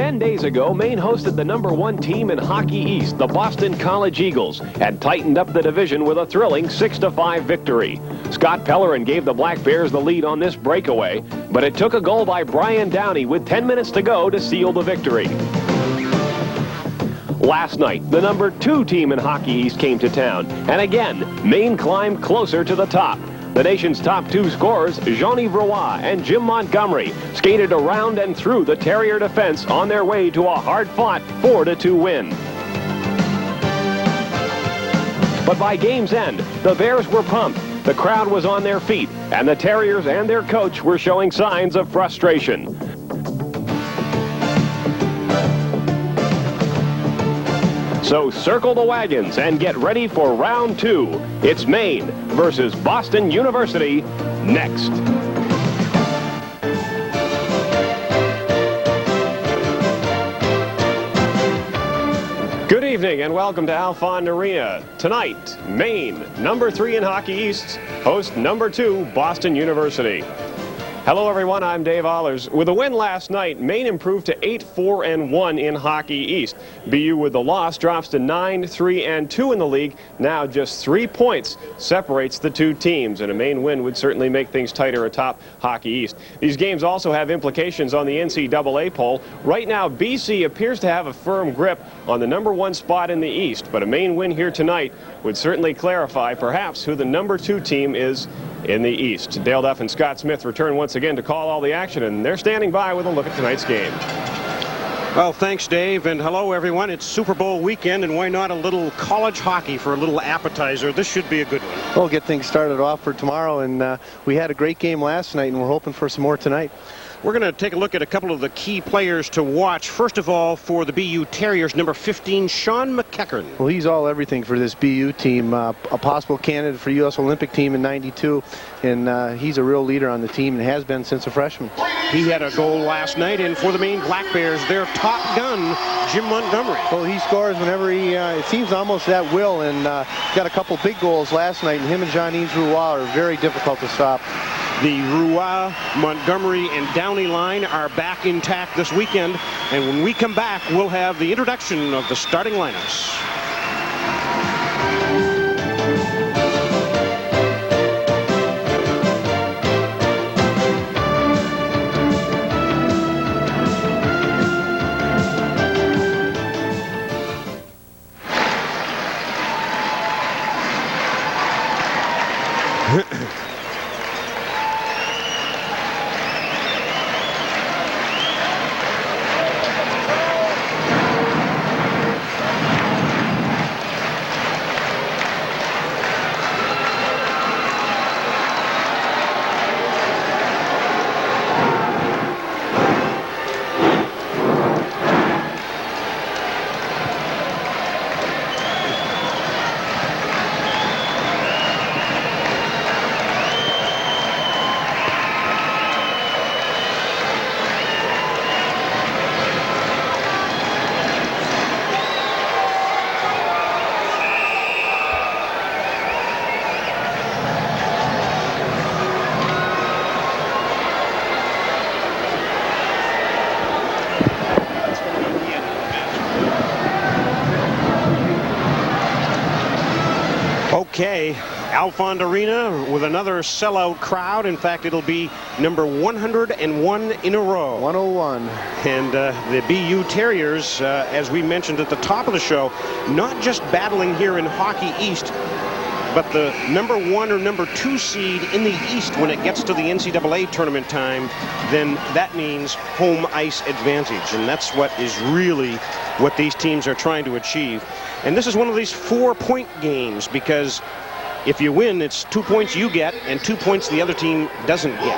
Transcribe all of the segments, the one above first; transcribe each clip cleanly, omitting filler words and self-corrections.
10 days ago, Maine hosted the #1 team in Hockey East, the Boston College Eagles, and tightened up the division with a thrilling 6-5 victory. Scott Pellerin gave the Black Bears the lead on this breakaway, but it took a goal by Brian Downey with 10 minutes to go to seal the victory. Last night, the #2 team in Hockey East came to town, and again, Maine climbed closer to the top. The nation's top 2 scorers, Jean-Yves Roy and Jim Montgomery, skated around and through the Terrier defense on their way to a hard-fought 4-2 win. But by game's end, the Bears were pumped, the crowd was on their feet, and the Terriers and their coach were showing signs of frustration. So circle the wagons and get ready for round 2. It's Maine versus Boston University next. Good evening and welcome to Alfond Arena. Tonight, Maine, #3 in Hockey East, host #2 Boston University. Hello everyone, I'm Dave Allers. With a win last night, Maine improved to 8-4-1 in Hockey East. BU with the loss drops to 9-3-2 in the league. Now just 3 points separates the two teams, and a Maine win would certainly make things tighter atop Hockey East. These games also have implications on the NCAA poll. Right now, BC appears to have a firm grip on the #1 spot in the East, but a Maine win here tonight would certainly clarify perhaps who the #2 team is in the East. Dale Duff and Scott Smith return once again to call all the action, and they're standing by with a look at tonight's game. Well, thanks, Dave, and hello, everyone. It's Super Bowl weekend, and why not a little college hockey for a little appetizer? This should be a good one. We'll get things started off for tomorrow, and we had a great game last night, and we're hoping for some more tonight. We're going to take a look at a couple of the key players to watch. First of all, for the BU Terriers, #15, Sean McEachern. Well, he's all everything for this BU team. A possible candidate for U.S. Olympic team in '92, and he's a real leader on the team and has been since a freshman. He had a goal last night, and for the Maine Black Bears, their top gun, Jim Montgomery. Well, he scores whenever he, it seems almost at will, and got a couple big goals last night, and him and Jean-Yves Roy are very difficult to stop. The Roy, Montgomery, and Downey line are back intact this weekend, and when we come back, we'll have the introduction of the starting lineups. Okay, Alfond Arena with another sellout crowd. In fact, it'll be number 101 in a row. 101. And the BU Terriers, as we mentioned at the top of the show, not just battling here in Hockey East, but the #1 or #2 seed in the East when it gets to the NCAA tournament time, then that means home ice advantage. And that's what is really what these teams are trying to achieve. And this is one of these 4-point games, because if you win, it's 2 points you get and 2 points the other team doesn't get.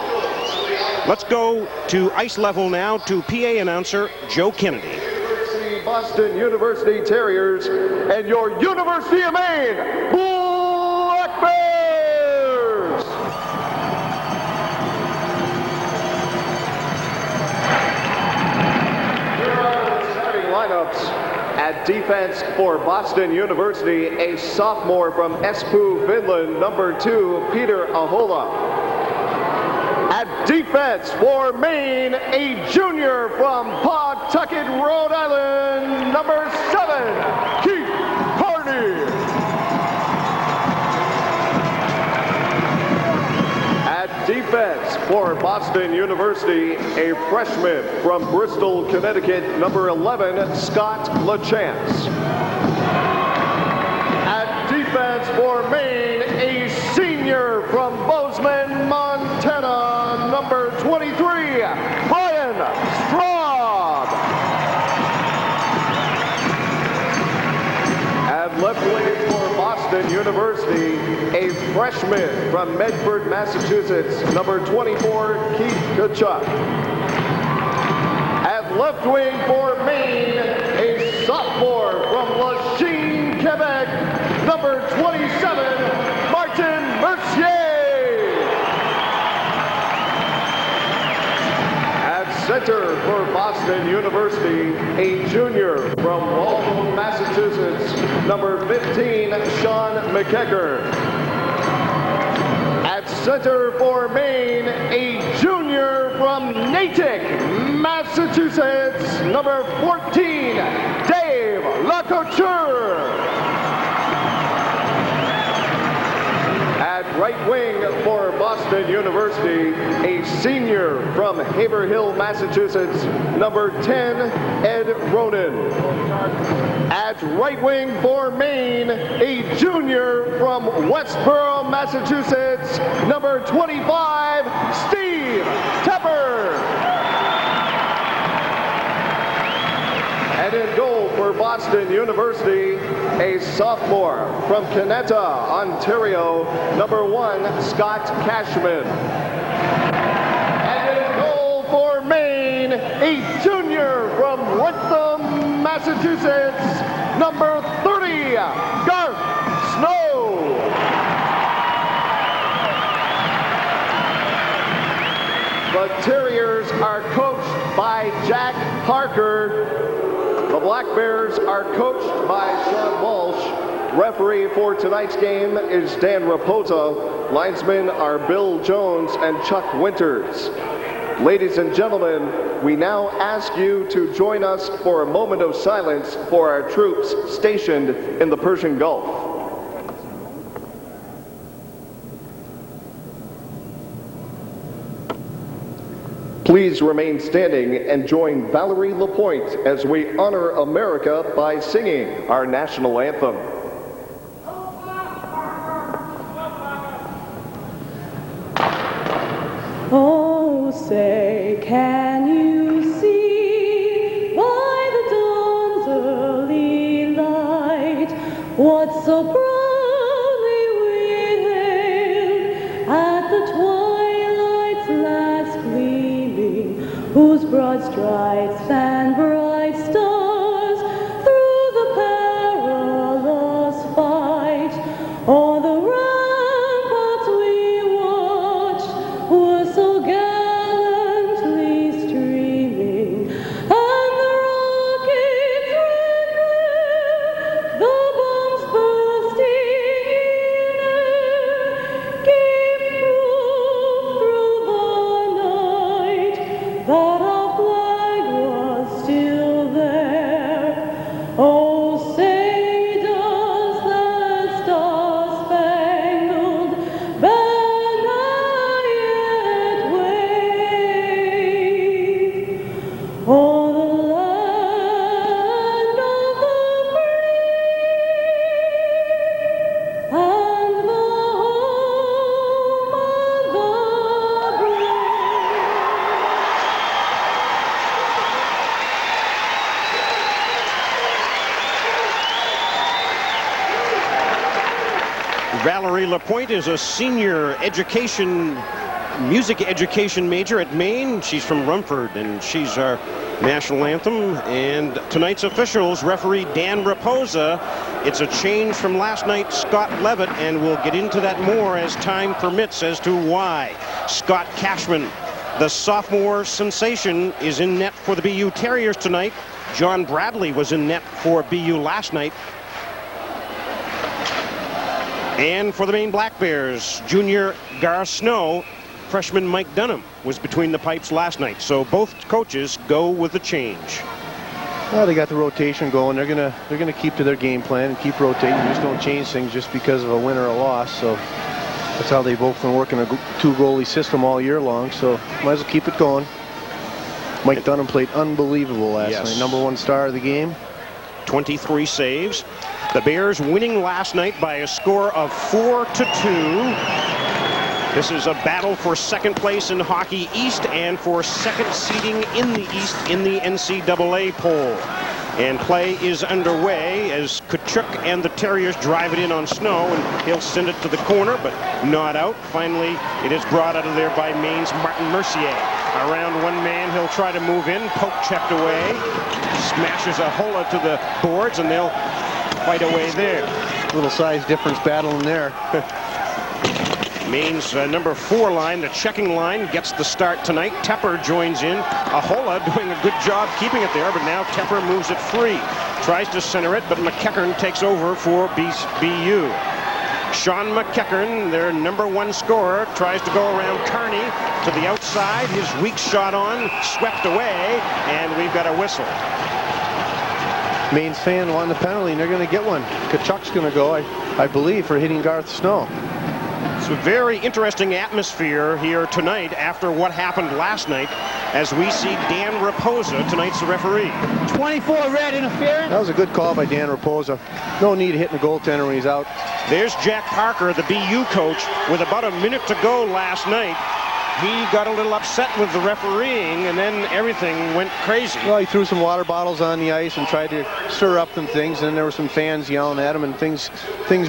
Let's go to ice level now to PA announcer Joe Kennedy. Boston University Terriers and your University of Maine Black Bears. Here are the starting lineups. At defense for Boston University, a sophomore from Espoo, Finland, #2, Peter Ahola. At defense for Maine, a junior from Pawtucket, Pawtucket, Rhode Island, number 7, Keith Carney. At defense for Boston University, a freshman from Bristol, Connecticut, number 11, Scott LaChance. At defense for Maine, a senior from Bozeman, Montana, number 23, Brian Straub. At left wing for Boston University, a freshman from Medford, Massachusetts, number 24, Keith Kachuk. At left wing for Maine, a sophomore from Lachine, Quebec, number 27, Martin Mercier. At center for Boston University, a junior from Waltham, Massachusetts, number 15, Sean McEacher. At center for Maine, a junior from Natick, Massachusetts, number 14, Dave Lacouture. At right wing for Boston University, a senior from Haverhill, Massachusetts, number 10, Ed Ronan. At right wing for Maine, a junior from Westboro, Massachusetts, number 25, Steve Tepper. And in goal for Boston University, a sophomore from Canetta, Ontario, number 1, Scott Cashman. And in goal for Maine, a junior from Wrentham, Massachusetts, number 30, Garth Snow. The Terriers are coached by Jack Parker. The Black Bears are coached by Sean Walsh. Referee for tonight's game is Dan Raposa. Linesmen are Bill Jones and Chuck Winters. Ladies and gentlemen, we now ask you to join us for a moment of silence for our troops stationed in the Persian Gulf. Please remain standing and join Valerie Lapointe as we honor America by singing our national anthem. Oh, say, can you see by the dawn's early light what so proudly we hailed at the twilight's last gleaming, whose broad strides fan bright stars through the perilous fight? O'er the ramparts we watched were so gallantly streaming, and the rockets ran clear, the bombs bursting in air, gave proof through the night that our flag was still there. Oh, say does that star-spangled banner yet wave o'er the land of the free and the home of the brave? Valerie Lapointe is a senior music education major at Maine. She's from Rumford, and she's our national anthem. And tonight's officials, referee Dan Raposa. It's a change from last night, Scott Levitt, and we'll get into that more as time permits as to why. Scott Cashman, the sophomore sensation, is in net for the BU Terriers tonight. John Bradley was in net for BU last night. And for the Maine Black Bears, junior Garth Snow, freshman Mike Dunham was between the pipes last night. So both coaches go with the change. Well, they got the rotation going. They're gonna keep to their game plan and keep rotating. You just don't change things just because of a win or a loss. So that's how they've both been working a 2-goalie system all year long. So might as well keep it going. Mike Dunham played unbelievable last night. #1 star of the game. 23 saves. The Bears winning last night by a score of 4-2. This is a battle for second place in Hockey East and for second seeding in the East in the NCAA poll. And play is underway as Kachuk and the Terriers drive it in on Snow, and he'll send it to the corner, but not out. Finally, it is brought out of there by Maine's Martin Mercier. Around one man, he'll try to move in. Poke checked away. Smashes a hola to the boards, and they'll fight away there. Little size difference battling there. Maine's number 4 line, the checking line, gets the start tonight. Tepper joins in. Ahola doing a good job keeping it there, but now Tepper moves it free. Tries to center it, but McEachern takes over for BU. Sean McEachern, their number 1 scorer, tries to go around Kearney to the outside. His weak shot on, swept away, and we've got a whistle. Maine's fan won the penalty, and they're going to get one. Kachuk's going to go, I believe, for hitting Garth Snow. It's a very interesting atmosphere here tonight after what happened last night as we see Dan Raposa, tonight's referee. 24 red interference. That was a good call by Dan Raposa. No need of hitting the goaltender when he's out. There's Jack Parker, the BU coach, with about a minute to go last night. He got a little upset with the refereeing, and then everything went crazy. Well, he threw some water bottles on the ice and tried to stir up some things, and there were some fans yelling at him, and things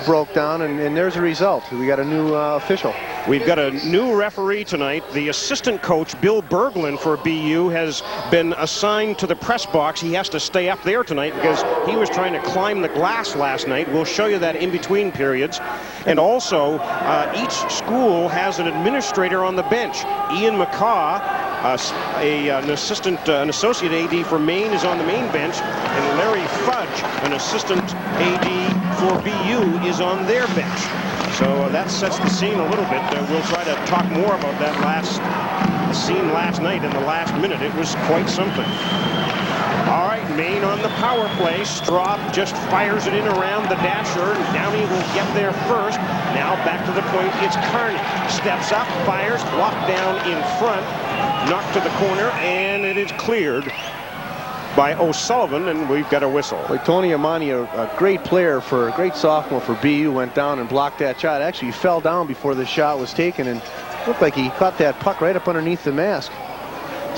broke down, and there's a result. We got a new official. We've got a new referee tonight. The assistant coach, Bill Berglund, for BU, has been assigned to the press box. He has to stay up there tonight because he was trying to climb the glass last night. We'll show you that in between periods. And also, each school has an administrator on the bench. Ian McCaw, an associate AD for Maine, is on the Maine bench, and Larry Fudge, an assistant AD for BU, is on their bench. So that sets the scene a little bit. We'll try to talk more about that scene last night in the last minute. It was quite something. All right, Maine on the power play. Straub just fires it in around the dasher, and Downey will get there first. Now back to the point, it's Kearney. Steps up, fires, blocked down in front, knocked to the corner, and it is cleared by O'Sullivan, and we've got a whistle. Like Tony Amani, a great player, for a great sophomore for BU, went down and blocked that shot. Actually, he fell down before the shot was taken, and looked like he caught that puck right up underneath the mask.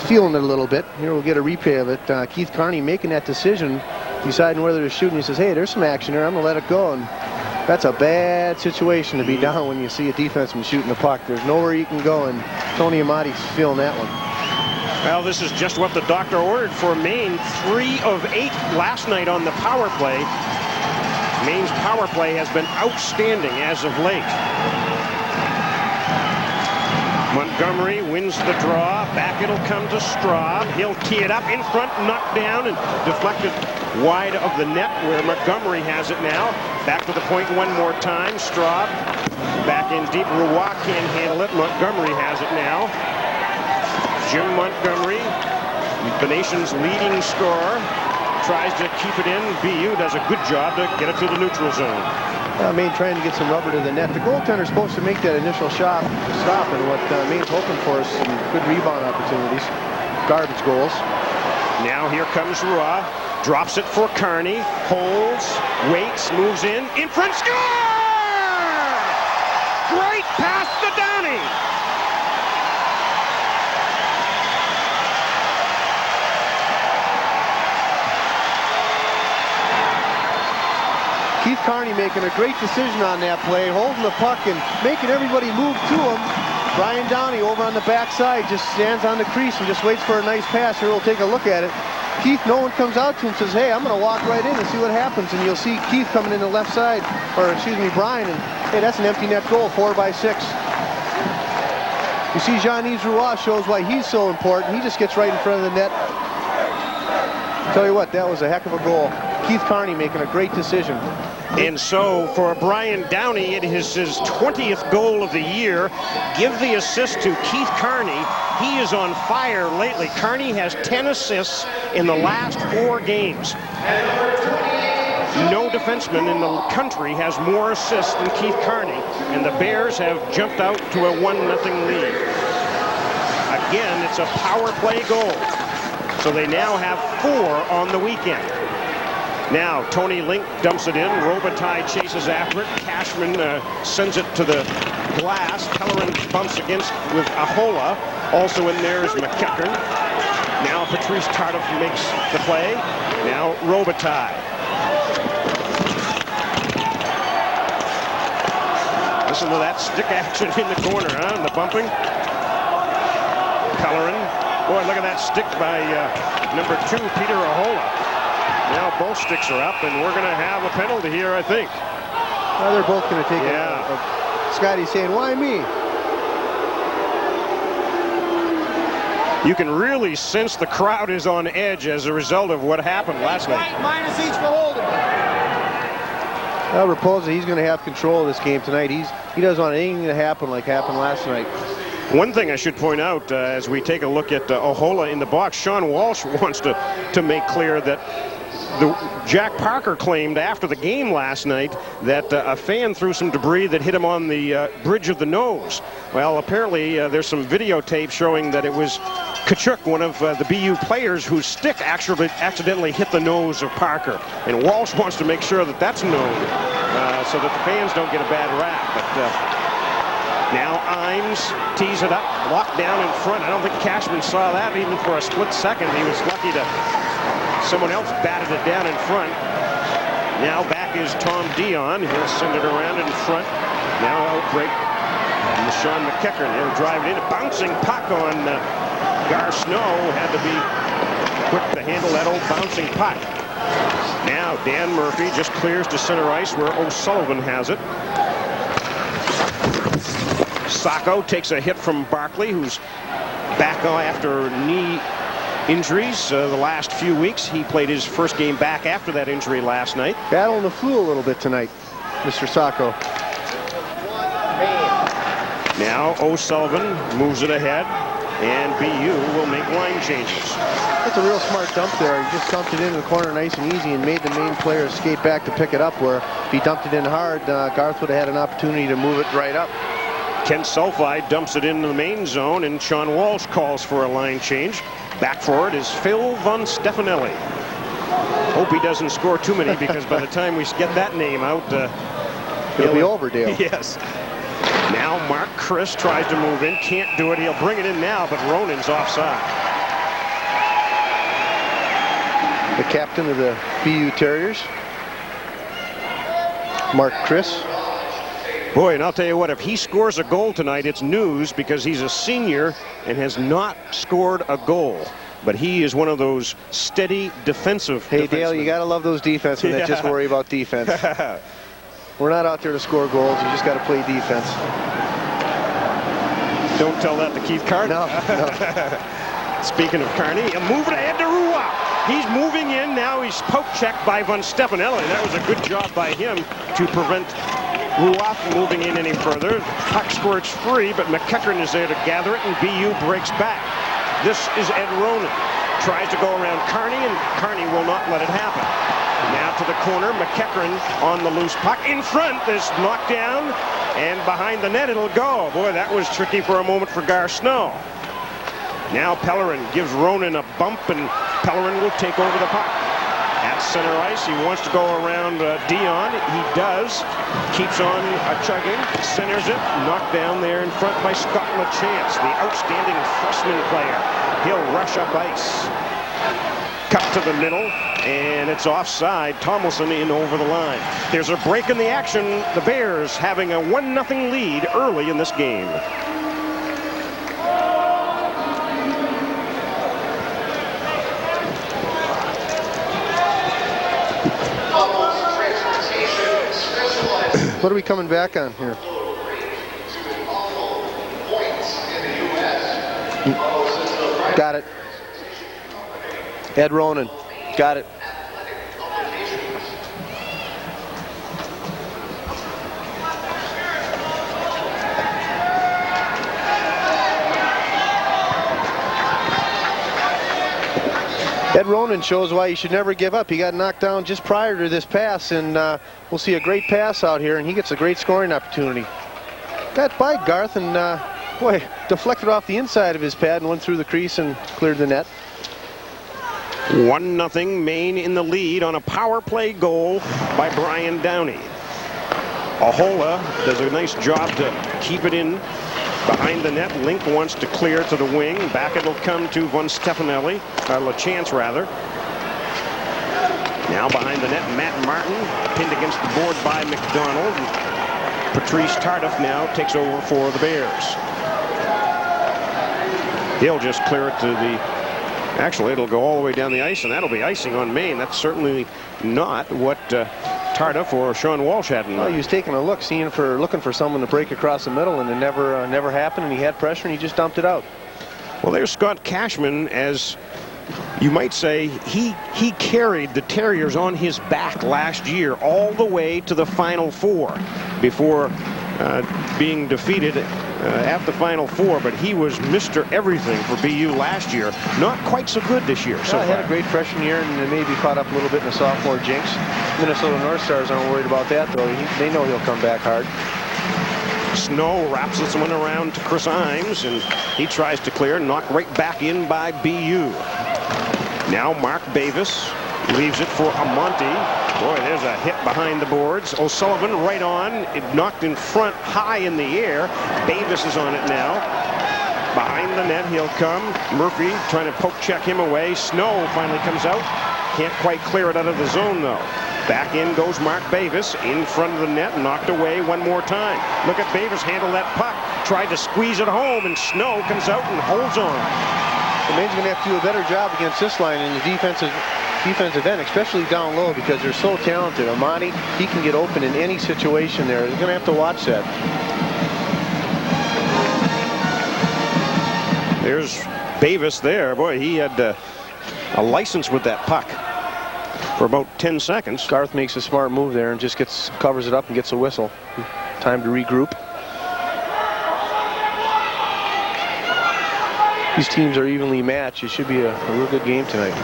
Feeling it a little bit. Here we'll get a replay of it. Keith Kearney making that decision, deciding whether to shoot, and he says, hey, there's some action here, I'm gonna let it go. And that's a bad situation to be down when you see a defenseman shooting the puck. There's nowhere you can go, and Tony Amati's feeling that one. Well, this is just what the doctor ordered for Maine. 3 of 8 last night on the power play. Maine's power play has been outstanding as of late. Montgomery wins the draw. Back it'll come to Straub. He'll tee it up in front, knocked down, and deflected wide of the net where Montgomery has it now. Back to the point one more time. Straub back in deep. Roy can't handle it. Montgomery has it now. Jim Montgomery, the nation's leading scorer, tries to keep it in. BU does a good job to get it to the neutral zone. Maine trying to get some rubber to the net. The goaltender's supposed to make that initial shot stop, and what Maine's hoping for is some good rebound opportunities. Garbage goals. Now here comes Roy. Drops it for Kearney. Holds, waits, moves in front, score! Great pass to Downey. Keith Kearney making a great decision on that play, holding the puck and making everybody move to him. Brian Downey over on the backside just stands on the crease and just waits for a nice pass. Here we'll take a look at it. Keith, no one comes out to him and says, hey, I'm going to walk right in and see what happens. And you'll see Keith coming in the left side, or excuse me, Brian, and hey, that's an empty net goal, 4-by-6. You see Jean-Yves Roy shows why he's so important. He just gets right in front of the net. Tell you what, that was a heck of a goal. Keith Kearney making a great decision. And so for Brian Downey, it is his 20th goal of the year. Give the assist to Keith Carney. He is on fire lately. Carney has 10 assists in the last 4 games. No defenseman in the country has more assists than Keith Carney, and the Bears have jumped out to a 1-0 lead. Again, it's a power play goal. So they now have 4 on the weekend. Now, Tony Link dumps it in. Robitaille chases after it. Cashman sends it to the glass. Pellerin bumps against with Ahola. Also in there is McEachern. Now Patrice Tardif makes the play. Now Robitaille. Listen to that stick action in the corner, huh? And the bumping. Pellerin. Boy, look at that stick by number 2, Peter Ahola. Now both sticks are up, and we're going to have a penalty here, I think. Well, they're both going to take it. Scotty's saying, why me? You can really sense the crowd is on edge as a result of what happened last night. Minus each for holding. Well, Raposa, he's going to have control of this game tonight. He doesn't want anything to happen like happened last night. One thing I should point out as we take a look at Ahola in the box, Sean Walsh wants to make clear that Jack Parker claimed after the game last night that a fan threw some debris that hit him on the bridge of the nose. Well, apparently there's some videotape showing that it was Kachuk, one of the BU players, whose stick actually accidentally hit the nose of Parker. And Walsh wants to make sure that that's known so that the fans don't get a bad rap. But now Imes tees it up, locked down in front. I don't think Cashman saw that even for a split second. He was lucky to... Someone else batted it down in front. Now back is Tom Dion. He'll send it around in front. Now outbreak. Sean McEachern. He'll drive it in. A bouncing puck on Gar Snow. Had to be quick to handle that old bouncing puck. Now Dan Murphy just clears to center ice where O'Sullivan has it. Sacco takes a hit from Barkley, who's back after knee injuries the last few weeks. He played his first game back after that injury last night. Battling the flu a little bit tonight, Mr. Sacco. Now O'Sullivan moves it ahead, and BU will make line changes. That's a real smart dump there. He just dumped it into the corner nice and easy and made the Maine player skate back to pick it up, where if he dumped it in hard, Garth would have had an opportunity to move it right up. Kent Sulfide dumps it into the main zone, and Sean Walsh calls for a line change. Back for it is Phil Von Stefanelli. Hope he doesn't score too many, because by the time we get that name out, it'll be over, Dale. Yes. Now Mark Chris tries to move in, can't do it. He'll bring it in now, but Ronan's offside. The captain of the BU Terriers, Mark Chris. Boy, and I'll tell you what, if he scores a goal tonight, it's news, because he's a senior and has not scored a goal. But he is one of those steady defensive Hey, defensemen. Dale, you got to love those defensemen that just worry about defense. We're not out there to score goals. You just got to play defense. Don't tell that to Keith Carney. No. Speaking of Carney, a move it ahead to Roy. He's moving in now. He's poke checked by Von Stefanelli. That was a good job by him to prevent Ruoff moving in any further. Puck squirts free, but McEachern is there to gather it, and BU breaks back. This is Ed Ronan. Tries to go around Carney, and Carney will not let it happen. Now to the corner, McEachern on the loose puck. In front, this knocked down, and behind the net it'll go. Boy, that was tricky for a moment for Gar Snow. Now Pellerin gives Ronan a bump, and Pellerin will take over the puck. At center ice, he wants to go around Dion. He does. Keeps on chugging. Centers it. Knocked down there in front by Scott LaChance, the outstanding freshman player. He'll rush up ice. Cut to the middle, and it's offside. Tomlinson in over the line. There's a break in the action. The Bears having a 1-0 lead early in this game. What are we coming back on here? Got it. Ed Ronan. Got it. Ed Ronan shows why you should never give up. He got knocked down just prior to this pass, and we'll see a great pass out here, and he gets a great scoring opportunity. Got by Garth, and boy, deflected off the inside of his pad and went through the crease and cleared the net. 1-0 Maine in the lead on a power play goal by Brian Downey. Ahola does a nice job to keep it in behind the net. Link wants to clear to the wing. Back it'll come to Von Stefanelli, LaChance rather. Now behind the net, Matt Martin pinned against the board by McDonald. Patrice Tardif now takes over for the Bears. He'll just clear it to the... Actually, it'll go all the way down the ice, and that'll be icing on Maine. That's certainly not what Tardif or Sean Walsh had in mind. Well, he was taking a look, looking for someone to break across the middle, and it never happened, and he had pressure, and he just dumped it out. Well, there's Scott Cashman, as you might say. He carried the Terriers on his back last year all the way to the Final Four before being defeated at the Final Four, but he was Mr. Everything for BU last year. Not quite so good this year. So he had a great freshman year, and maybe caught up a little bit in the sophomore jinx. Minnesota North Stars aren't worried about that, though. They know he'll come back hard. Snow wraps this one around to Chris Imes, and he tries to clear, knocked right back in by BU. Now Mark Bavis leaves it for Amonte. Boy, there's a hit behind the boards. O'Sullivan right on. It knocked in front, high in the air. Bavis is on it now. Behind the net, he'll come. Murphy trying to poke check him away. Snow finally comes out. Can't quite clear it out of the zone, though. Back in goes Mark Bavis. In front of the net, knocked away one more time. Look at Bavis handle that puck. Tried to squeeze it home, and Snow comes out and holds on. The Maine's going to have to do a better job against this line in the defensive end, especially down low, because they're so talented. Amani, he can get open in any situation there. They're going to have to watch that. There's Bavis there. Boy, he had a license with that puck for about 10 seconds. Garth makes a smart move there and just covers it up and gets a whistle. Time to regroup. These teams are evenly matched. It should be a real good game tonight.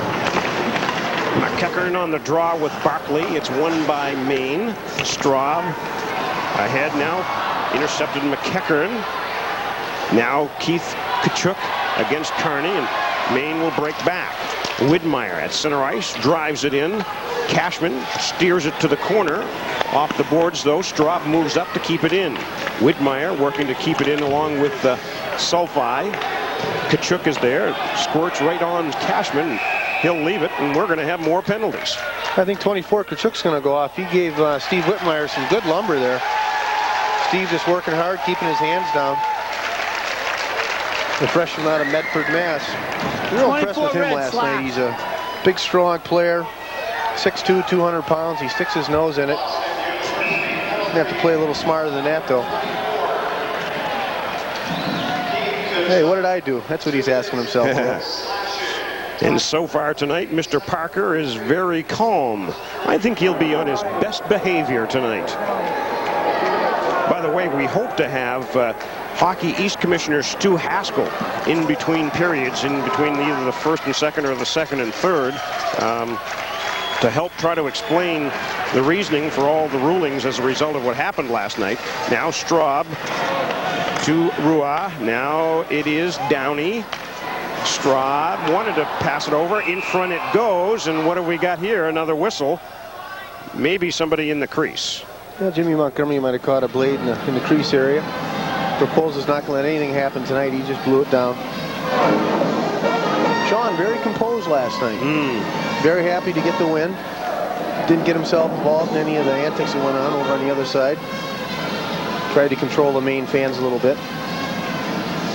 McEachern on the draw with Barkley. It's won by Maine. Straub ahead now. Intercepted McEachern. Now Keith Kachuk against Kearney, and Maine will break back. Widmeyer at center ice drives it in. Cashman steers it to the corner. Off the boards, though. Straub moves up to keep it in. Widmeyer working to keep it in along with Sulfi. Kachuk is there. Squirts right on Cashman. He'll leave it, and we're going to have more penalties. I think 24, Kachuk's going to go off. He gave Steve Whitmire some good lumber there. Steve just working hard, keeping his hands down. The freshman out of Medford, Mass. Real impressed with him last night. He's a big, strong player. 6'2", 200 pounds. He sticks his nose in it. Going to have to play a little smarter than that, though. Hey, what did I do? That's what he's asking himself. And so far tonight, Mr. Parker is very calm. I think he'll be on his best behavior tonight. By the way, we hope to have Hockey East Commissioner Stu Haskell in between periods, in between either the first and second or the second and third, to help try to explain the reasoning for all the rulings as a result of what happened last night. Now Straub to Rua. Now it is Downey. Straub wanted to pass it over. In front it goes. And what have we got here? Another whistle. Maybe somebody in the crease. Yeah, Jimmy Montgomery might have caught a blade in the crease area. Proposal's not going to let anything happen tonight. He just blew it down. Sean, very composed last night. Very happy to get the win. Didn't get himself involved in any of the antics that went on over on the other side. Tried to control the Maine fans a little bit.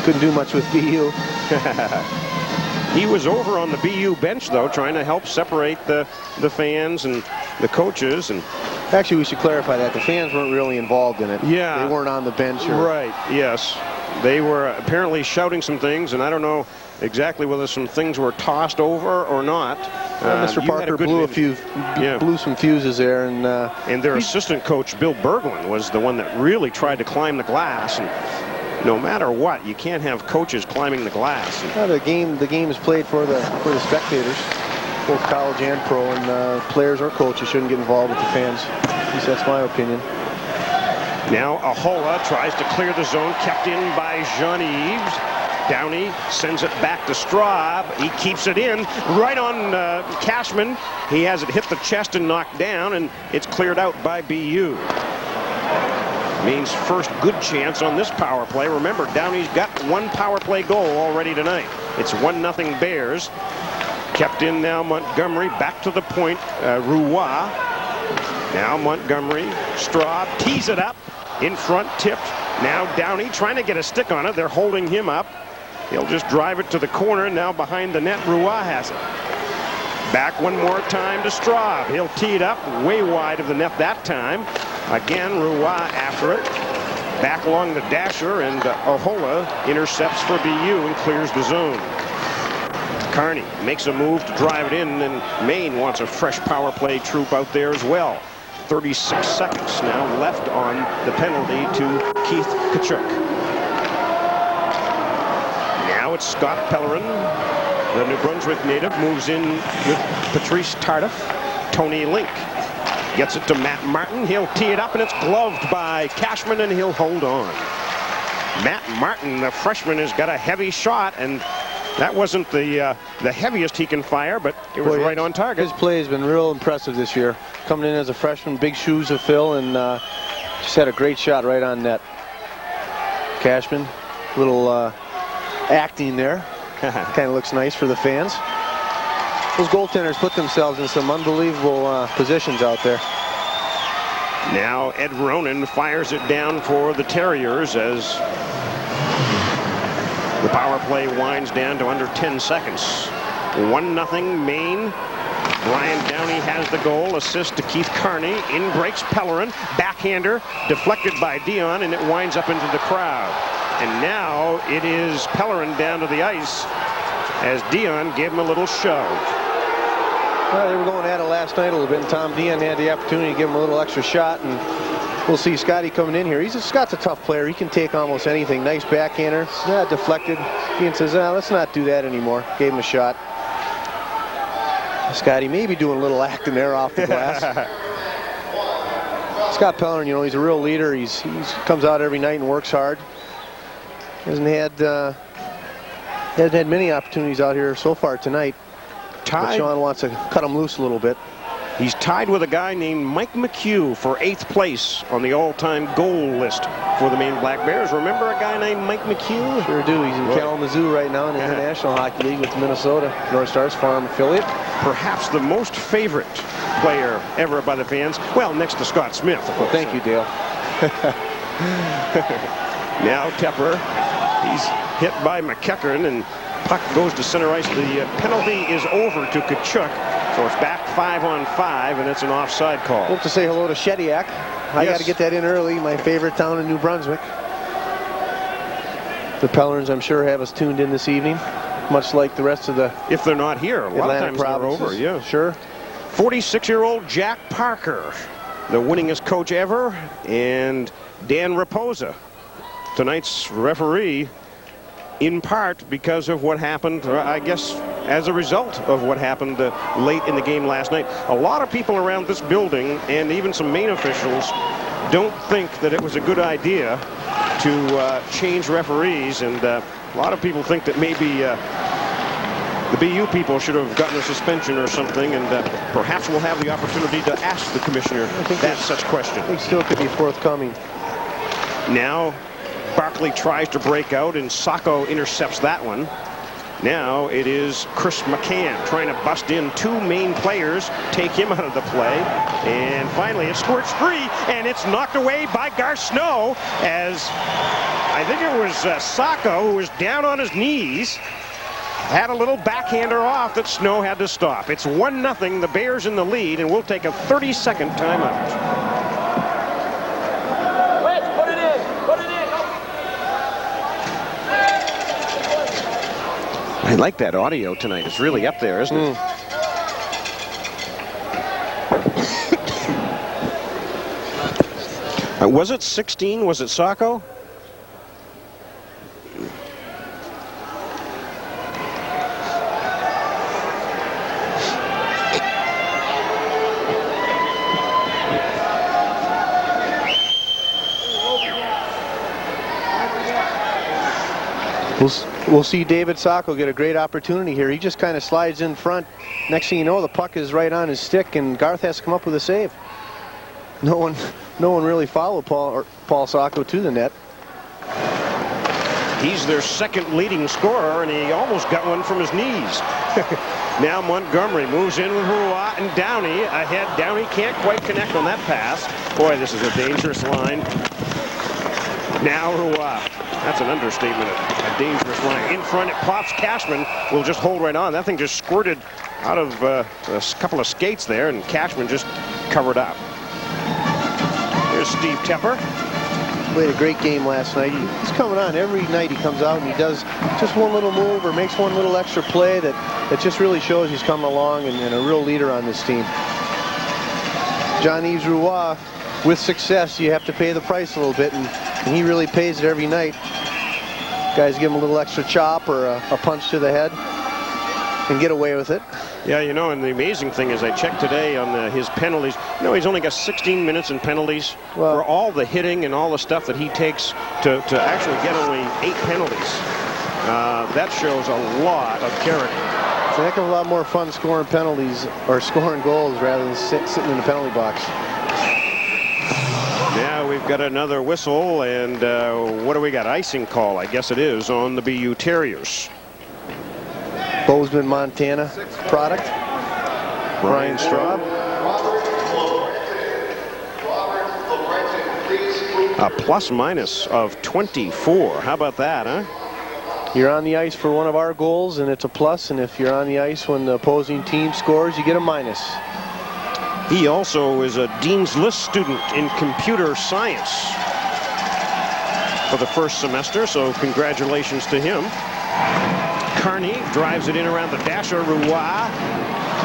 Couldn't do much with BU. He was over on the BU bench, though, trying to help separate the fans and the coaches. And actually, we should clarify that. The fans weren't really involved in it. Yeah. They weren't on the bench. Right, yes. They were apparently shouting some things, and I don't know exactly whether some things were tossed over or not. Mr. Parker blew some fuses there. And their assistant coach, Bill Berglund, was the one that really tried to climb the glass. And no matter what, you can't have coaches climbing the glass. The game is played for the spectators. both college and pro, and players or coaches shouldn't get involved with the fans. At least that's my opinion. Now Ahola tries to clear the zone, kept in by Jean-Yves. Downey sends it back to Straub. He keeps it in right on Cashman. He has it hit the chest and knocked down, and it's cleared out by BU. Maine's first good chance on this power play. Remember, Downey's got one power play goal already tonight. It's 1-0 Bears. Kept in now Montgomery, back to the point, Roy. Now Montgomery, Straub tees it up, in front, tipped. Now Downey trying to get a stick on it. They're holding him up. He'll just drive it to the corner. Now behind the net, Roy has it. Back one more time to Straub. He'll tee it up way wide of the net that time. Again, Roy after it. Back along the dasher, and Ahola intercepts for BU and clears the zone. Carney makes a move to drive it in, and Maine wants a fresh power play troop out there as well. 36 seconds now left on the penalty to Keith Tkachuk. Now it's Scott Pellerin. The New Brunswick native moves in with Patrice Tardif. Tony Link gets it to Matt Martin. He'll tee it up, and it's gloved by Cashman, and he'll hold on. Matt Martin, the freshman, has got a heavy shot, and that wasn't the heaviest he can fire, but it was right on target. His play has been real impressive this year. Coming in as a freshman, big shoes to fill, and just had a great shot right on net. Cashman, little acting there. Kind of looks nice for the fans. Those goaltenders put themselves in some unbelievable positions out there. Now Ed Ronan fires it down for the Terriers as the power play winds down to under 10 seconds. 1-0 Maine. Brian Downey has the goal. Assist to Keith Carney. In breaks Pellerin. Backhander deflected by Dion, and it winds up into the crowd. And now it is Pellerin down to the ice as Dion gave him a little shove. Well, they were going at it last night a little bit, and Tom Dion had the opportunity to give him a little extra shot, and we'll see Scotty coming in here. Scott's a tough player. He can take almost anything. Nice backhander. Deflected. Dion says, let's not do that anymore. Gave him a shot. Scotty maybe doing a little acting there off the glass. Scott Pellerin, he's a real leader. He comes out every night and works hard. Hasn't had many opportunities out here so far tonight. But Sean wants to cut him loose a little bit. He's tied with a guy named Mike McHugh for 8th place on the all-time goal list for the Maine Black Bears. Remember a guy named Mike McHugh? Sure do. He's in Kalamazoo right now in the International Hockey League with the Minnesota North Stars Farm affiliate. Perhaps the most favorite player ever by the fans. Well, next to Scott Smith. Well, thank you, Dale. Now Tepper. He's hit by McEachern, and puck goes to center ice. The penalty is over to Tkachuk. So it's back 5-on-5, and it's an offside call. Hope to say hello to Shediac. I got to get that in early. My favorite town in New Brunswick. The Pellerins, I'm sure, have us tuned in this evening, much like the rest of the if they're not here, a lot of times provinces. They're over. Yeah, sure. 46-year-old Jack Parker, the winningest coach ever, and Dan Raposa, tonight's referee, in part because of what happened, or I guess as a result of what happened late in the game last night. A lot of people around this building, and even some Maine officials, don't think that it was a good idea to change referees, and a lot of people think that maybe the BU people should have gotten a suspension or something, and perhaps we'll have the opportunity to ask the commissioner such question. I think still could be forthcoming. Now Barkley tries to break out, and Sacco intercepts that one. Now it is Chris McCann trying to bust in 2 Maine players, take him out of the play, and finally it squirts free, and it's knocked away by Gar Snow, as I think it was Sacco, who was down on his knees, had a little backhander off that Snow had to stop. It's 1-0, the Bears in the lead, and we'll take a 30-second timeout. I like that audio tonight. It's really up there, isn't it? Was it 16? Was it Sacco? We'll see David Sacco get a great opportunity here. He just kind of slides in front. Next thing you know, the puck is right on his stick, and Garth has to come up with a save. No one really followed Paul Sacco to the net. He's their second leading scorer, and he almost got one from his knees. Now Montgomery moves in with Roy and Downey ahead. Downey can't quite connect on that pass. Boy, this is a dangerous line. Now Roy. That's an understatement. A dangerous line. In front, it pops. Cashman will just hold right on. That thing just squirted out of a couple of skates there, and Cashman just covered up. Here's Steve Tepper. Played a great game last night. He's coming on every night. He comes out and he does just one little move or makes one little extra play that just really shows he's coming along and a real leader on this team. Jean-Yves Roy, with success, you have to pay the price a little bit, and he really pays it every night. Guys give him a little extra chop or a punch to the head and get away with it. Yeah, you know, and the amazing thing is I checked today on his penalties. You know, he's only got 16 minutes in penalties for all the hitting and all the stuff that he takes to actually get only 8 penalties. That shows a lot of character. It's a heck of a lot more fun scoring penalties or scoring goals rather than sitting in the penalty box. Now we've got another whistle, and what do we got? Icing call, I guess it is, on the BU Terriers. Bozeman, Montana product. Brian Straub. A plus-minus of 24. How about that, huh? You're on the ice for one of our goals, and it's a plus. And if you're on the ice when the opposing team scores, you get a minus. He also is a Dean's List student in computer science for the first semester, so congratulations to him. Carney drives it in around the dasher. Roy.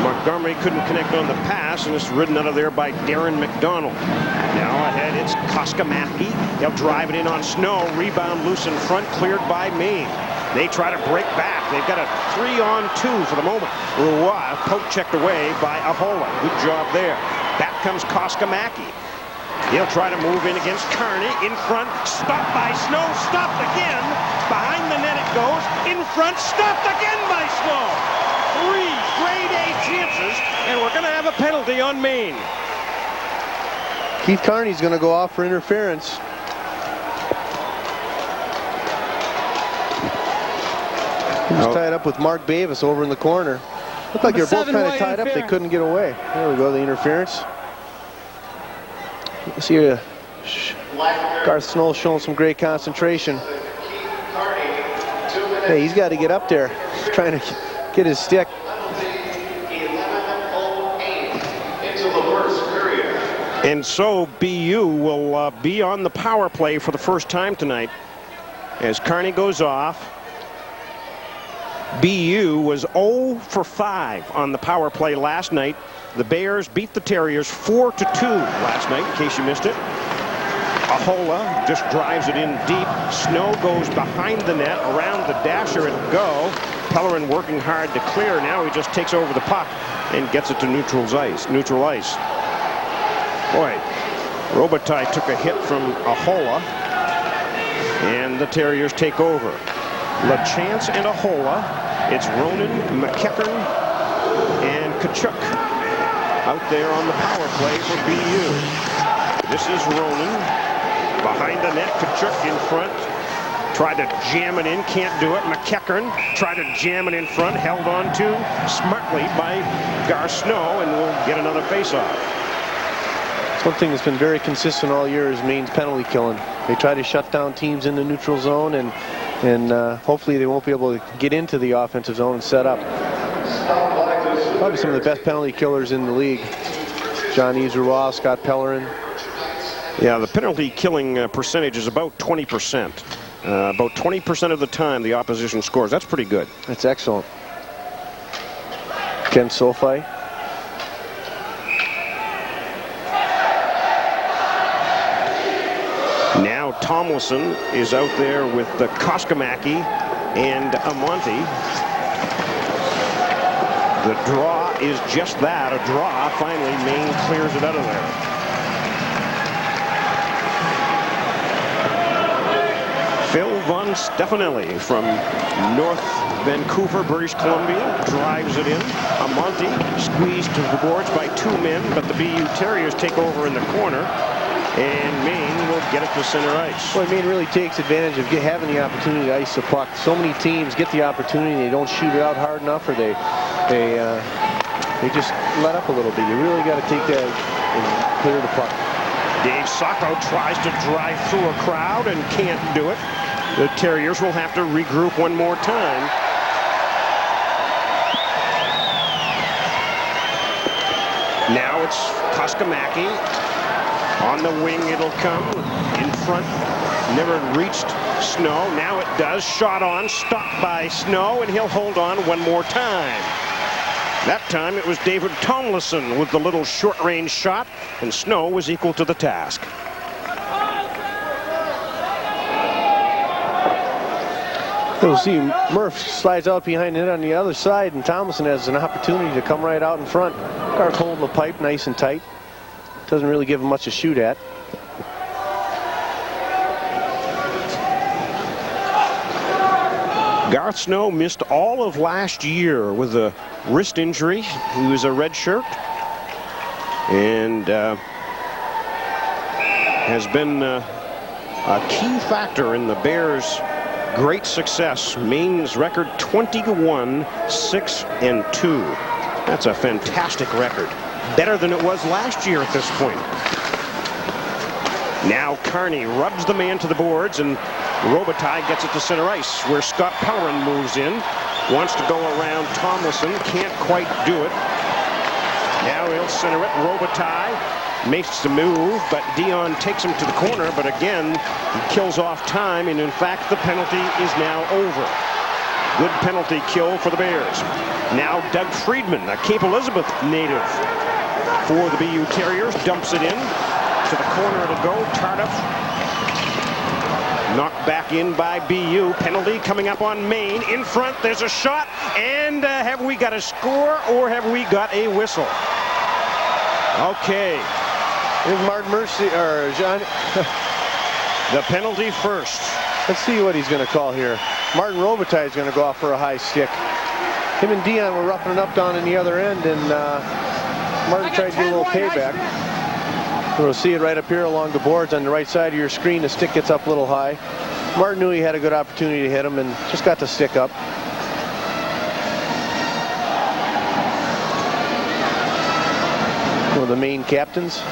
Montgomery couldn't connect on the pass, and it's ridden out of there by Darren McDonald. Now ahead, it's Koskamathi. They'll drive it in on Snow. Rebound loose in front, cleared by Maine. They try to break back. They've got a 3-on-2 for the moment. Roy poke checked away by Ahola. Good job there. Back comes Koskamathi. He'll try to move in against Carney. In front, stopped by Snow. Stopped again. Behind the net it goes. In front, stopped again by Snow. 3 grade A chances, and we're going to have a penalty on Maine. Keith Carney's going to go off for interference. He was tied up with Mark Davis over in the corner. Looked like they were both kind of tied up. They couldn't get away. There we go, the interference. You see Garth Snow showing some great concentration. Hey, he's got to get up there. He's trying to get his stick. And so BU will be on the power play for the first time tonight as Carney goes off. BU was 0 for 5 on the power play last night. The Bears beat the Terriers 4-2 last night, in case you missed it. Ahola just drives it in deep. Snow goes behind the net, around the dasher and go. Pellerin working hard to clear. Now he just takes over the puck and gets it to neutral ice. Boy, Robitaille took a hit from Ahola, and the Terriers take over. LaChance and Ahola. It's Ronan, McEachern, and Kachuk out there on the power play for BU. This is Ronan. Behind the net, Kachuk in front. Tried to jam it in, can't do it. McEachern tried to jam it in front, held on to smartly by Garth Snow, and will get another faceoff. One thing that's been very consistent all year is Maine's penalty killing. They try to shut down teams in the neutral zone, and hopefully they won't be able to get into the offensive zone and set up. Probably some of the best penalty killers in the league. Jean-Yves Roy, Scott Pellerin. Yeah, the penalty killing percentage is about 20%. About 20% of the time the opposition scores. That's pretty good. That's excellent. Ken Sofi. Now Tomlinson is out there with the Koskamathi and Amonte. The draw is just that, a draw. Finally, Maine clears it out of there. Phil Von Stefanelli from North Vancouver, British Columbia, drives it in. Amonte squeezed to the boards by 2 men, but the BU Terriers take over in the corner, and Maine will get it to center ice. Well, Maine really takes advantage of having the opportunity to ice the puck. So many teams get the opportunity, they don't shoot it out hard enough, or they just let up a little bit. You really got to take that and clear the puck. Dave Sacco tries to drive through a crowd and can't do it. The Terriers will have to regroup one more time. Now it's Koskamaki. On the wing it'll come. In front. Never reached Snow. Now it does. Shot on. Stopped by Snow, and he'll hold on one more time. That time it was David Tomlinson with the little short-range shot, and Snow was equal to the task. You'll see Murph slides out behind it on the other side, and Tomlinson has an opportunity to come right out in front. Garth holding the pipe nice and tight. Doesn't really give him much to shoot at. Garth Snow missed all of last year with a wrist injury. He was a red shirt, and has been a key factor in the Bears' great success. Maine's record 21-6-2. That's a fantastic record. Better than it was last year at this point. Now Carney rubs the man to the boards, and Robitaille gets it to center ice, where Scott Pellerin moves in. Wants to go around Tomlinson. Can't quite do it. Now he'll center it. Robitaille makes the move, but Dion takes him to the corner, but again, he kills off time, and in fact, the penalty is now over. Good penalty kill for the Bears. Now Doug Friedman, a Cape Elizabeth native for the BU Terriers, dumps it in. To the corner it'll go. Tardif knocked back in by BU. Penalty coming up on Maine. In front, there's a shot, and have we got a score, or have we got a whistle? Okay. Here's Martin Mercy, or John. The penalty first. Let's see what he's going to call here. Martin Robitaille is going to go off for a high stick. Him and Dion were roughing it up down in the other end, and Martin tried to do a little payback. We'll see it right up here along the boards on the right side of your screen. The stick gets up a little high. Martin knew he had a good opportunity to hit him and just got the stick up. One of the Maine captains.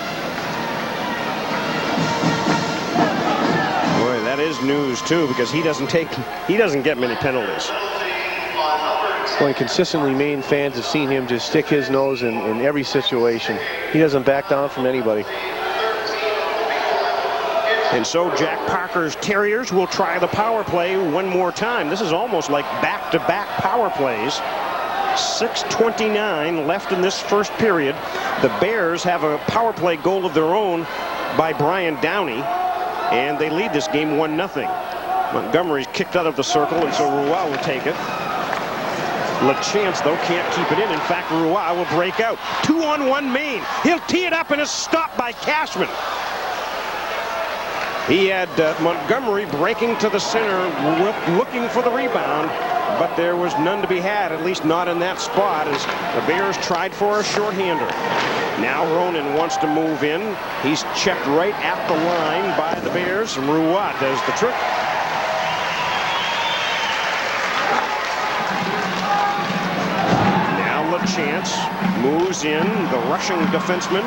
Boy, that is news too, because he doesn't get many penalties. Well, consistently Maine fans have seen him just stick his nose in every situation. He doesn't back down from anybody. And so Jack Parker's Terriers will try the power play one more time. This is almost like back-to-back power plays. 6:29 left in this first period. The Bears have a power play goal of their own by Brian Downey, and they lead this game 1-0. Montgomery's kicked out of the circle, and so Roy will take it. LaChance, though, can't keep it in. In fact, Roy will break out. 2-on-1 Maine. He'll tee it up, and it's stopped by Cashman. He had Montgomery breaking to the center, looking for the rebound, but there was none to be had, at least not in that spot, as the Bears tried for a shorthander. Now Ronan wants to move in. He's checked right at the line by the Bears, and Roy does the trick. Chance moves in. The rushing defenseman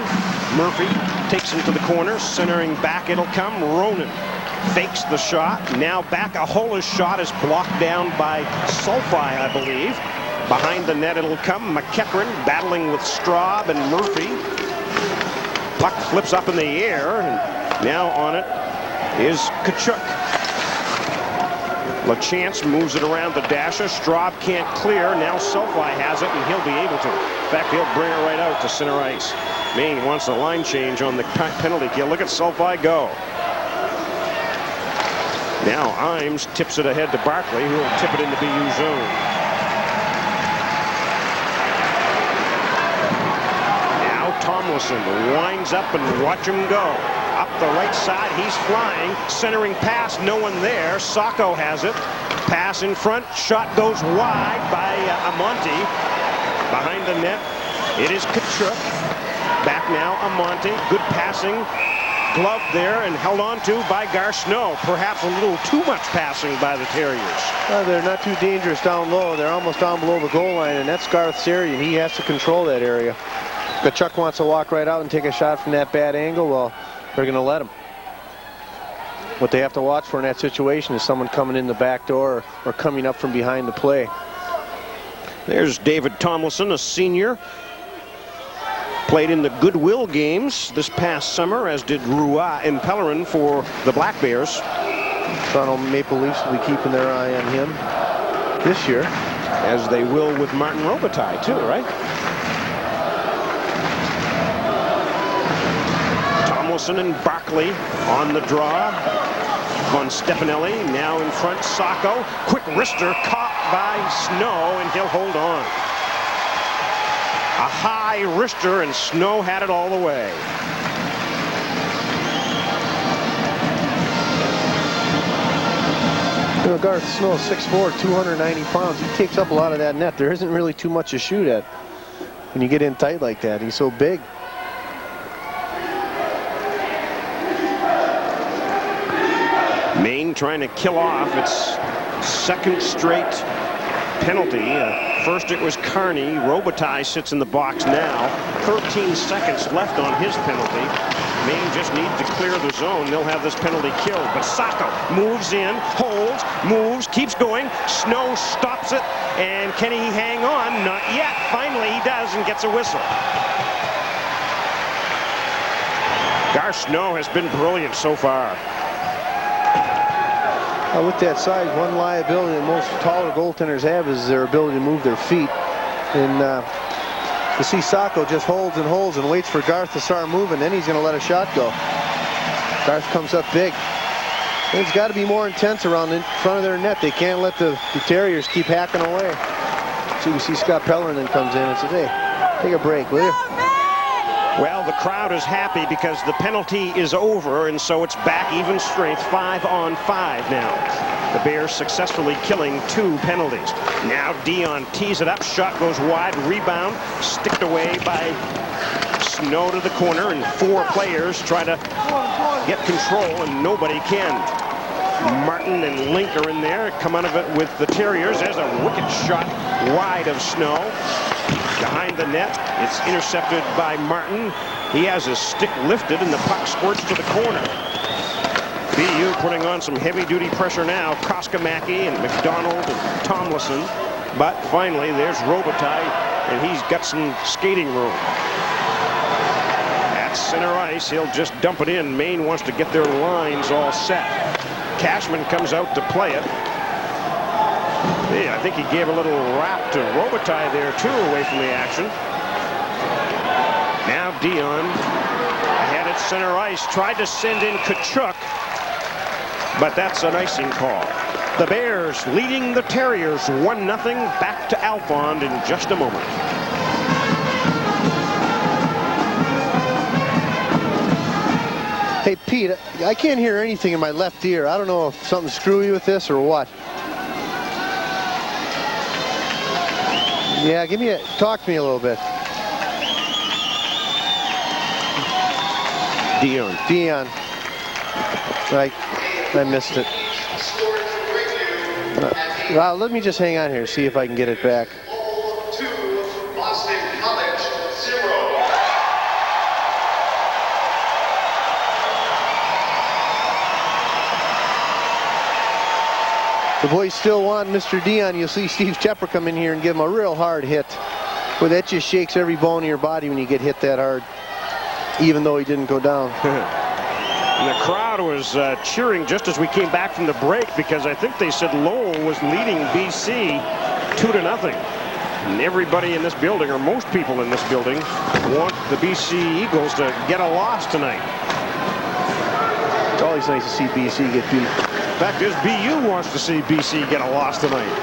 Murphy takes him to the corner. Centering back it'll come. Ronan fakes the shot. Now back. Ahola's shot is blocked down by Sulfi, I believe. Behind the net it'll come. McEachran battling with Straub and Murphy. Puck flips up in the air, and now on it is Kachuk. LaChance moves it around the dasher. Straub can't clear. Now Sulfi has it, and he'll be able to. In fact, he'll bring it right out to center ice. Maine wants a line change on the penalty kill. Look at Sulfi go. Now Imes tips it ahead to Barkley, who will tip it into BU zone. Now Tomlinson winds up, and watch him go. Up the right side. He's flying. Centering pass. No one there. Sacco has it. Pass in front. Shot goes wide by Amonte. Behind the net, it is Kachuk. Back now, Amonte. Good passing. Glove there and held on to by Garceau. Perhaps a little too much passing by the Terriers. They're not too dangerous down low. They're almost down below the goal line, and that's Garth's area, and he has to control that area. Kachuk wants to walk right out and take a shot from that bad angle. Well, they're going to let him. What they have to watch for in that situation is someone coming in the back door or coming up from behind the play. There's David Tomlinson, a senior. Played in the Goodwill games this past summer, as did Roy and Pellerin for the Black Bears. Toronto Maple Leafs will be keeping their eye on him this year. As they will with Martin Robitaille, too, right? Tomlinson and Barkley on the draw. Von Stefanelli now in front. Sacco. Quick wrister caught by Snow, and he'll hold on. A high wrister, and Snow had it all the way. You know, Garth Snow, 6'4", 290 pounds. He takes up a lot of that net. There isn't really too much to shoot at when you get in tight like that. He's so big. Maine trying to kill off its second straight penalty. First it was Carney. Robitaille sits in the box now. 13 seconds left on his penalty. Maine just needs to clear the zone. They'll have this penalty killed. But Sacco moves in, holds, moves, keeps going. Snow stops it. And can he hang on? Not yet. Finally he does and gets a whistle. Garceau has been brilliant so far. With that size, one liability that most taller goaltenders have is their ability to move their feet. And you see Sacco just holds and holds and waits for Garth to start moving. Then he's going to let a shot go. Garth comes up big. And it's got to be more intense around in front of their net. They can't let the Terriers keep hacking away. So we see Scott Pellerin then comes in and says, hey, take a break, will you? Well, the crowd is happy because the penalty is over, and so it's back even strength, 5-on-5 now. The Bears successfully killing 2 penalties. Now Dion tees it up, shot goes wide, rebound, sticked away by Snow to the corner, and 4 players try to get control, and nobody can. Martin and Link are in there, come out of it with the Terriers. There's a wicked shot wide of Snow. Behind the net, it's intercepted by Martin. He has his stick lifted and the puck squirts to the corner. BU putting on some heavy-duty pressure now. Koskamaki and McDonald and Tomlinson. But finally, there's Robitaille, and he's got some skating room. At center ice, he'll just dump it in. Maine wants to get their lines all set. Cashman comes out to play it. Yeah, I think he gave a little wrap to Robitaille there, too, away from the action. Now Dion ahead at center ice, tried to send in Kachuk, but that's an icing call. The Bears leading the Terriers 1-0. Back to Alphond in just a moment. Hey, Pete, I can't hear anything in my left ear. I don't know if something's screwy with this or what. Yeah, talk to me a little bit. Dion. I missed it. Well, let me just hang on here, see if I can get it back. The boys still want Mr. Dion. You'll see Steve Chepper come in here and give him a real hard hit. Well, that just shakes every bone in your body when you get hit that hard, even though he didn't go down. And the crowd was cheering just as we came back from the break, because I think they said Lowell was leading BC 2-0. And everybody in this building, or most people in this building, want the BC Eagles to get a loss tonight. It's always nice to see BC get beat. Fact is, BU wants to see BC get a loss tonight.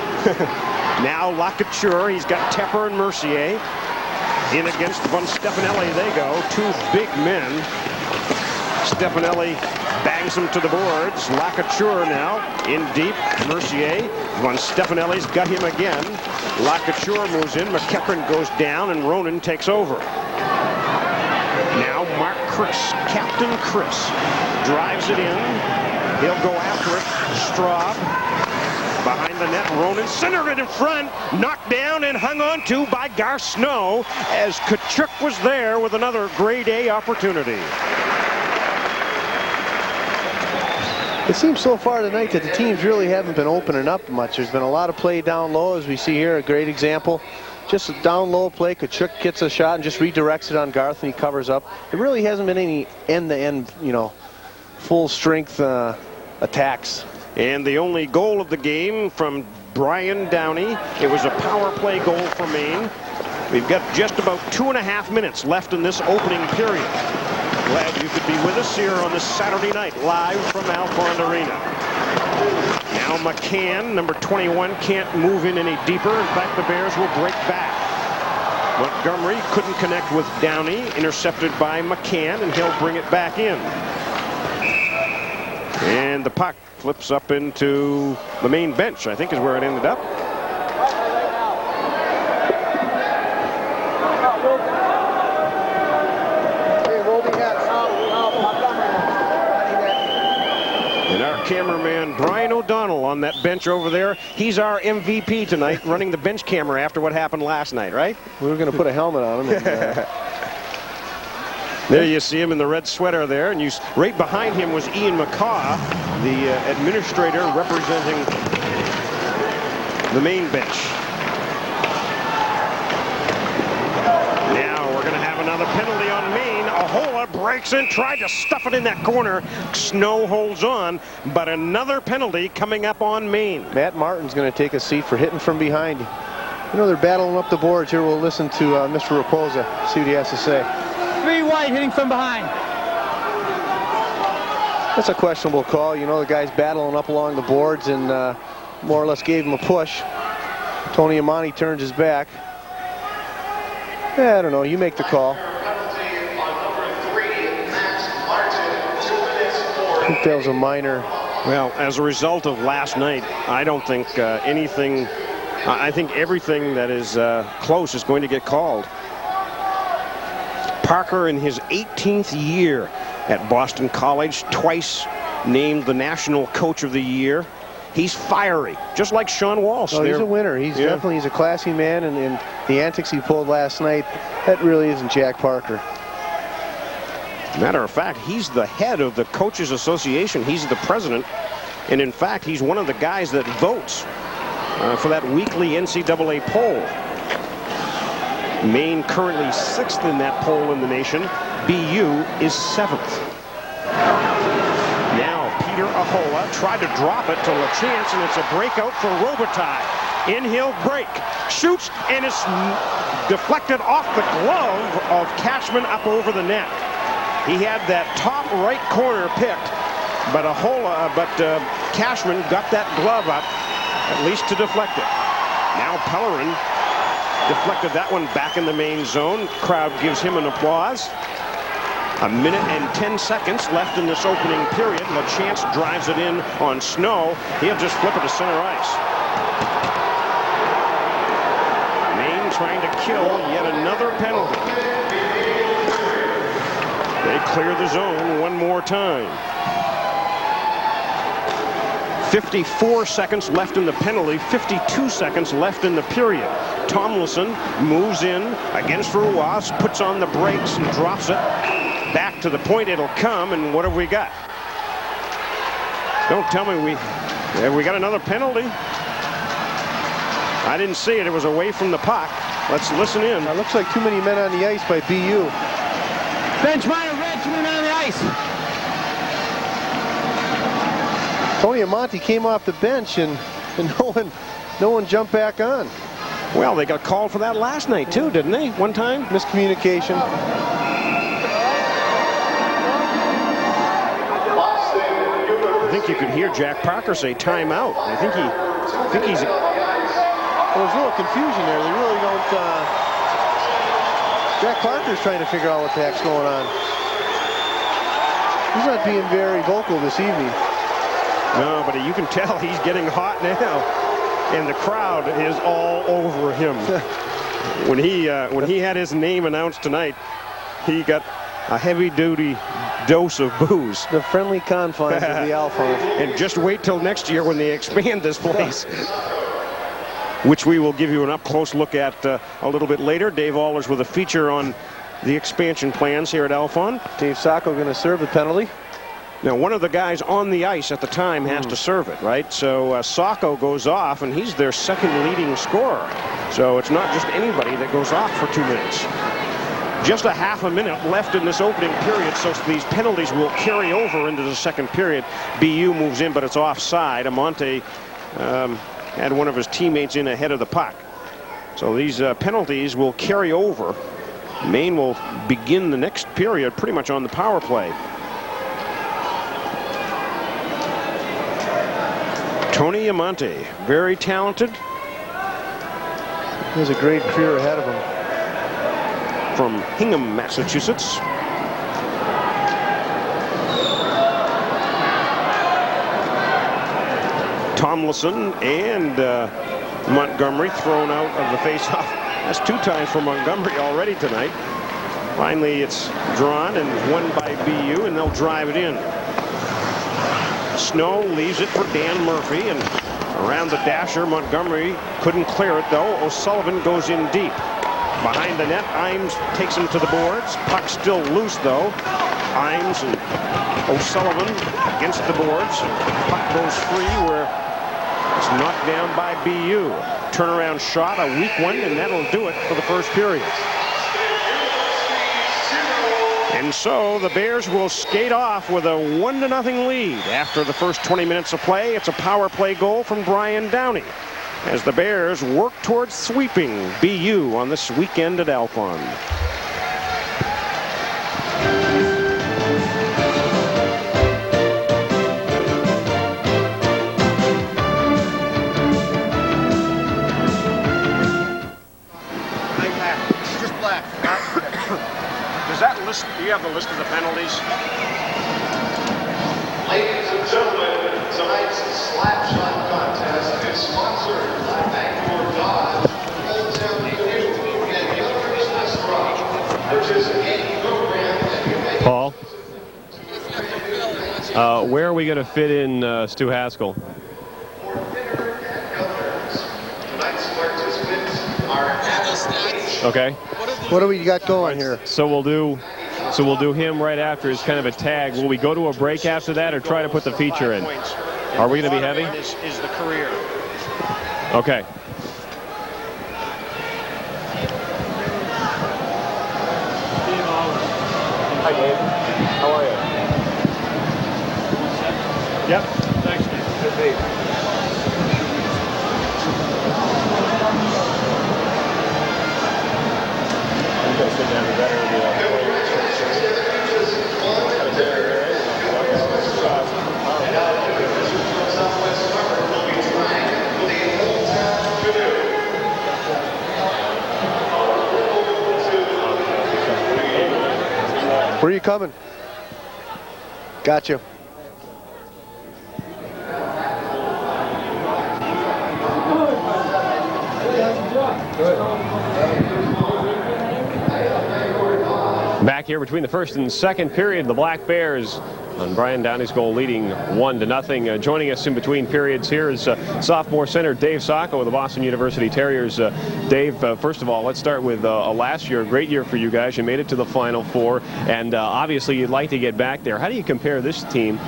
Now Lacouture, he's got Tepper and Mercier. In against Von Stefanelli they go, 2 big men. Stefanelli bangs him to the boards. Lacouture now in deep. Mercier on Stefanelli's got him again. Lacouture moves in. McEachran goes down and Ronan takes over. Now Mark Chris, Captain Chris, drives it in. He'll go after it. Straub behind the net. Ronan centered it in front, knocked down and hung on to by Garth Snow as Tkachuk was there with another grade A opportunity. It seems so far tonight that the teams really haven't been opening up much. There's been a lot of play down low, as we see here. A great example. Just a down low play. Tkachuk gets a shot and just redirects it on Garth, and he covers up. It really hasn't been any end-to-end, you know, full strength attacks. And the only goal of the game from Brian Downey. It was a power play goal for Maine. We've got just about 2.5 minutes left in this opening period. Glad you could be with us here on this Saturday night, live from Alfond Arena. Now McCann, number 21, can't move in any deeper. In fact, the Bears will break back. Montgomery couldn't connect with Downey, intercepted by McCann, and he'll bring it back in. And the puck flips up into the main bench, I think is where it ended up. And our cameraman Brian O'Donnell on that bench over there. He's our MVP tonight, running the bench camera after what happened last night, right? We were going to put a helmet on him. And, there you see him in the red sweater there, and right behind him was Ian McCaw, the administrator representing the main bench. Now we're going to have another penalty on Maine. Ahola breaks in, tried to stuff it in that corner. Snow holds on, but another penalty coming up on Maine. Matt Martin's going to take a seat for hitting from behind. You know, they're battling up the boards here. We'll listen to Mr. Raposa, see what he has to say. 3 wide, hitting from behind. That's a questionable call. You know, the guy's battling up along the boards and more or less gave him a push. Tony Amani turns his back. Yeah, I don't know. You make the call. I think that was a minor. Well, as a result of last night, I don't think anything. I think everything that is close is going to get called. Parker, in his 18th year at Boston College, twice named the National Coach of the Year. He's fiery, just like Sean Walsh. Oh, he's a winner. He's definitely a classy man, and the antics he pulled last night, that really isn't Jack Parker. Matter of fact, he's the head of the Coaches Association. He's the president, and in fact, he's one of the guys that votes for that weekly NCAA poll. Maine currently 6th in that poll in the nation. BU is 7th. Now Peter Ahola tried to drop it to LaChance, and it's a breakout for Robitaille. In-hill break, shoots, and it's deflected off the glove of Cashman up over the net. He had that top right corner picked, but Cashman got that glove up, at least to deflect it. Now Pellerin deflected that one back in the main zone. Crowd gives him an applause. 1 minute and 10 seconds left in this opening period. LaChance drives it in on Snow. He'll just flip it to center ice. Maine trying to kill yet another penalty. They clear the zone one more time. 54 seconds left in the penalty, 52 seconds left in the period. Tomlinson moves in against Roy, puts on the brakes and drops it. Back to the point it'll come, and what have we got? Don't tell me we got another penalty. I didn't see it. It was away from the puck. Let's listen in. It looks like too many men on the ice by BU. Bench minor red, too many men on the ice. Tony Amonte came off the bench, and no one jumped back on. Well, they got called for that last night too, didn't they? One time? Miscommunication. I think you could hear Jack Parker say timeout. I think he's. There's a little confusion there. They really don't. Jack Parker's trying to figure out what the heck's going on. He's not being very vocal this evening. No, but you can tell he's getting hot now, and the crowd is all over him. When he had his name announced tonight, he got a heavy-duty dose of booze. The friendly confines of the Alpha. And just wait till next year when they expand this place, which we will give you an up-close look at a little bit later. Dave Allers with a feature on the expansion plans here at Alphon. Dave Sacco going to serve the penalty. Now, one of the guys on the ice at the time has to serve it, right? So Sacco goes off, and he's their second leading scorer. So it's not just anybody that goes off for 2 minutes. Just a half a minute left in this opening period, so these penalties will carry over into the second period. BU moves in, but it's offside. Amante had one of his teammates in ahead of the puck. So these penalties will carry over. Maine will begin the next period pretty much on the power play. Tony Amante, very talented. He has a great career ahead of him. From Hingham, Massachusetts. Tomlinson and Montgomery thrown out of the faceoff. That's 2 times for Montgomery already tonight. Finally, it's drawn and won by BU, and they'll drive it in. Snow leaves it for Dan Murphy, and around the dasher, Montgomery couldn't clear it, though. O'Sullivan goes in deep. Behind the net, Imes takes him to the boards. Puck still loose, though. Imes and O'Sullivan against the boards. Puck goes free where it's knocked down by BU. Turnaround shot, a weak one, and that'll do it for the first period. And so the Bears will skate off with a 1-0 lead. After the first 20 minutes of play, it's a power play goal from Brian Downey as the Bears work towards sweeping BU on this weekend at Alphon. Just black. Does that list, do you have the list of the penalties? Ladies and gentlemen, tonight's slap shot contest is sponsored by Bangor Dodge, Old Town Union, and Youngers Restaurant, which is a program that you may... Paul, where are we going to fit in Stu Haskell? Tonight's participants are athletes. Okay. What do we got going here? So we'll do him right after as kind of a tag. Will we go to a break after that or try to put the feature in? Are we going to be heavy? Is the career. Okay. Hi, Dave. How are you? Yep. Thanks, Dave. Good day. Where are you coming? Gotcha. Back here between the first and second period, the Black Bears on Brian Downey's goal leading 1-0. Joining us in between periods here is sophomore center Dave Sacco of the Boston University Terriers. Dave, first of all, let's start with last year. A great year for you guys. You made it to the Final Four, and obviously you'd like to get back there. How do you compare this team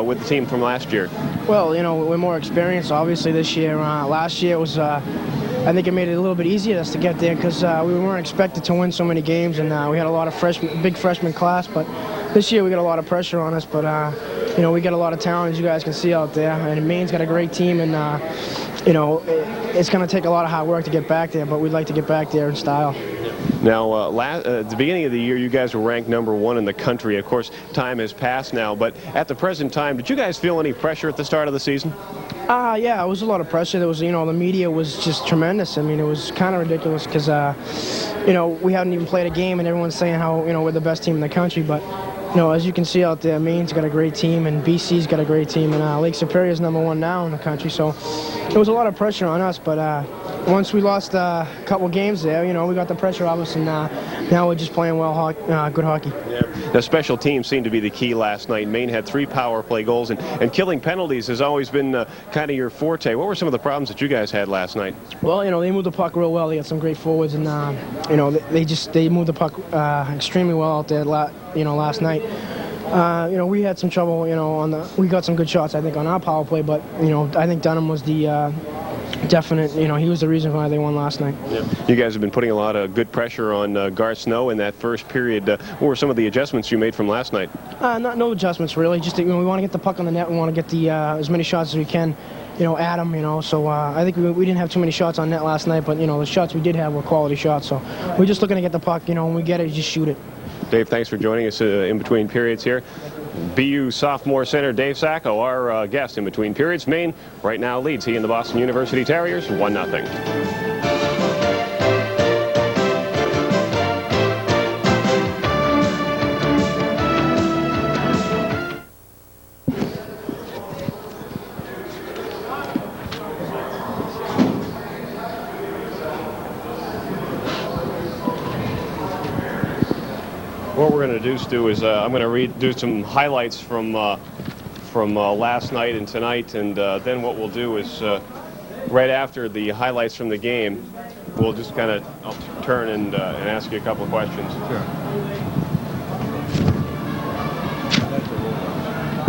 with the team from last year? Well, you know, we're more experienced, obviously, this year. Last year it was... I think it made it a little bit easier just to get there because we weren't expected to win so many games, and we had a lot of big freshman class. But this year we got a lot of pressure on us. But you know, we got a lot of talent, as you guys can see out there. And Maine's got a great team, and you know, it's going to take a lot of hard work to get back there. But we'd like to get back there in style. Now, at the beginning of the year, you guys were ranked #1 in the country. Of course, time has passed now, but at the present time, did you guys feel any pressure at the start of the season? Yeah, it was a lot of pressure. There was, you know, the media was just tremendous. I mean, it was kind of ridiculous because, you know, we hadn't even played a game, and everyone's saying how, you know, we're the best team in the country. But as you can see out there, Maine's got a great team, and BC's got a great team, and Lake Superior's #1 now in the country. So there was a lot of pressure on us, but once we lost a couple games there, we got the pressure off us, and now we're just playing well, good hockey. Yeah. The special teams seemed to be the key last night. Maine had 3 power play goals, and killing penalties has always been kind of your forte. What were some of the problems that you guys had last night? Well, they moved the puck real well. They got some great forwards, and they moved the puck extremely well out there. Last night. We had some trouble. We got some good shots, I think, on our power play, but I think Dunham was the definite. He was the reason why they won last night. Yeah. You guys have been putting a lot of good pressure on Garth Snow in that first period. What were some of the adjustments you made from last night? No adjustments really. Just we want to get the puck on the net. We want to get the as many shots as we can. At him, so I think we didn't have too many shots on net last night, but the shots we did have were quality shots. So we're just looking to get the puck. When we get it, just shoot it. Dave, thanks for joining us in between periods here. BU sophomore center Dave Sacco, our guest in between periods. Maine right now leads. He and the Boston University Terriers 1-0. What we're going to do, Stu, is I'm going to do some highlights from last night and tonight, and then what we'll do is right after the highlights from the game, we'll just kind of turn and ask you a couple of questions. Sure.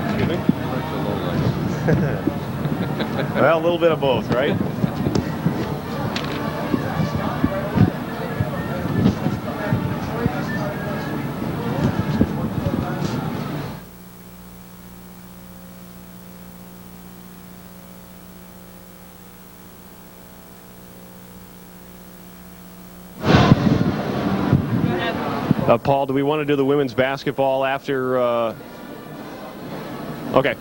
Excuse me? Well, a little bit of both, right? Paul, do we want to do the women's basketball after? Okay.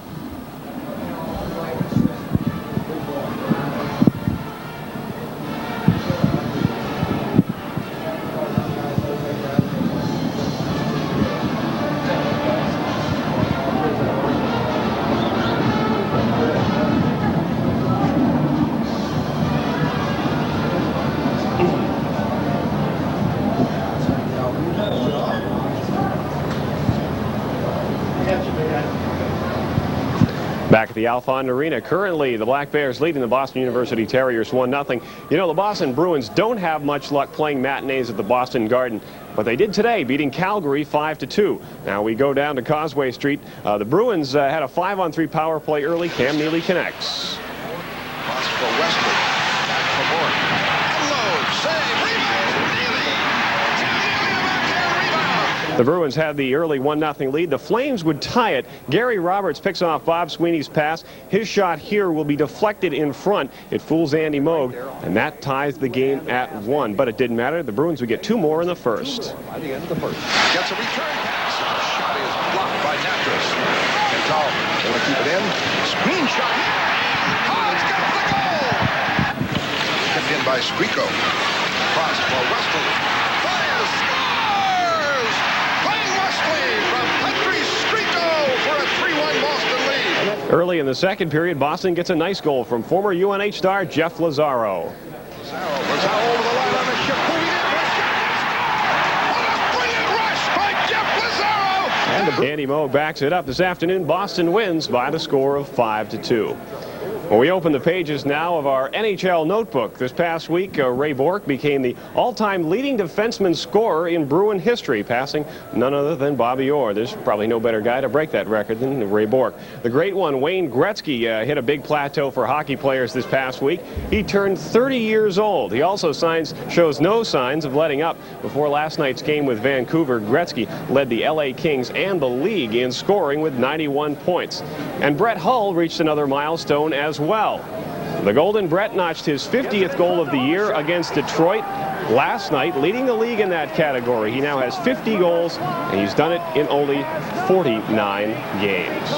Back at the Alphond Arena, currently the Black Bears leading the Boston University Terriers 1-0. The Boston Bruins don't have much luck playing matinees at the Boston Garden, but they did today, beating Calgary 5-2. Now we go down to Causeway Street. The Bruins had a 5-on-3 power play early. Cam Neely connects. The Bruins had the early 1-0 lead. The Flames would tie it. Gary Roberts picks off Bob Sweeney's pass. His shot here will be deflected in front. It fools Andy Moog, and that ties the game at 1. But it didn't matter. The Bruins would get 2 more in the first. By the end of the first. Gets a return pass. The shot is blocked by Natras. Cantal going to keep it in. Screen shot. Oh, it's got the goal! Kept in by Squeako. Cross for Wesley. Fires, scores! Playing Wesley from Country Squeako for a 3-1 Boston lead. Early in the second period, Boston gets a nice goal from former UNH star Jeff Lazaro. Lazaro over the line on the ship. Moving in for a shot. What a brilliant rush by Jeff Lazaro! And Andy Moog backs it up. This afternoon, Boston wins by the score of 5-2. Well, we open the pages now of our NHL notebook. This past week, Ray Bourque became the all-time leading defenseman scorer in Bruin history, passing none other than Bobby Orr. There's probably no better guy to break that record than Ray Bourque. The great one, Wayne Gretzky, hit a big plateau for hockey players this past week. He turned 30 years old. He also shows no signs of letting up. Before last night's game with Vancouver, Gretzky led the LA Kings and the league in scoring with 91 points. And Brett Hull reached another milestone as well. The Golden Brett notched his 50th goal of the year against Detroit last night, leading the league in that category. He now has 50 goals, and he's done it in only 49 games.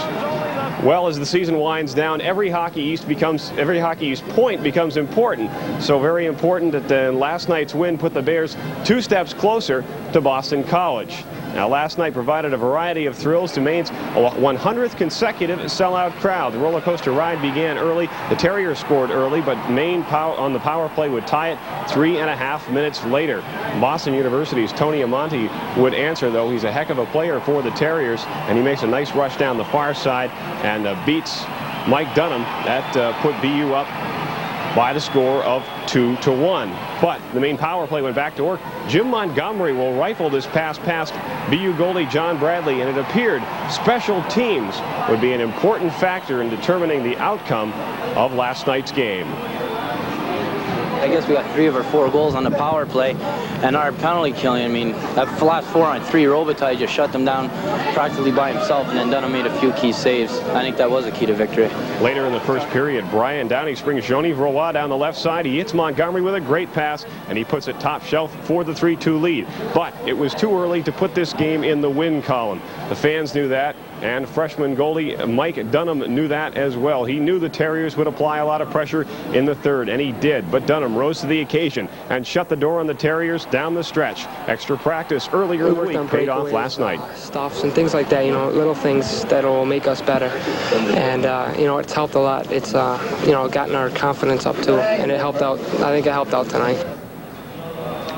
Well, as the season winds down, every Hockey East point becomes important. So very important that last night's win put the Bears 2 steps closer to Boston College. Now, last night provided a variety of thrills to Maine's 100th consecutive sellout crowd. The roller coaster ride began early. The Terriers scored early, but Maine on the power play would tie it 3.5 minutes later. Boston University's Tony Amonte would answer, though. He's a heck of a player for the Terriers, and he makes a nice rush down the far side and beats Mike Dunham. That put BU up by the score of 2-1. But the Maine power play went back to work. Jim Montgomery will rifle this pass past BU goalie John Bradley, and it appeared special teams would be an important factor in determining the outcome of last night's game. I guess we got 3 of our 4 goals on the power play, and our penalty killing. I mean, that last 4 on 3, Robitaille just shut them down practically by himself, and then Dunham made a few key saves. I think that was a key to victory. Later in the first period, Brian Downey springs Joni Vrois down the left side. He hits Montgomery with a great pass, and he puts it top shelf for the 3-2 lead. But it was too early to put this game in the win column. The fans knew that, and freshman goalie Mike Dunham knew that as well. He knew the Terriers would apply a lot of pressure in the third, and he did. But Dunham rose to the occasion and shut the door on the Terriers down the stretch. Extra practice earlier in the week paid off last night. Stuffs and things like that, you know, little things that will make us better. And, you know, it's helped a lot. It's, you know, gotten our confidence up too, and it helped out. I think it helped out tonight.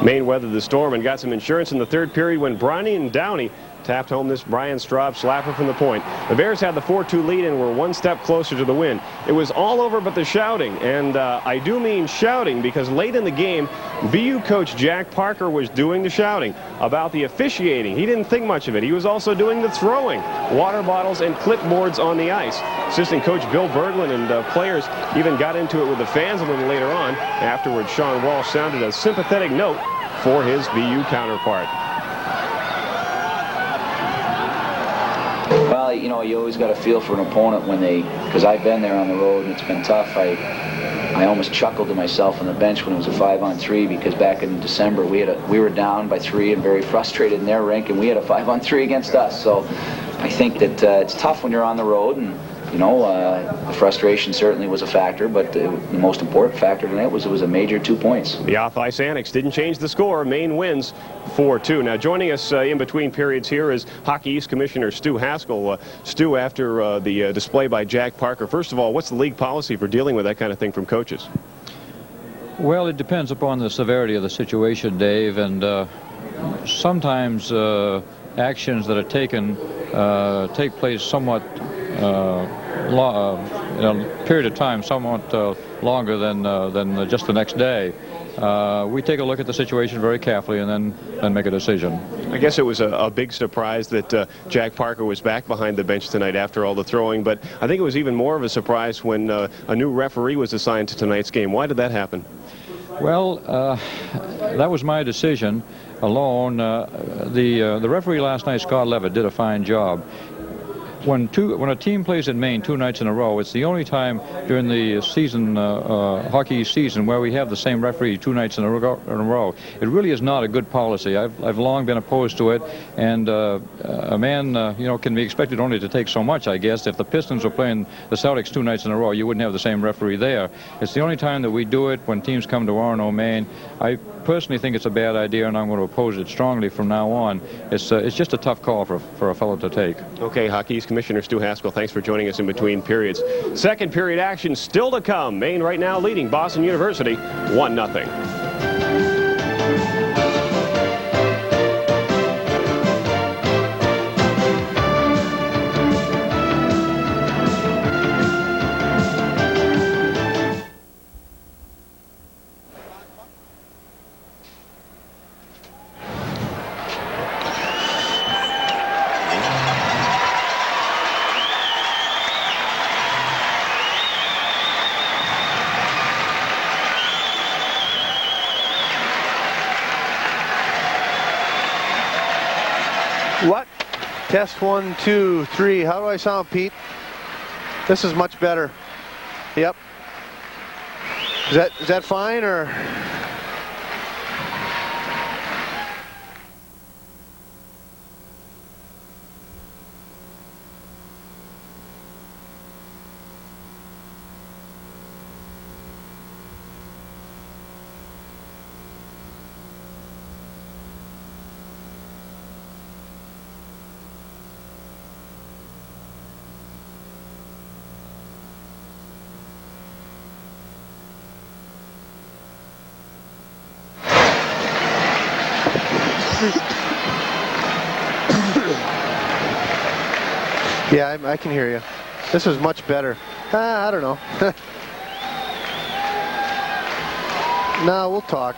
Maine weathered the storm and got some insurance in the third period when Brian Downey tapped home this Brian Straub slapper from the point. The Bears had the 4-2 lead and were one step closer to the win. It was all over but the shouting, and I do mean shouting, because late in the game, BU coach Jack Parker was doing the shouting about the officiating. He didn't think much of it. He was also doing the throwing, water bottles and clipboards on the ice. Assistant coach Bill Berglund and players even got into it with the fans a little later on. Afterwards, Sean Walsh sounded a sympathetic note for his BU counterpart. Well, you know, you always got a feel for an opponent when they, because I've been there on the road and it's been tough. I almost chuckled to myself on the bench when it was a 5-on-3, because back in December we were down by 3 and very frustrated in their rink, and we had a 5-on-3 against us. So I think that it's tough when you're on the road, and you know, the frustration certainly was a factor, but the most important factor tonight was it was a major 2 points. The off-ice annex didn't change the score. Maine wins 4-2. Now, joining us in between periods here is Hockey East Commissioner Stu Haskell. Stu, after the display by Jack Parker, first of all, what's the league policy for dealing with that kind of thing from coaches? Well, it depends upon the severity of the situation, Dave, and sometimes actions that are taken take place somewhat in a period of time somewhat longer than just the next day. We take a look at the situation very carefully and then make a decision. I guess it was a big surprise that Jack Parker was back behind the bench tonight after all the throwing, but I think it was even more of a surprise when a new referee was assigned to tonight's game. Why did that happen? Well, that was my decision alone. The referee last night, Scott Levitt, did a fine job. When a team plays in Maine 2 nights in a row, it's the only time during the season, hockey season, where we have the same referee 2 nights in a row. It really is not a good policy. I've long been opposed to it, and a man, you know, can be expected only to take so much, I guess. If the Pistons were playing the Celtics 2 nights in a row, you wouldn't have the same referee there. It's the only time that we do it when teams come to Orono, Maine. I personally think it's a bad idea, and I'm going to oppose it strongly from now on. It's just a tough call for a fellow to take. Okay, Hockey East Commissioner Stu Haskell, thanks for joining us in between periods. Second period action still to come. Maine right now leading Boston University 1-0. What? Test 1, 2, 3. How do I sound, Pete? This is much better. Yep. Is that fine, or? Yeah, I can hear you. This is much better. I don't know. No, we'll talk.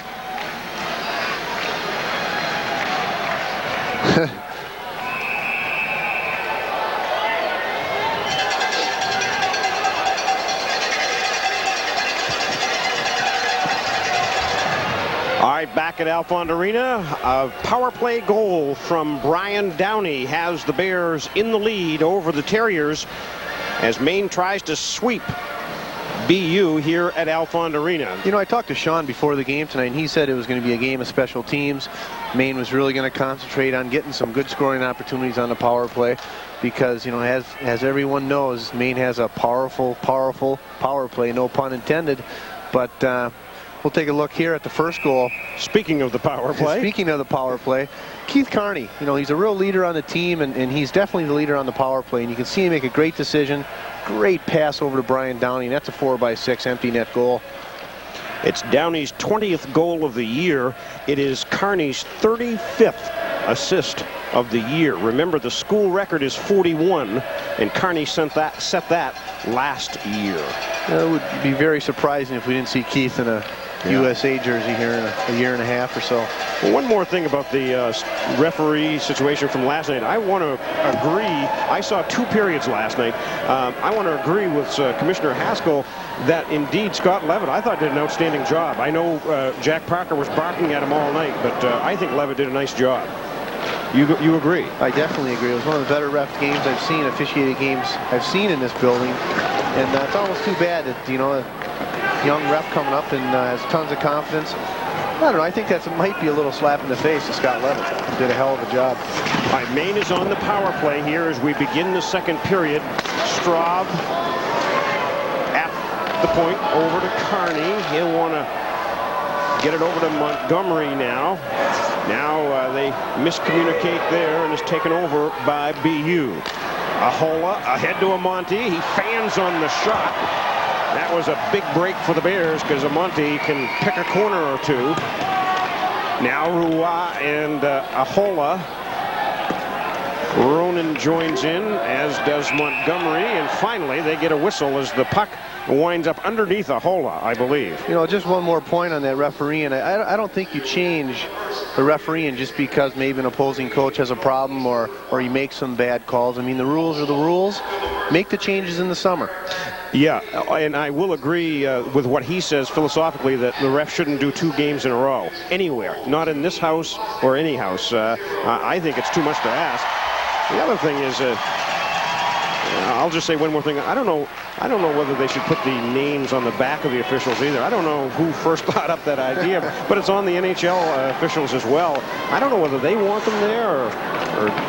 All right, back at Alfond Arena, a power play goal from Brian Downey has the Bears in the lead over the Terriers as Maine tries to sweep BU here at Alfond Arena. You know, I talked to Sean before the game tonight, and he said it was going to be a game of special teams. Maine was really going to concentrate on getting some good scoring opportunities on the power play because, you know, as everyone knows, Maine has a powerful power play, no pun intended. But we'll take a look here at the first goal. Speaking of the power play. Speaking of the power play, Keith Carney, you know, he's a real leader on the team, and he's definitely the leader on the power play. And you can see him make a great decision. Great pass over to Brian Downey, and that's a 4-by-6 empty net goal. It's Downey's 20th goal of the year. It is Carney's 35th assist of the year. Remember, the school record is 41, and Carney set that last year. It would be very surprising if we didn't see Keith in a USA jersey here in a year and a half or so. Well, one more thing about the referee situation from last night. I want to agree. I saw 2 periods last night. I want to agree with Commissioner Haskell that indeed Scott Levitt, I thought, did an outstanding job. I know Jack Parker was barking at him all night, but I think Levitt did a nice job. You agree? I definitely agree. It was one of the better ref games I've seen, officiated games I've seen in this building. And it's almost too bad that, you know, a young ref coming up and has tons of confidence. I don't know. I think that might be a little slap in the face to Scott Levitt. He did a hell of a job. All right, Maine is on the power play here as we begin the second period. Straub at the point over to Carney. He'll want to get it over to Montgomery now. Now they miscommunicate there and is taken over by BU. Ahola ahead to Amonte. He fans on the shot. That was a big break for the Bears because Amonte can pick a corner or two. Now Roy and Ahola. Ronan joins in, as does Montgomery, and finally they get a whistle as the puck winds up underneath Ahola, I believe. You know, just one more point on that referee, and I don't think you change the refereeing just because maybe an opposing coach has a problem or he makes some bad calls. I mean, the rules are the rules. Make the changes in the summer. Yeah, and I will agree with what he says philosophically, that the ref shouldn't do 2 games in a row anywhere, not in this house or any house. I think it's too much to ask. The other thing is, I'll just say one more thing. I don't know whether they should put the names on the back of the officials either. I don't know who first thought up that idea, but it's on the NHL officials as well. I don't know whether they want them there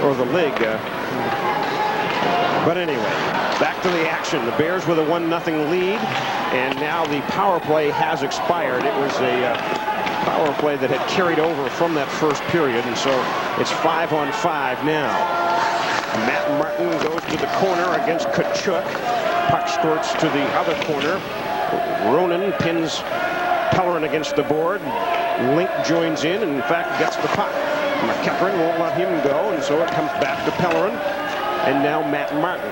or the league. But anyway, back to the action. The Bears with a 1-0 lead, and now the power play has expired. It was a power play that had carried over from that first period, and so it's 5-on-5 now. Matt Martin goes to the corner against Kachuk. Puck squirts to the other corner. Ronan pins Pellerin against the board. Link joins in and, in fact, gets the puck. McEachran won't let him go, and so it comes back to Pellerin. And now Matt Martin.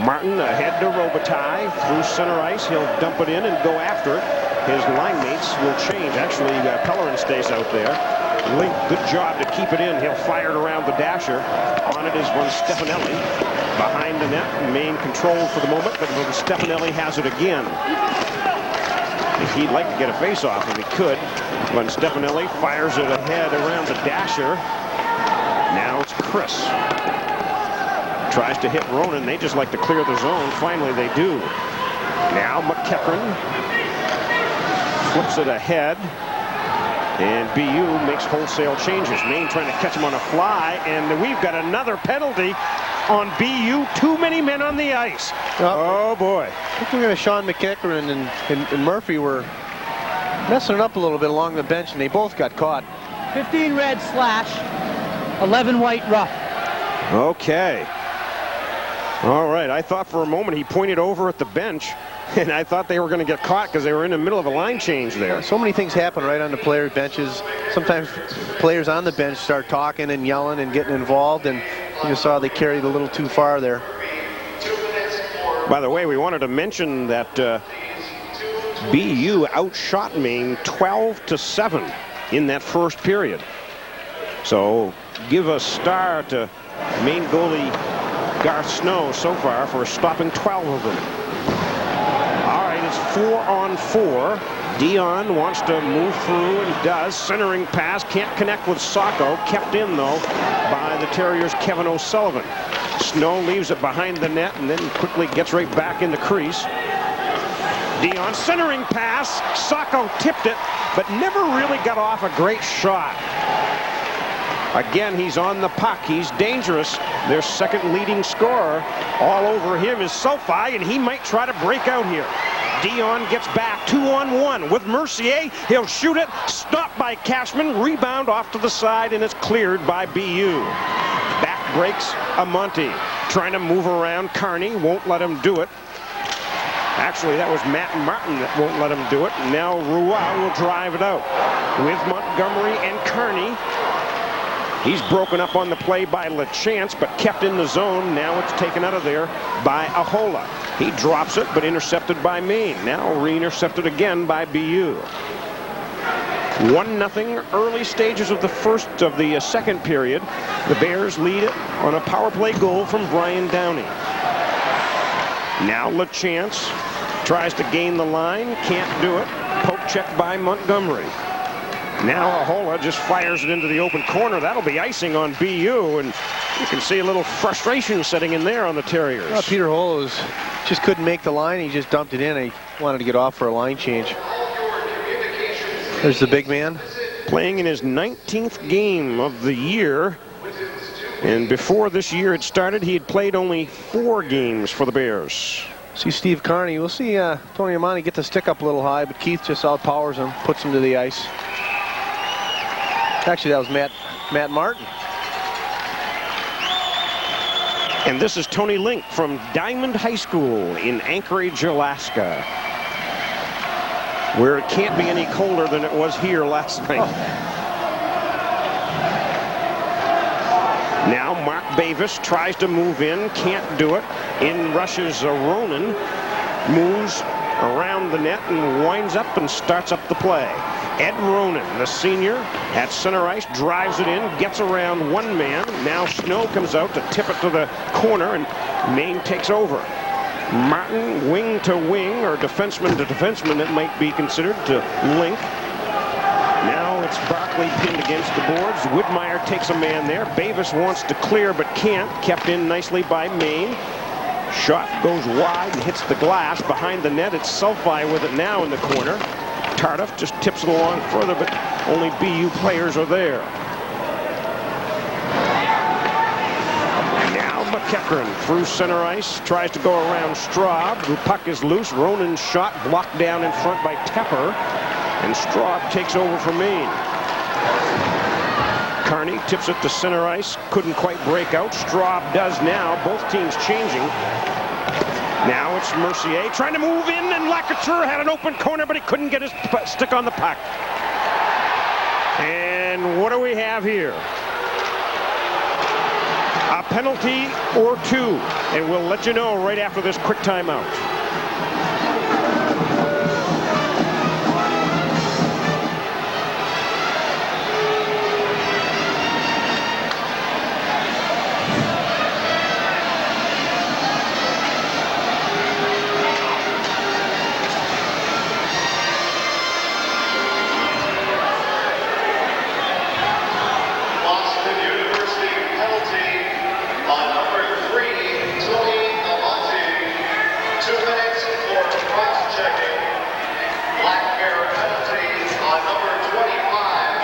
Martin ahead to Robitaille through center ice. He'll dump it in and go after it. His line mates will change. Actually, Pellerin stays out there. Link, good job to keep it in. He'll fire it around the dasher. On it is Von Stefanelli. Behind the net, Maine controlled for the moment, but Von Stefanelli has it again. He'd like to get a face-off if he could. Von Stefanelli fires it ahead around the dasher. Now it's Chris. Tries to hit Ronan. They just like to clear the zone. Finally, they do. Now McEachran flips it ahead. And BU makes wholesale changes. Maine trying to catch him on a fly, and we've got another penalty on BU. Too many men on the ice. Oh boy. I think we're going to Sean McEachran and Murphy were messing it up a little bit along the bench, and they both got caught. 15 red slash, 11 white rough. Okay. All right. I thought for a moment he pointed over at the bench, and I thought they were going to get caught because they were in the middle of a line change there. So many things happen right on the player benches. Sometimes players on the bench start talking and yelling and getting involved, and You just saw they carried a little too far there. By the way, we wanted to mention that BU outshot Maine 12-7 in that first period. So give a star to Maine goalie Garth Snow so far for stopping 12 of them. All right, it's 4-on-4. Dion wants to move through and does. Centering pass, can't connect with Sacco. Kept in, though, by the Terriers' Kevin O'Sullivan. Snow leaves it behind the net and then quickly gets right back in the crease. Dion centering pass. Sacco tipped it, but never really got off a great shot. Again, he's on the puck. He's dangerous. Their second leading scorer. All over him is Sophie, and he might try to break out here. Dion gets back 2-on-1 with Mercier. He'll shoot it. Stopped by Cashman. Rebound off to the side, and it's cleared by BU. Back breaks Amonte. Trying to move around Carney. Won't let him do it. Actually, that was Matt Martin that won't let him do it. Now Roy will drive it out with Montgomery and Carney. He's broken up on the play by LaChance, but kept in the zone. Now it's taken out of there by Ahola. He drops it, but intercepted by Maine. Now re-intercepted again by BU. 1-0 early stages of the second period. The Bears lead it on a power play goal from Brian Downey. Now LaChance tries to gain the line, can't do it. Poke check by Montgomery. Now Ahola just fires it into the open corner. That'll be icing on BU, and you can see a little frustration setting in there on the Terriers. Well, Peter Ahola just couldn't make the line. He just dumped it in. He wanted to get off for a line change. There's the big man. Playing in his 19th game of the year. And before this year had started, he had played only 4 games for the Bears. See Steve Carney. We'll see Tony Amonte get the stick up a little high, but Keith just outpowers him, puts him to the ice. Actually, that was Matt Martin. And this is Tony Link from Diamond High School in Anchorage, Alaska, where it can't be any colder than it was here last night. Now Mark Bavis tries to move in, can't do it. In rushes Ronan, moves around the net and winds up and starts up the play. Ed Ronan, the senior, at center ice, drives it in, gets around one man. Now Snow comes out to tip it to the corner, and Maine takes over. Martin, wing to wing, or defenseman to defenseman, it might be considered, to Link. Now it's Barkley pinned against the boards. Widmeyer takes a man there. Bavis wants to clear but can't. Kept in nicely by Maine. Shot goes wide and hits the glass. Behind the net, it's Sulfi with it now in the corner. Tardif just tips it along further, but only BU players are there. Now McEachran through center ice, tries to go around Straub. The puck is loose. Ronan's shot blocked down in front by Tepper, and Straub takes over for Maine. Carney tips it to center ice, couldn't quite break out. Straub does now. Both teams changing. Now it's Mercier trying to move in, and Lacouture had an open corner, but he couldn't get his stick on the puck. And what do we have here? A penalty or 2, and we'll let you know right after this quick timeout.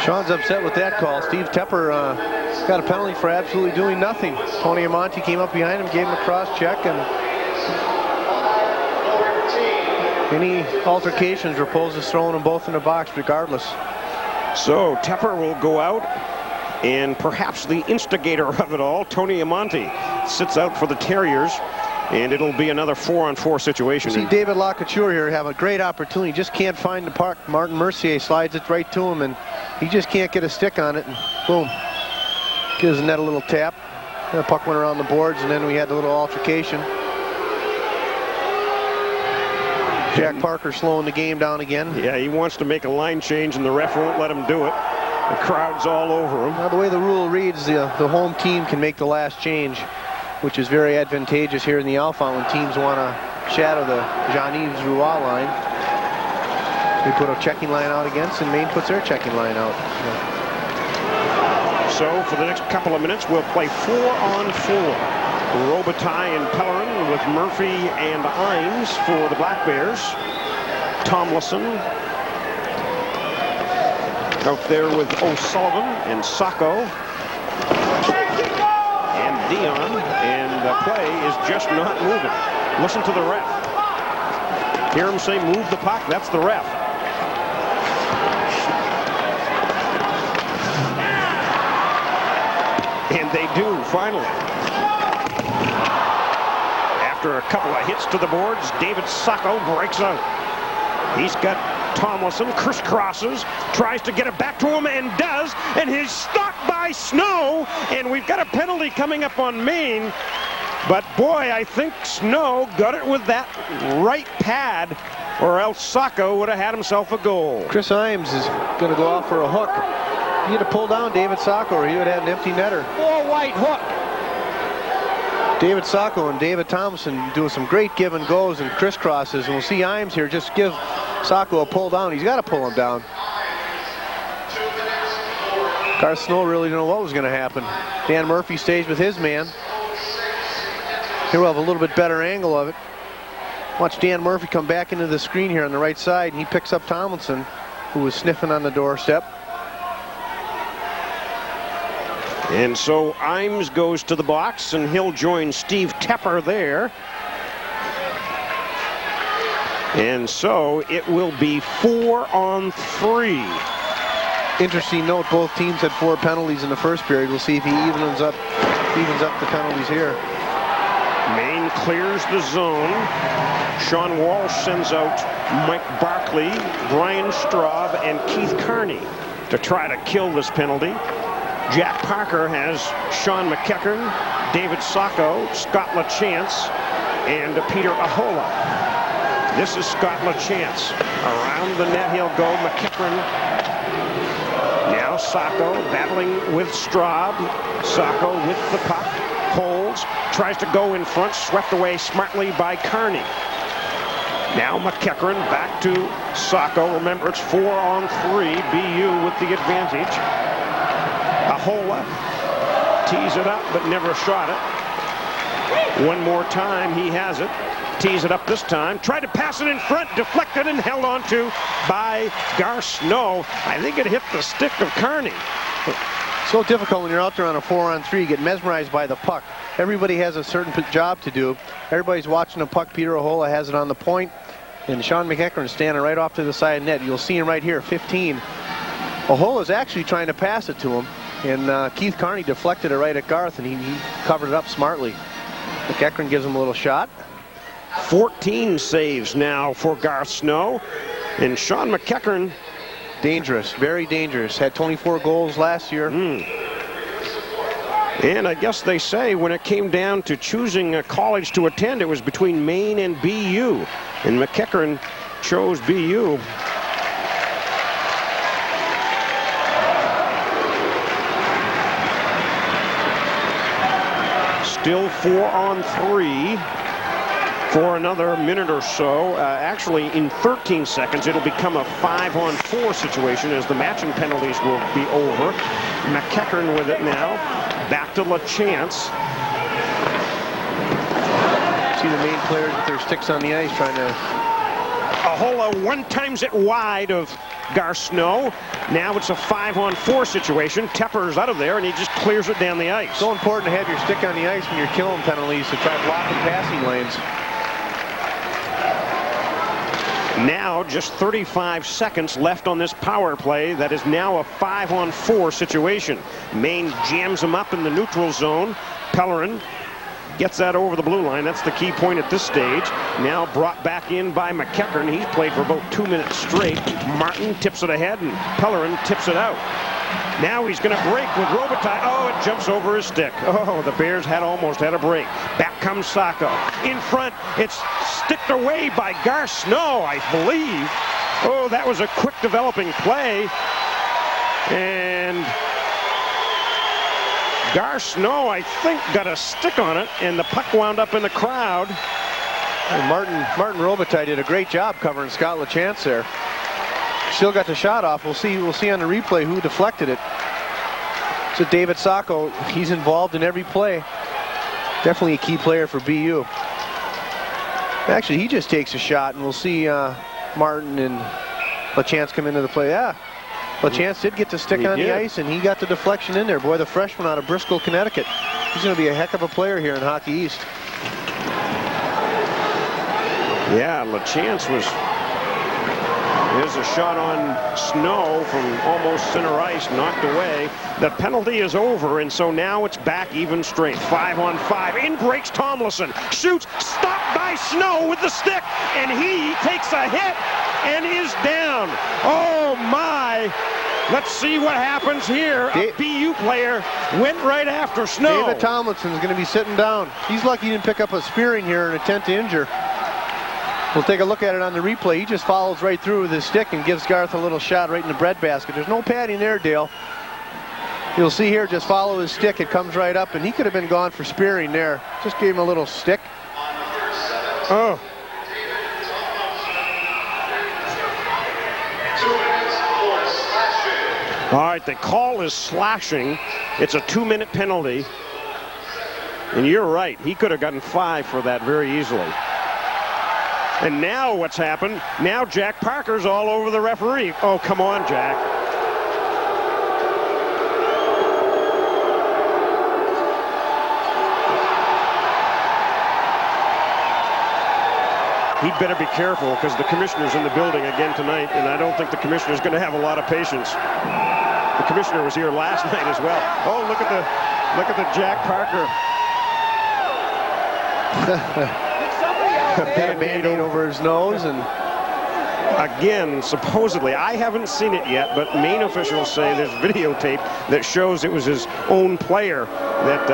Sean's upset with that call. Steve Tepper got a penalty for absolutely doing nothing. Tony Amonte came up behind him, gave him a cross check, and any altercations, Raposa's is throwing them both in the box regardless. So Tepper will go out, and perhaps the instigator of it all, Tony Amonte, sits out for the Terriers, and it'll be another 4-on-4 situation. See David Lacouture here have a great opportunity, just can't find the puck. Martin Mercier slides it right to him, and he just can't get a stick on it, and boom, gives the net a little tap. The puck went around the boards, and then we had a little altercation. Jack Parker slowing the game down again. Yeah, he wants to make a line change, and the ref won't let him do it. The crowd's all over him. Now, the way the rule reads, the home team can make the last change, which is very advantageous here in the Alpha when teams want to shadow the Jean-Yves Roy line. We put a checking line out against, and Maine puts their checking line out. So for the next couple of minutes, we'll play 4-on-4. Robitaille and Pellerin with Murphy and Imes for the Black Bears. Tomlinson out there with O'Sullivan and Sacco and Dion, and the play is just not moving. Listen to the ref. Hear him say, move the puck. That's the ref. And they do, finally. After a couple of hits to the boards, David Sacco breaks out. He's got Tomlinson, crisscrosses, tries to get it back to him, and does, and he's stopped by Snow, and we've got a penalty coming up on Maine. But boy, I think Snow got it with that right pad, or else Sacco would have had himself a goal. Chris Imes is going to go off for a hook. He had to pull down David Sacco, or he would have had an empty netter. Four white hook. David Sacco and David Thompson doing some great give and goes and crisscrosses, and we'll see Imes here just give Sacco a pull down. He's got to pull him down. Garth Snow really didn't know what was going to happen. Dan Murphy stays with his man. Here we'll have a little bit better angle of it. Watch Dan Murphy come back into the screen here on the right side, and he picks up Tomlinson, who was sniffing on the doorstep. And so Imes goes to the box, and he'll join Steve Tepper there. And so it will be 4-on-3. Interesting note, both teams had 4 penalties in the first period. We'll see if he evens up the penalties here. Maine clears the zone. Sean Walsh sends out Mike Barkley, Brian Straub, and Keith Carney to try to kill this penalty. Jack Parker has Sean McEachern, David Sacco, Scott LaChance, and Peter Ahola. This is Scott LaChance. Around the net he'll go. McEachern. Now Sacco battling with Straub. Sacco with the puck. Holds. Tries to go in front. Swept away smartly by Carney. Now McEachern back to Sacco. Remember, it's 4-on-3. BU with the advantage. Ahola tees it up, but never shot it. One more time, he has it. Tees it up this time. Tried to pass it in front, deflected and held on to by Garth Snow. I think it hit the stick of Carney. So difficult when you're out there on a 4-on-3. You get mesmerized by the puck. Everybody has a certain job to do. Everybody's watching the puck. Peter Ahola has it on the point, and Sean McEachern standing right off to the side of the net. You'll see him right here, 15. Ahola's actually trying to pass it to him, and Keith Carney deflected it right at Garth, and he covered it up smartly. McEachern gives him a little shot. 14 saves now for Garth Snow, and Sean McEachern. Dangerous, very dangerous. Had 24 goals last year. And I guess they say when it came down to choosing a college to attend, it was between Maine and BU, and McEachern chose BU. Still 4-on-3 for another minute or so. Actually, in 13 seconds, it'll become a 5-on-4 situation as the matching penalties will be over. McEachern with it now. Back to LaChance. See the main players with their sticks on the ice trying to... Ahola one-times it wide of Garth Snow. Now it's a 5-on-4 situation. Tepper's out of there, and he just clears it down the ice. So important to have your stick on the ice when you're killing penalties to try blocking passing lanes. Now just 35 seconds left on this power play. That is now a 5-on-4 situation. Maine jams him up in the neutral zone. Pellerin gets that over the blue line. That's the key point at this stage. Now brought back in by McEachern. He's played for about 2 minutes straight. Martin tips it ahead, and Pellerin tips it out. Now he's going to break with Robitaille. Oh, it jumps over his stick. Oh, the Bears almost had a break. Back comes Sacco. In front, it's sticked away by Gar Snow, I believe. Oh, that was a quick developing play. And Gar Snow, I think, got a stick on it, and the puck wound up in the crowd. And Martin Robitaille did a great job covering Scott LaChance there. Still got the shot off. We'll see on the replay who deflected it. So David Sacco, he's involved in every play. Definitely a key player for BU. Actually, he just takes a shot, and we'll see Martin and LaChance come into the play. Yeah, LaChance did get the stick on the ice, and he got the deflection in there. Boy, the freshman out of Bristol, Connecticut. He's going to be a heck of a player here in Hockey East. Yeah, LaChance was... Here's a shot on Snow from almost center ice, knocked away. The penalty is over, and so now it's back even strength. 5-on-5. In breaks Tomlinson. Shoots. Stopped by Snow with the stick, and he takes a hit and is down. Oh, my. Let's see what happens here. A BU player went right after Snow. David Tomlinson is going to be sitting down. He's lucky he didn't pick up a spearing here and attempt to injure. We'll take a look at it on the replay. He just follows right through with his stick and gives Garth a little shot right in the breadbasket. There's no padding there, Dale. You'll see here, just follow his stick. It comes right up, and he could have been gone for spearing there. Just gave him a little stick. Oh. All right, the call is slashing. It's a 2-minute penalty. And you're right, he could have gotten 5 for that very easily. And now what's happened? Now Jack Parker's all over the referee. Oh, come on, Jack. He'd better be careful because the commissioner's in the building again tonight, and I don't think the commissioner's going to have a lot of patience. The commissioner was here last night as well. Oh, look at the Jack Parker. Got a Band-Aid over his nose, and again, supposedly, I haven't seen it yet, but Maine officials say there's videotape that shows it was his own player that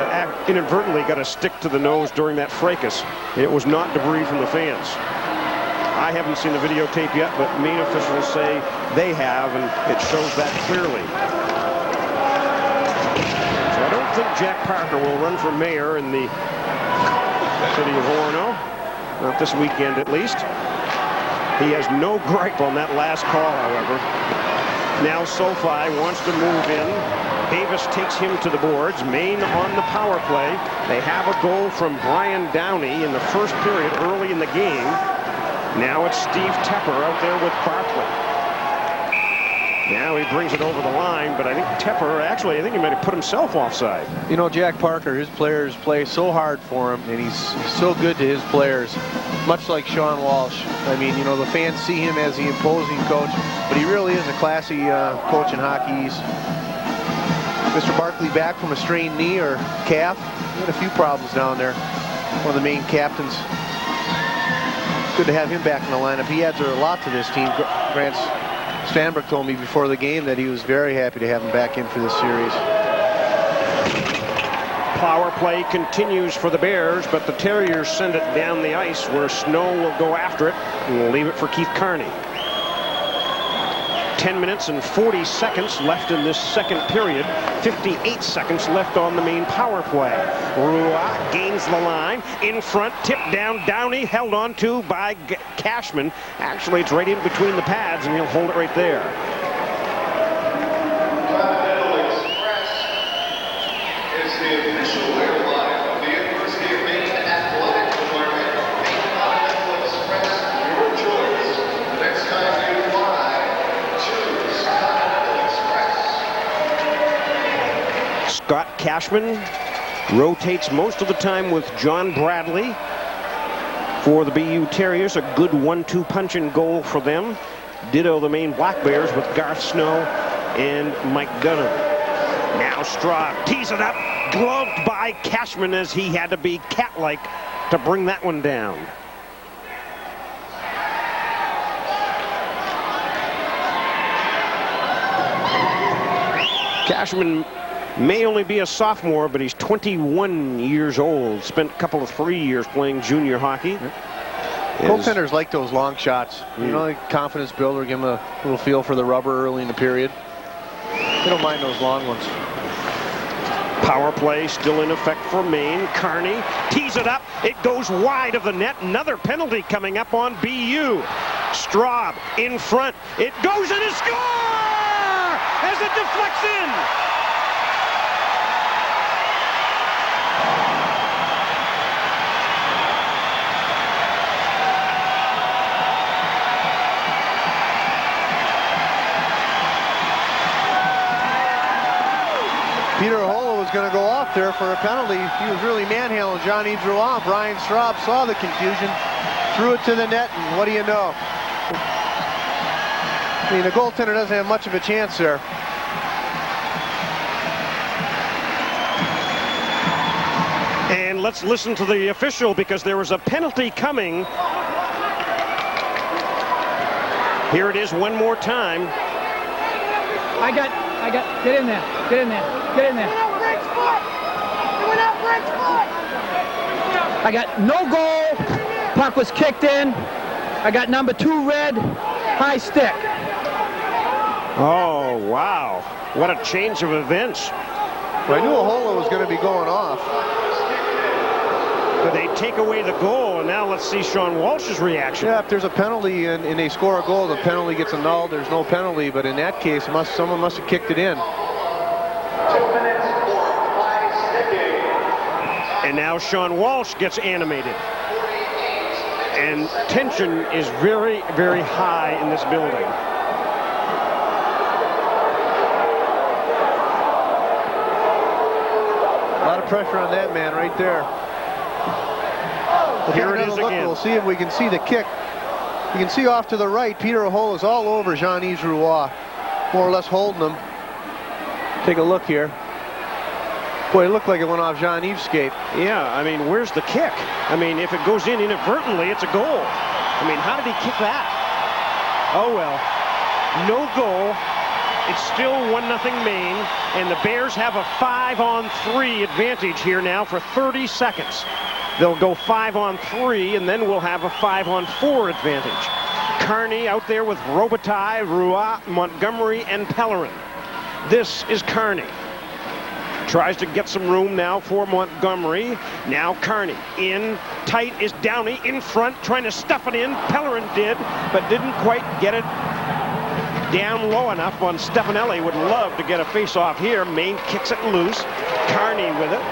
inadvertently got a stick to the nose during that fracas. It was not debris from the fans. I haven't seen the videotape yet, but Maine officials say they have, and it shows that clearly. So I don't think Jack Parker will run for mayor in the city of Orono. Not this weekend, at least. He has no gripe on that last call, however. Now SoFi wants to move in. Davis takes him to the boards. Maine on the power play. They have a goal from Brian Downey in the first period early in the game. Now it's Steve Tepper out there with Barkley. Now he brings it over the line, but I think Tepper, actually, I think he might have put himself offside. You know, Jack Parker, his players play so hard for him, and he's so good to his players, much like Sean Walsh. I mean, you know, the fans see him as the imposing coach, but he really is a classy coach in Hockey East. Mr. Barkley back from a strained knee or calf. He had a few problems down there. One of the main captains. Good to have him back in the lineup. He adds a lot to this team. Grant Stanbrook told me before the game that he was very happy to have him back in for this series. Power play continues for the Bears, but the Terriers send it down the ice where Snow will go after it and will leave it for Keith Carney. 10 minutes and 40 seconds left in this second period. 58 seconds left on the Maine power play. Roy gains the line. In front, tipped down. Downey held on to by Cashman. Actually, it's right in between the pads, and he'll hold it right there. It's the official wear line of the University of Maine Athletic Department. Maine Continental Express, your choice. Next time you fly, choose Continental Express. Scott Cashman rotates most of the time with John Bradley for the BU Terriers. A good 1-2 punch and goal for them. Ditto the Maine Black Bears with Garth Snow and Mike Dunham. Now Straub tees it up, gloved by Cashman as he had to be cat-like to bring that one down. Cashman may only be a sophomore, but he's 21 years old. Spent a couple of 3 years playing junior hockey. Goaltenders like those long shots. You know, like confidence builder, give them a little feel for the rubber early in the period. They don't mind those long ones. Power play still in effect for Maine. Kearney tees it up. It goes wide of the net. Another penalty coming up on BU. Straub in front. It goes and a score as it deflects in. Peter Ahola was going to go off there for a penalty. He was really manhandling Johnny Drouin. Brian Straub saw the confusion, threw it to the net, and what do you know? I mean, the goaltender doesn't have much of a chance there. And let's listen to the official, because there was a penalty coming. Here it is one more time. I got, get in there, get in there, get in there. I got no goal, puck was kicked in. I got number 2 red, high stick. Oh, wow. What a change of events. Well, I knew Ahola was going to be going off. But they take away the goal, and now let's see Sean Walsh's reaction. Yeah, if there's a penalty and they score a goal, the penalty gets annulled. There's no penalty, but in that case, someone must have kicked it in. 2 minutes for high sticking. And now Sean Walsh gets animated. And tension is very, very high in this building. A lot of pressure on that man right there. We'll Here it is again. We'll see if we can see the kick. You can see off to the right, Peter Ahola is all over Jean-Yves Roy, more or less holding him. Take a look here. Boy, it looked like it went off Jean-Yves' skate. Yeah, I mean, where's the kick? I mean, if it goes in inadvertently, it's a goal. I mean, how did he kick that? Oh, well, no goal. It's still 1-0 Maine, and the Bears have a 5-on-3 advantage here now for 30 seconds. They'll go 5-on-3, and then we'll have a 5-on-4 advantage. Kearney out there with Robitaille, Roy, Montgomery, and Pellerin. This is Kearney. Tries to get some room now for Montgomery. Now Kearney in tight is Downey in front, trying to stuff it in. Pellerin did, but didn't quite get it down low enough on Stefanelli. Would love to get a face-off here. Maine kicks it loose. Kearney with it.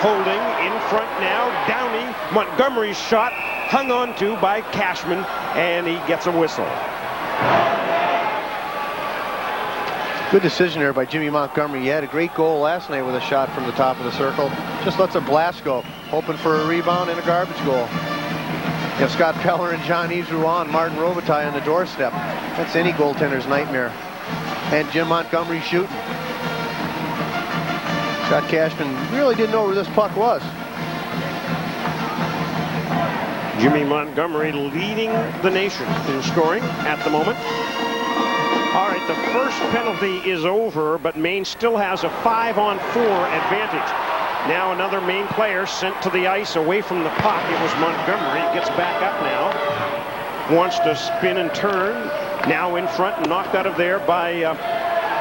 Holding in front now. Downey, Montgomery's shot hung on to by Cashman, and he gets a whistle. Good decision there by Jimmy Montgomery. He had a great goal last night with a shot from the top of the circle. Just lets a blast go, hoping for a rebound and a garbage goal. You have Scott Pellerin, Jean-Yves Rouen, Martin Robitaille on the doorstep. That's any goaltender's nightmare. And Jim Montgomery shooting. Scott Cashman really didn't know where this puck was. Jimmy Montgomery leading the nation in scoring at the moment. All right, the first penalty is over, but Maine still has a 5-on-4 advantage. Now another Maine player sent to the ice away from the puck. It was Montgomery. Gets back up now. Wants to spin and turn. Now in front and knocked out of there by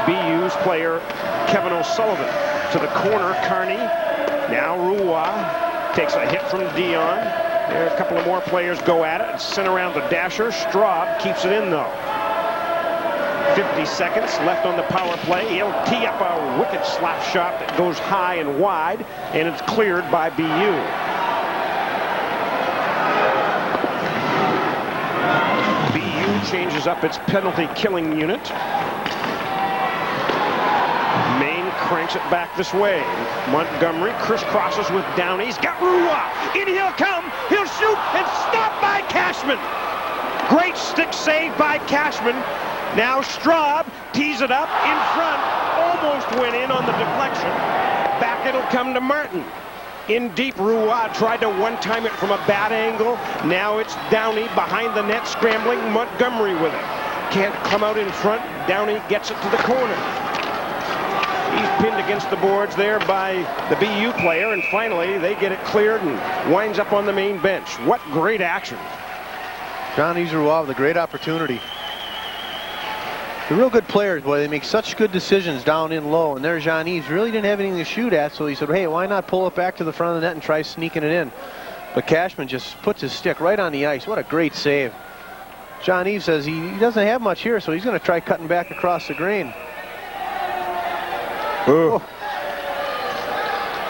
BU's player Kevin O'Sullivan. To the corner, Kearney. Now Roy takes a hit from Dion. There, a couple of more players go at it. It's sent around the dasher. Straub keeps it in though. 50 seconds left on the power play. He'll tee up a wicked slap shot that goes high and wide, and it's cleared by BU. BU changes up its penalty killing unit. Maine cranks it back this way. Montgomery crisscrosses with Downey. He's got Roy. In he'll come. He'll shoot and stopped by Cashman. Great stick save by Cashman. Now Straub tees it up in front. Almost went in on the deflection. Back it'll come to Martin. In deep, Roy tried to one-time it from a bad angle. Now it's Downey behind the net scrambling. Montgomery with it. Can't come out in front. Downey gets it to the corner. He's pinned against the boards there by the BU player, and finally they get it cleared and winds up on the Maine bench. What great action. John Easer with a great opportunity. They're real good players, boy. They make such good decisions down in low. And there's Jean-Yves. Really didn't have anything to shoot at, so he said, hey, why not pull it back to the front of the net and try sneaking it in? But Cashman just puts his stick right on the ice. What a great save. Jean-Yves says he doesn't have much here, so he's going to try cutting back across the grain. Oh.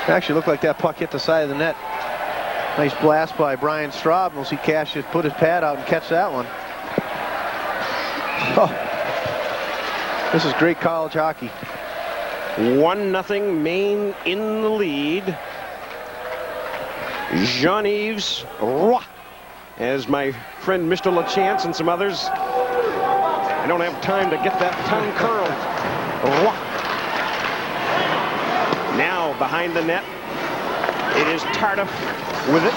Actually looked like that puck hit the side of the net. Nice blast by Brian Straub. We'll see Cash just put his pad out and catch that one. Oh. This is great college hockey. 1-0 Maine in the lead. Jean-Yves Roy, as my friend Mr. LaChance and some others. I don't have time to get that tongue curled. Roy. Now behind the net, it is Tardif with it,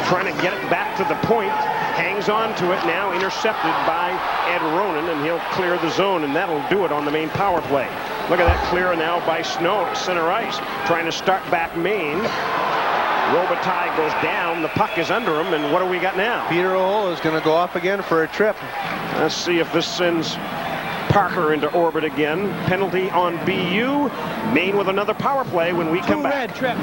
trying to get it back to the point. Hangs on to it now, intercepted by Ed Ronan, and he'll clear the zone, and that'll do it on the Maine power play. Look at that clear now by Snow to center ice, trying to start back Maine. Robitaille goes down, the puck is under him, and what do we got now? Peter O'Hole is going to go off again for a trip. Let's see if this sends Parker into orbit again. Penalty on BU. Maine with another power play when we come back. Red trip.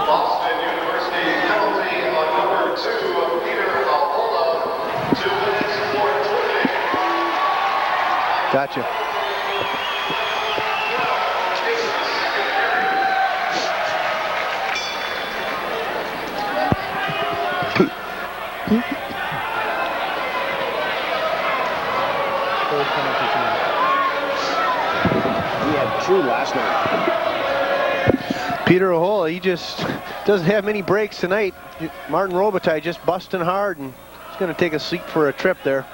Boston University penalty on number 2 of Peter Ahola. 2 minutes for 20. Gotcha. He had 2 last night. Peter O'Hole, he just doesn't have many breaks tonight. Martin Robitaille just busting hard, and he's going to take a seat for a trip there.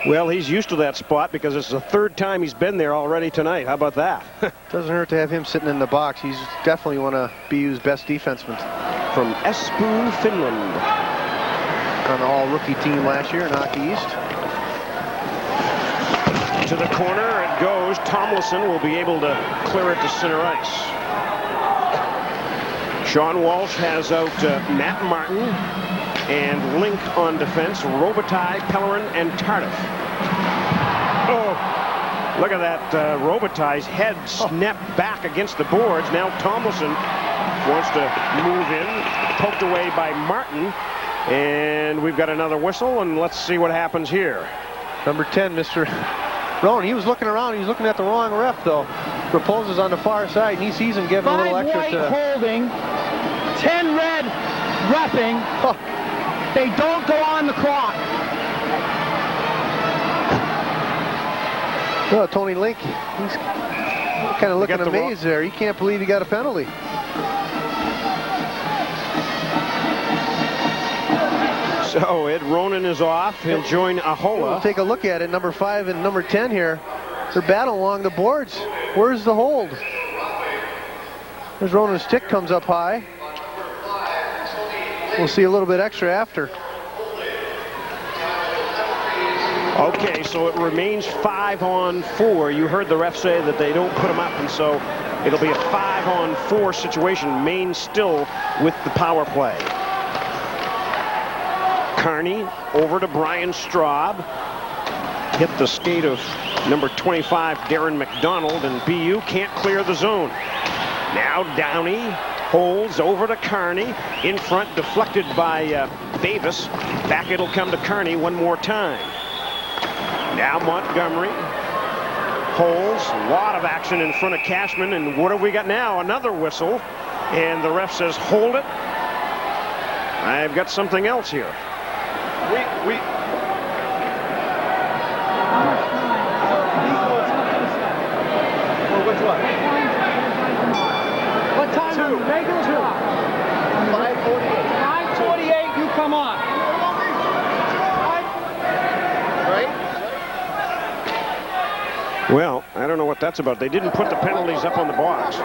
Well, he's used to that spot because it's the 3rd time he's been there already tonight. How about that? Doesn't hurt to have him sitting in the box. He's definitely one of BU's best defensemen. From Espoo, Finland. On the all-rookie team last year in Hockey East. To the corner it goes. Tomlinson will be able to clear it to center ice. Sean Walsh has out Matt Martin and Link on defense. Robitaille, Pellerin, and Tardif. Oh, look at that. Robitaille's head snapped back against the boards. Now Tomlinson wants to move in. Poked away by Martin. And we've got another whistle, and let's see what happens here. Number 10, Mr. Rowan, he was looking around. He was looking at the wrong ref, though. Raposa's on the far side, and he sees him giving a little extra white to... holding, 10 red roughing. Oh. They don't go on the clock. Well, Tony Link, he's kind of looking amazed there. He can't believe he got a penalty. So Ed Ronan is off. He'll join Ahola. We'll take a look at it. Number 5 and number 10 here. They're battling along the boards. Where's the hold? There's Ronan's stick comes up high. We'll see a little bit extra after. Okay, so it remains 5-on-4. You heard the ref say that they don't put them up, and so it'll be a 5-on-4 situation. Maine still with the power play. Carney over to Brian Straub. Hit the skate of number 25, Darren McDonald, and BU can't clear the zone. Now Downey holds over to Carney. In front, deflected by Davis. Back it'll come to Carney one more time. Now Montgomery holds. A lot of action in front of Cashman, and what have we got now? Another whistle, and the ref says hold it. I've got something else here. Which one? What time? 2. Regular 2. 5:48. 5:48. You come on. Right? Well, I don't know what that's about. They didn't put the penalties up on the box.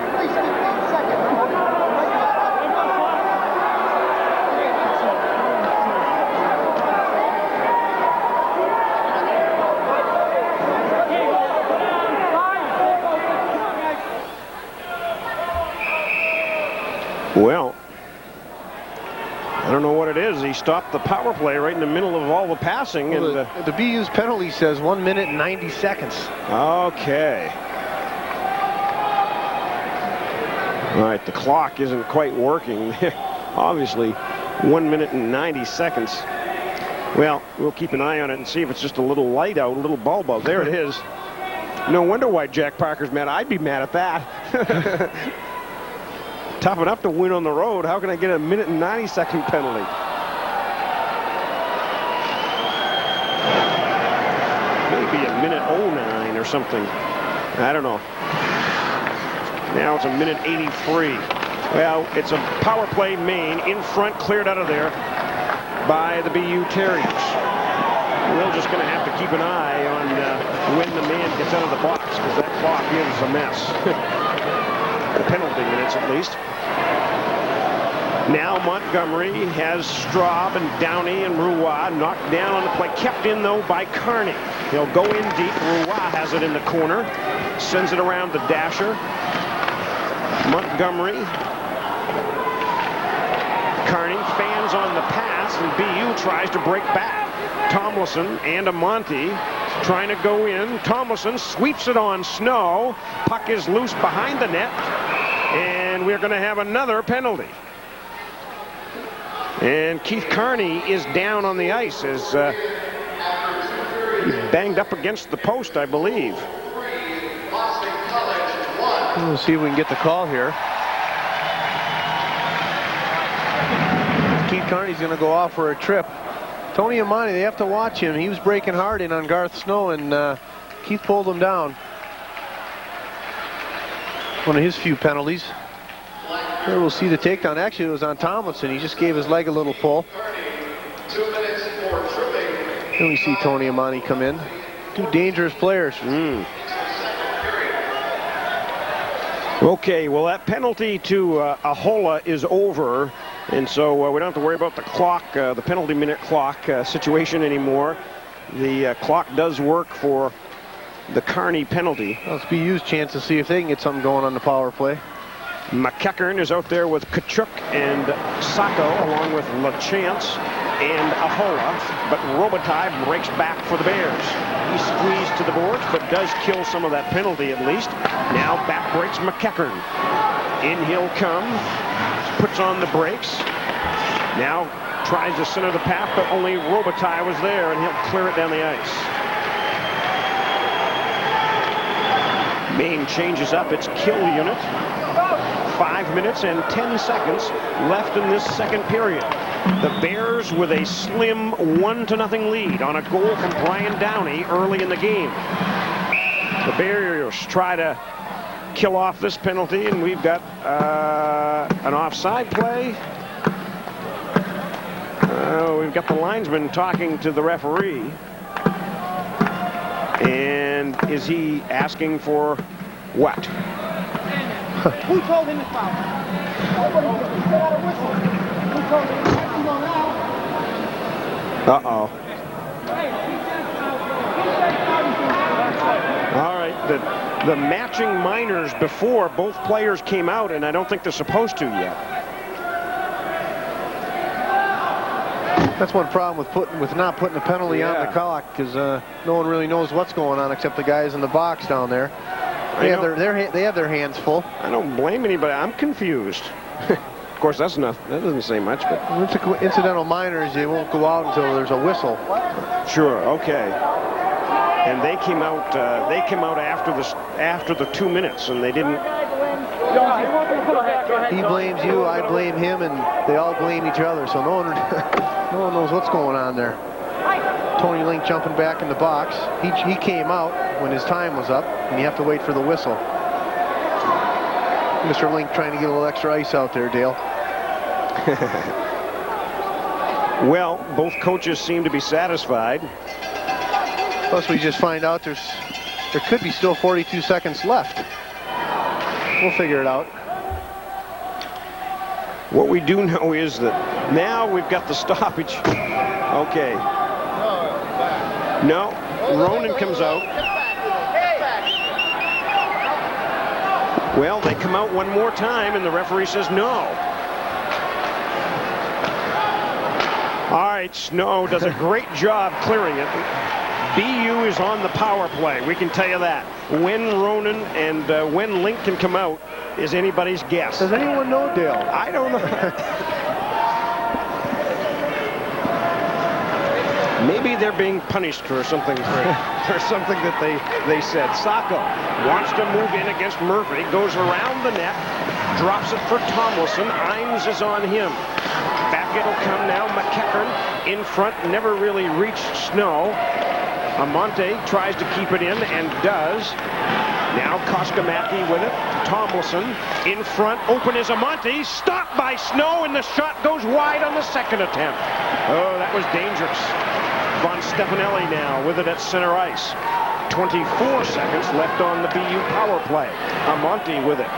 Well, I don't know what it is. He stopped the power play right in the middle of all the passing. Well, and the BU's penalty says 1 minute and 90 seconds. Okay. All right, the clock isn't quite working. Obviously, 1 minute and 90 seconds. Well, we'll keep an eye on it and see if it's just a little light out, a little bulb out. There it is. No wonder why Jack Parker's mad. I'd be mad at that. Tough enough to win on the road. How can I get a minute and 90-second penalty? Maybe a minute 09 or something. I don't know. Now it's a minute 83. Well, it's a power play. Maine in front, cleared out of there by the BU Terriers. We're just going to have to keep an eye on when the man gets out of the box, because that clock is a mess. The penalty minutes, at least. Now Montgomery has Straub and Downey and Roy knocked down on the play. Kept in, though, by Kearney. He'll go in deep. Roy has it in the corner. Sends it around to Dasher. Montgomery. Kearney fans on the pass, and BU tries to break back. Tomlinson and Amonte trying to go in. Tomlinson sweeps it on Snow. Puck is loose behind the net, and we're going to have another penalty. And Keith Kearney is down on the ice as he banged up against the post, I believe. We'll see if we can get the call here. Keith Kearney's going to go off for a trip. Tony Amani, they have to watch him. He was breaking hard in on Garth Snow, and Keith pulled him down. One of his few penalties. Here we'll see the takedown. Actually, it was on Tomlinson. He just gave his leg a little pull. 2 minutes for tripping. Then we see Tony Amani come in. Two dangerous players. Okay, well, that penalty to Ahola is over, and so we don't have to worry about the clock, the penalty minute clock situation anymore. The clock does work for the Kearney penalty. Well, it's BU's chance to see if they can get something going on the power play. McEachern is out there with Kachuk and Sacco, along with LaChance and Ahola, but Robitaille breaks back for the Bears. He squeezed to the boards, but does kill some of that penalty at least. Now back breaks McEachern. In he'll come, puts on the brakes. Now tries to center the path, but only Robitaille was there, and he'll clear it down the ice. Maine changes up its kill unit. 5 minutes and 10 seconds left in this second period. The Bears with a slim 1-0 lead on a goal from Brian Downey early in the game. The Bears try to kill off this penalty, and we've got an offside play. We've got the linesman talking to the referee. And is he asking for what? Who told him to foul? Nobody got a whistle. Who told him to foul? Uh-oh. All right, the matching minors before both players came out, and I don't think they're supposed to yet. That's one problem with not putting a penalty on the clock, because no one really knows what's going on except the guys in the box down there. They have their hands full. I don't blame anybody. I'm confused. Of course, that doesn't say much, but Incidental minors, they won't go out until there's a whistle. Sure. Okay. And they came out. After the 2 minutes, and they didn't. He blames you, I blame him, and they all blame each other. So no one knows what's going on there. Tony Link jumping back in the box. He came out when his time was up, and you have to wait for the whistle. Mr. Link trying to get a little extra ice out there, Dale. Well, both coaches seem to be satisfied. Plus, we just find out there could be still 42 seconds left. We'll figure it out. What we do know is that now we've got the stoppage. Okay. No, Ronan comes out. Well, they come out one more time, and the referee says no. right. Snow does a great job clearing it. BU is on the power play, we can tell you that. When Ronan and when Link can come out is anybody's guess. Does anyone know, Dale? I don't know. Maybe they're being punished for something, for something that they said. Sacco wants to move in against Murphy, goes around the net, drops it for Tomlinson. Imes is on him. Back it'll come now. McEachern in front, never really reached Snow. Amante tries to keep it in and does. Now Koskamaki with it. Tomlinson in front. Open is Amante. Stopped by Snow, and the shot goes wide on the second attempt. Oh, that was dangerous. Von Stefanelli now with it at center ice. 24 seconds left on the BU power play. Amante with it.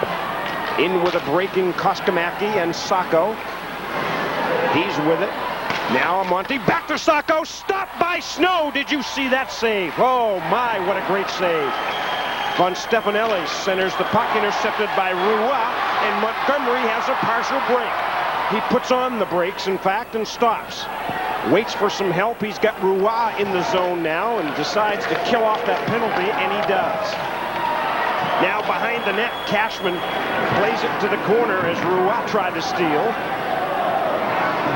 In with a breaking Koskamaki and Sacco. He's with it. Now Amante back to Sacco. Stopped by Snow. Did you see that save? Oh my, what a great save. Von Stefanelli centers the puck, intercepted by Roy, and Montgomery has a partial break. He puts on the brakes, in fact, and stops. Waits for some help. He's got Roy in the zone now and decides to kill off that penalty, and he does. Now behind the net, Cashman plays it to the corner as Roy tried to steal.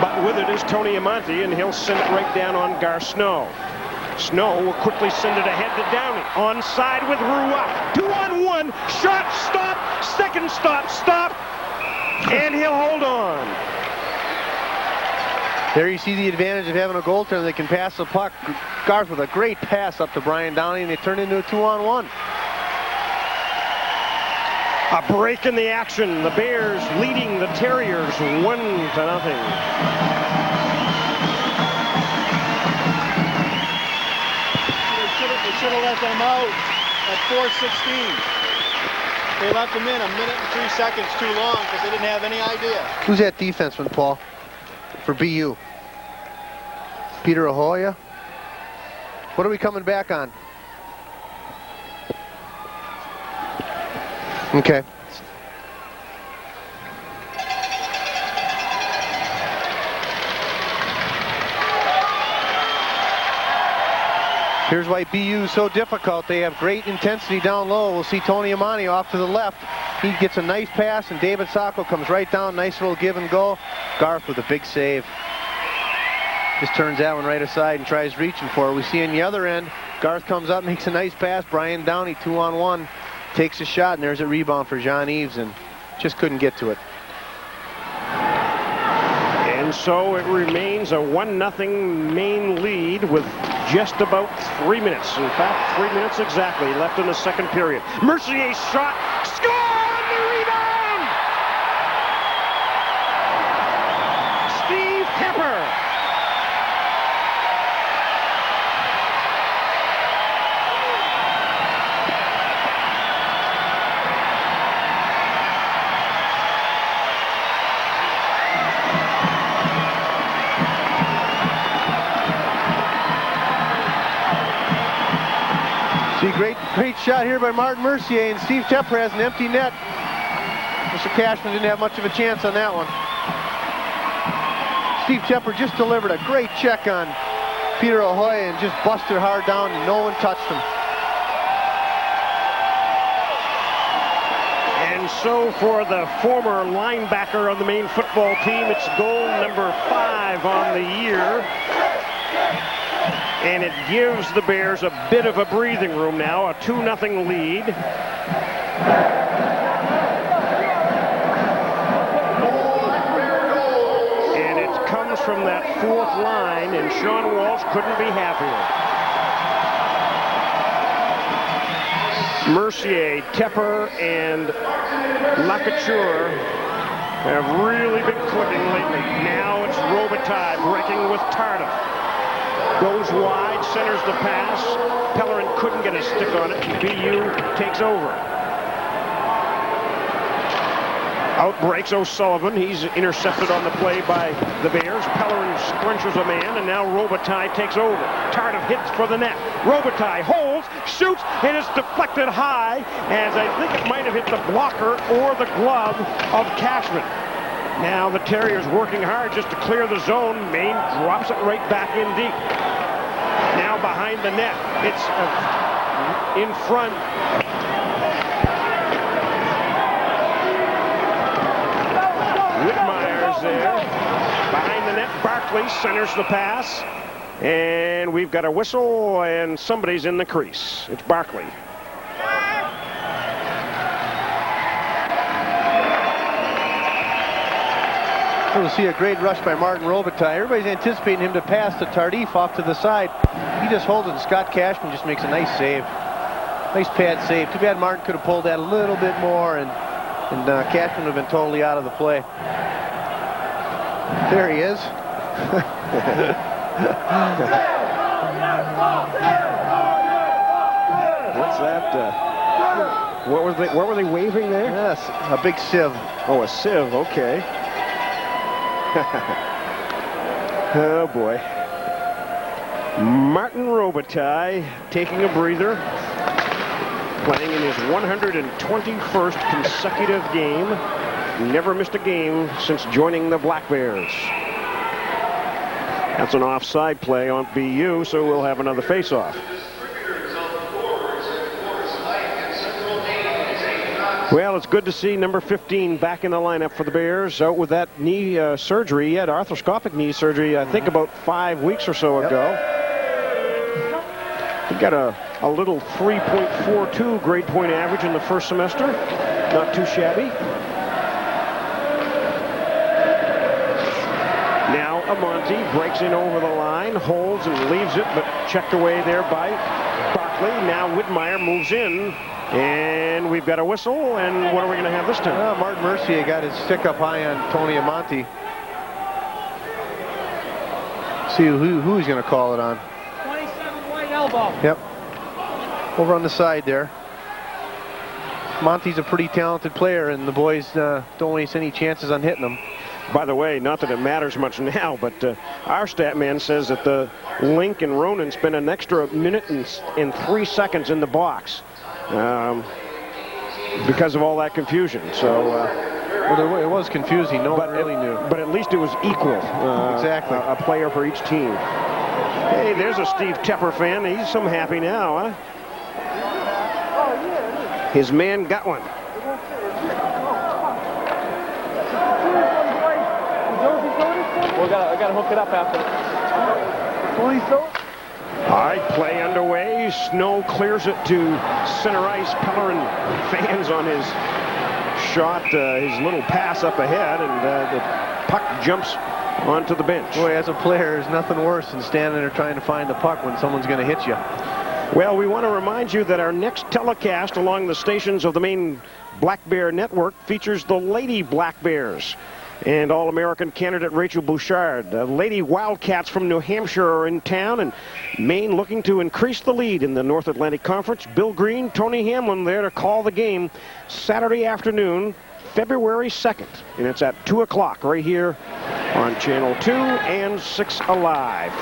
But with it is Tony Amante, and he'll send it right down on Gar Snow. Snow will quickly send it ahead to Downey. Onside with Roy. 2-on-1. Shot, stop. Second stop, stop. And he'll hold on. There you see the advantage of having a goaltender that can pass the puck. Garth with a great pass up to Brian Downey, and they turn into a 2-on-1. A break in the action. The Bears leading the Terriers 1-0. They should have let them out at 4:16. They left them in 1 minute and 3 seconds too long because they didn't have any idea. Who's that defenseman, Paul, for BU? Peter Ahoya? What are we coming back on? Okay. Here's why BU is so difficult. They have great intensity down low. We'll see Tony Amante off to the left. He gets a nice pass, and David Sacco comes right down. Nice little give and go. Garth with a big save. Just turns that one right aside and tries reaching for it. We see on the other end, Garth comes up, makes a nice pass. Brian Downey, 2-on-1, takes a shot, and there's a rebound for Jean-Yves, and just couldn't get to it. And so it remains a 1-0 Maine lead with just about 3 minutes. In fact, 3 minutes exactly left in the second period. Mercier's shot, score on the rebound! Steve Tepper. See, great shot here by Martin Mercier, and Steve Tepper has an empty net. Mr. Cashman didn't have much of a chance on that one. Steve Tepper just delivered a great check on Peter Ahoya and just busted hard down, and no one touched him. And so for the former linebacker on the Maine football team, it's goal number 5 on the year. And it gives the Bears a bit of a breathing room now, a 2-0 lead. And it comes from that fourth line, and Sean Walsh couldn't be happier. Mercier, Tepper, and Lacouture have really been clicking lately. Now it's Robitaille breaking with Tardif. Goes wide, centers the pass. Pellerin couldn't get a stick on it. BU takes over. Out breaks O'Sullivan. He's intercepted on the play by the Bears. Pellerin scrunches a man, and now Robitaille takes over. Tardif hits for the net. Robitaille holds, shoots, and it's deflected high, as I think it might have hit the blocker or the glove of Cashman. Now the Terriers working hard just to clear the zone. Maine drops it right back in deep. Now behind the net. It's in front. Whitmire's there. Behind the net, Barkley centers the pass. And we've got a whistle, and somebody's in the crease. It's Barkley. We'll see a great rush by Martin Robitaille. Everybody's anticipating him to pass to Tardif off to the side. He just holds it, and Scott Cashman just makes a nice save. Nice pad save. Too bad Martin could have pulled that a little bit more, and Cashman would have been totally out of the play. There he is. What's that? What were they waving there? Yes, a big sieve. Oh, a sieve. Okay. Oh boy. Martin Robitaille taking a breather, playing in his 121st consecutive game. Never missed a game since joining the Black Bears. That's an offside play on BU, so we'll have another face-off. Well, it's good to see number 15 back in the lineup for the Bears. Out with that knee surgery. He had arthroscopic knee surgery, I think, about 5 weeks or so ago. He got a little 3.42 grade point average in the first semester. Not too shabby. Now Amonte breaks in over the line, holds and leaves it, but checked away there by Barkley. Now Whitmire moves in. And we've got a whistle, and what are we going to have this time? Well, Martin Mercier got his stick up high on Tony Amonte. See who he's going to call it on. 27 white elbow. Yep. Over on the side there. Monty's a pretty talented player, and the boys don't waste any chances on hitting him. By the way, not that it matters much now, but our stat man says that the Link and Ronan spent an extra minute and 3 seconds in the box. Because of all that confusion. So well, it was confusing. No one really knew. But at least it was equal. Exactly. A player for each team. Hey, there's a Steve Tepper fan. He's some happy now, huh? His man got one. We gotta hook it up after. All right, play underway. Snow clears it to center ice. Pellerin fans on his shot, his little pass up ahead, and the puck jumps onto the bench. Boy, as a player, there's nothing worse than standing there trying to find the puck when someone's going to hit you. Well, we want to remind you that our next telecast along the stations of the Maine Black Bear Network features the Lady Black Bears and All-American candidate Rachel Bouchard. The Lady Wildcats from New Hampshire are in town, and Maine looking to increase the lead in the North Atlantic Conference. Bill Green, Tony Hamlin there to call the game Saturday afternoon, February 2nd. And it's at 2 o'clock right here on Channel 2 and 6 Alive.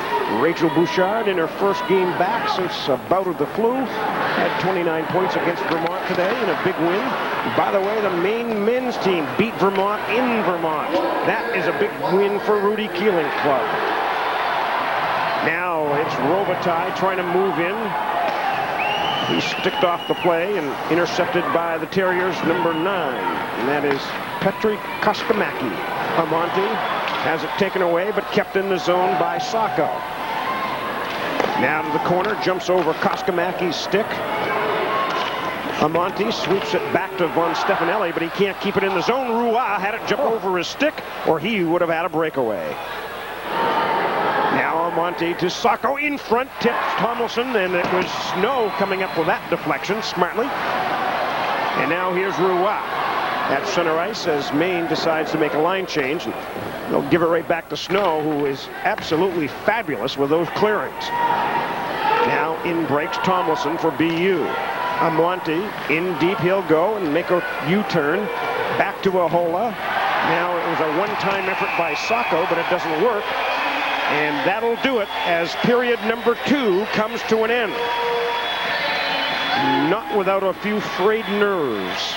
Rachel Bouchard in her first game back since a bout of the flu. Had 29 points against Vermont today in a big win. By the way, the Maine men's team beat Vermont in Vermont. That is a big win for Rudy Keeling's club. Now it's Robitaille trying to move in. He sticked off the play and intercepted by the Terriers' number 9. And that is Petri Koskamaki. Amonte has it taken away, but kept in the zone by Sacco. Now to the corner, jumps over Koskamaki's stick. Amonte sweeps it back to Von Stefanelli, but he can't keep it in the zone. Roy had it jump over his stick, or he would have had a breakaway. Now Amonte to Sacco in front, tipped Tomlinson, and it was Snow coming up with that deflection smartly. And now here's Roy at center ice as Maine decides to make a line change. They'll give it right back to Snow, who is absolutely fabulous with those clearings. Now in breaks Tomlinson for BU. Amonte in deep, he'll go and make a U-turn back to Ahola. Now it was a one-time effort by Sacco, but it doesn't work. And that'll do it as period number 2 comes to an end. Not without a few frayed nerves.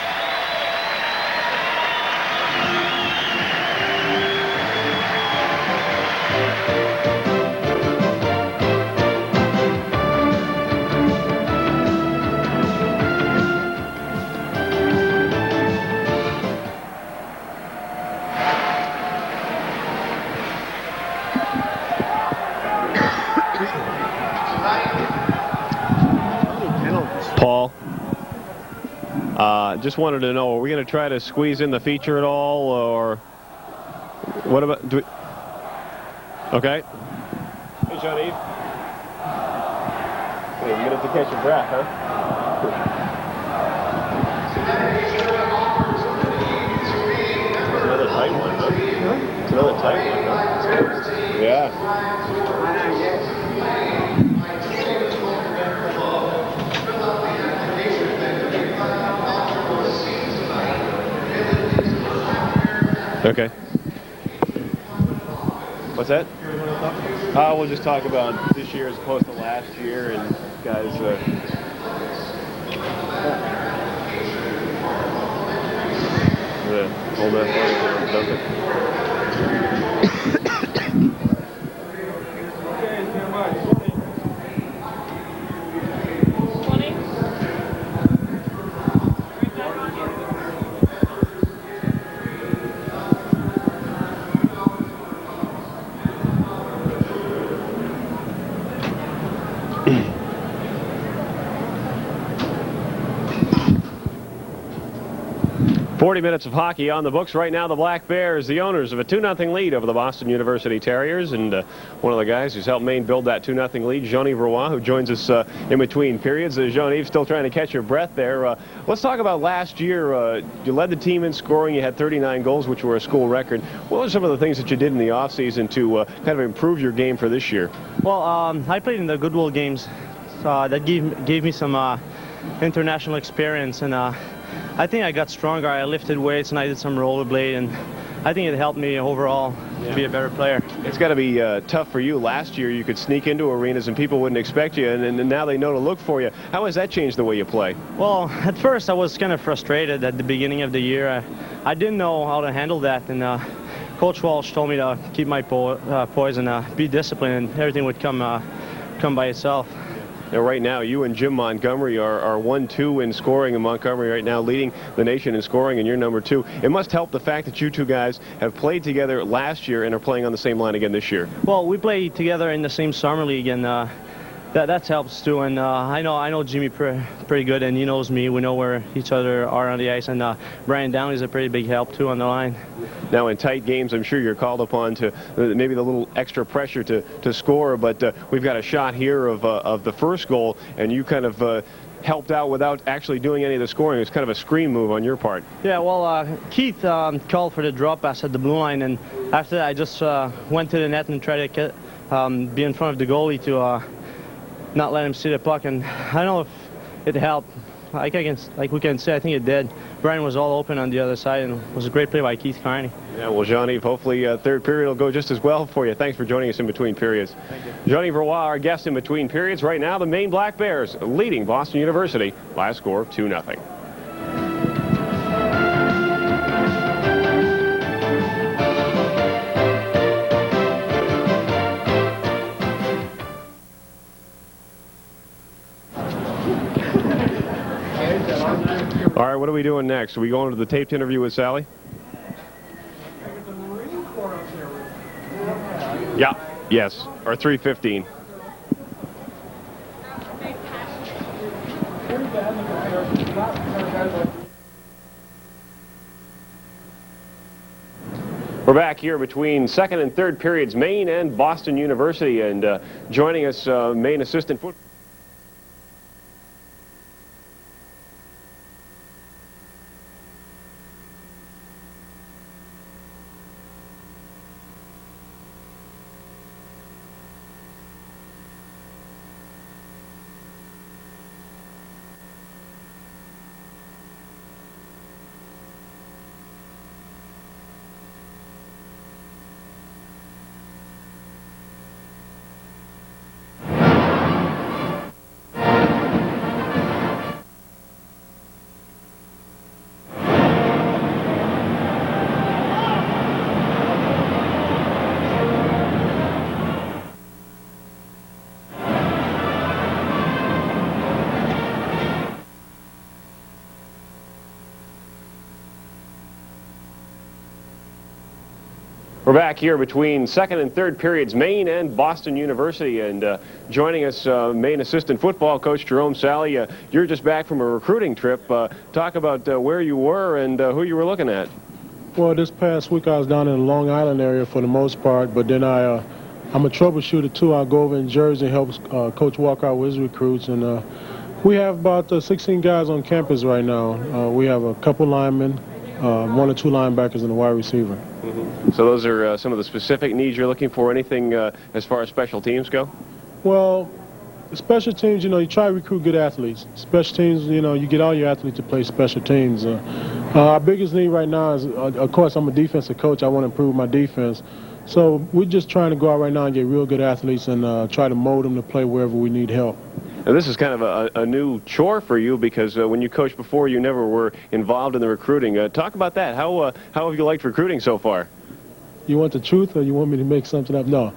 Just wanted to know, are we going to try to squeeze in the feature at all, or what about? Okay. Hey, Johnny. Hey, you get to catch your breath, huh? It's another tight one, huh? It's another tight one, huh? Yeah. Okay. What's that? We'll just talk about this year as opposed to last year, and guys. Hold that for 40 minutes of hockey on the books right now. The Black Bears, the owners of a 2-0 lead over the Boston University Terriers, and one of the guys who's helped Maine build that 2-0 lead, Jean-Yves Roy, who joins us in between periods. Jean-Yves, still trying to catch your breath there. Let's talk about last year. You led the team in scoring. You had 39 goals, which were a school record. What were some of the things that you did in the offseason to kind of improve your game for this year? Well, I played in the Goodwill games. That gave me some international experience, and I think I got stronger. I lifted weights and I did some rollerblade, and I think it helped me overall to be a better player. It's got to be tough for you. Last year you could sneak into arenas and people wouldn't expect you, and now they know to look for you. How has that changed the way you play? Well, at first I was kind of frustrated at the beginning of the year. I didn't know how to handle that, and Coach Walsh told me to keep my poise and be disciplined, and everything would come by itself. Now, right now, you and Jim Montgomery are 1-2 in scoring, and Montgomery right now leading the nation in scoring, and you're number 2. It must help the fact that you two guys have played together last year and are playing on the same line again this year. Well, we play together in the same summer league, and that helps too. And I know Jimmy pretty good, and he knows me. We know where each other are on the ice, and Brian Downey's a pretty big help too on the line. Now, in tight games, I'm sure you're called upon to maybe the little extra pressure to score, but we've got a shot here of the first goal, and you kind of helped out without actually doing any of the scoring. It's kind of a screen move on your part. Yeah, well, Keith called for the drop pass at the blue line, and after that I just went to the net and tried to be in front of the goalie to not let him see the puck, and I don't know if it helped. Like we can say, I think it did. Brian was all open on the other side, and it was a great play by Keith Carney. Yeah, well, Jean-Yves, hopefully third period will go just as well for you. Thanks for joining us in between periods. Thank you. Jean-Yves Roy, our guest in between periods. Right now, the Maine Black Bears leading Boston University by a score of 2-0. All right, what are we doing next? Are we going to the taped interview with Sally? Yeah, yes, or 3:15. We're back here between second and third periods, Maine and Boston University, and joining us, Maine assistant football. We're back here between second and third periods, Maine and Boston University, and joining us, Maine assistant football coach Jerome Sally. You're just back from a recruiting trip. Talk about where you were and who you were looking at. Well, this past week I was down in the Long Island area for the most part, but then I'm a troubleshooter too. I go over in Jersey and help Coach Walker out with his recruits, and we have about 16 guys on campus right now. We have a couple linemen, 1 or 2 linebackers, and a wide receiver. Mm-hmm. So those are some of the specific needs you're looking for. Anything as far as special teams go? Well, special teams, you try to recruit good athletes. Special teams, you get all your athletes to play special teams. Our biggest need right now is, of course, I'm a defensive coach. I want to improve my defense. So we're just trying to go out right now and get real good athletes and try to mold them to play wherever we need help. And this is kind of a new chore for you because when you coached before, you never were involved in the recruiting. Talk about that. How have you liked recruiting so far? You want the truth or you want me to make something up? No.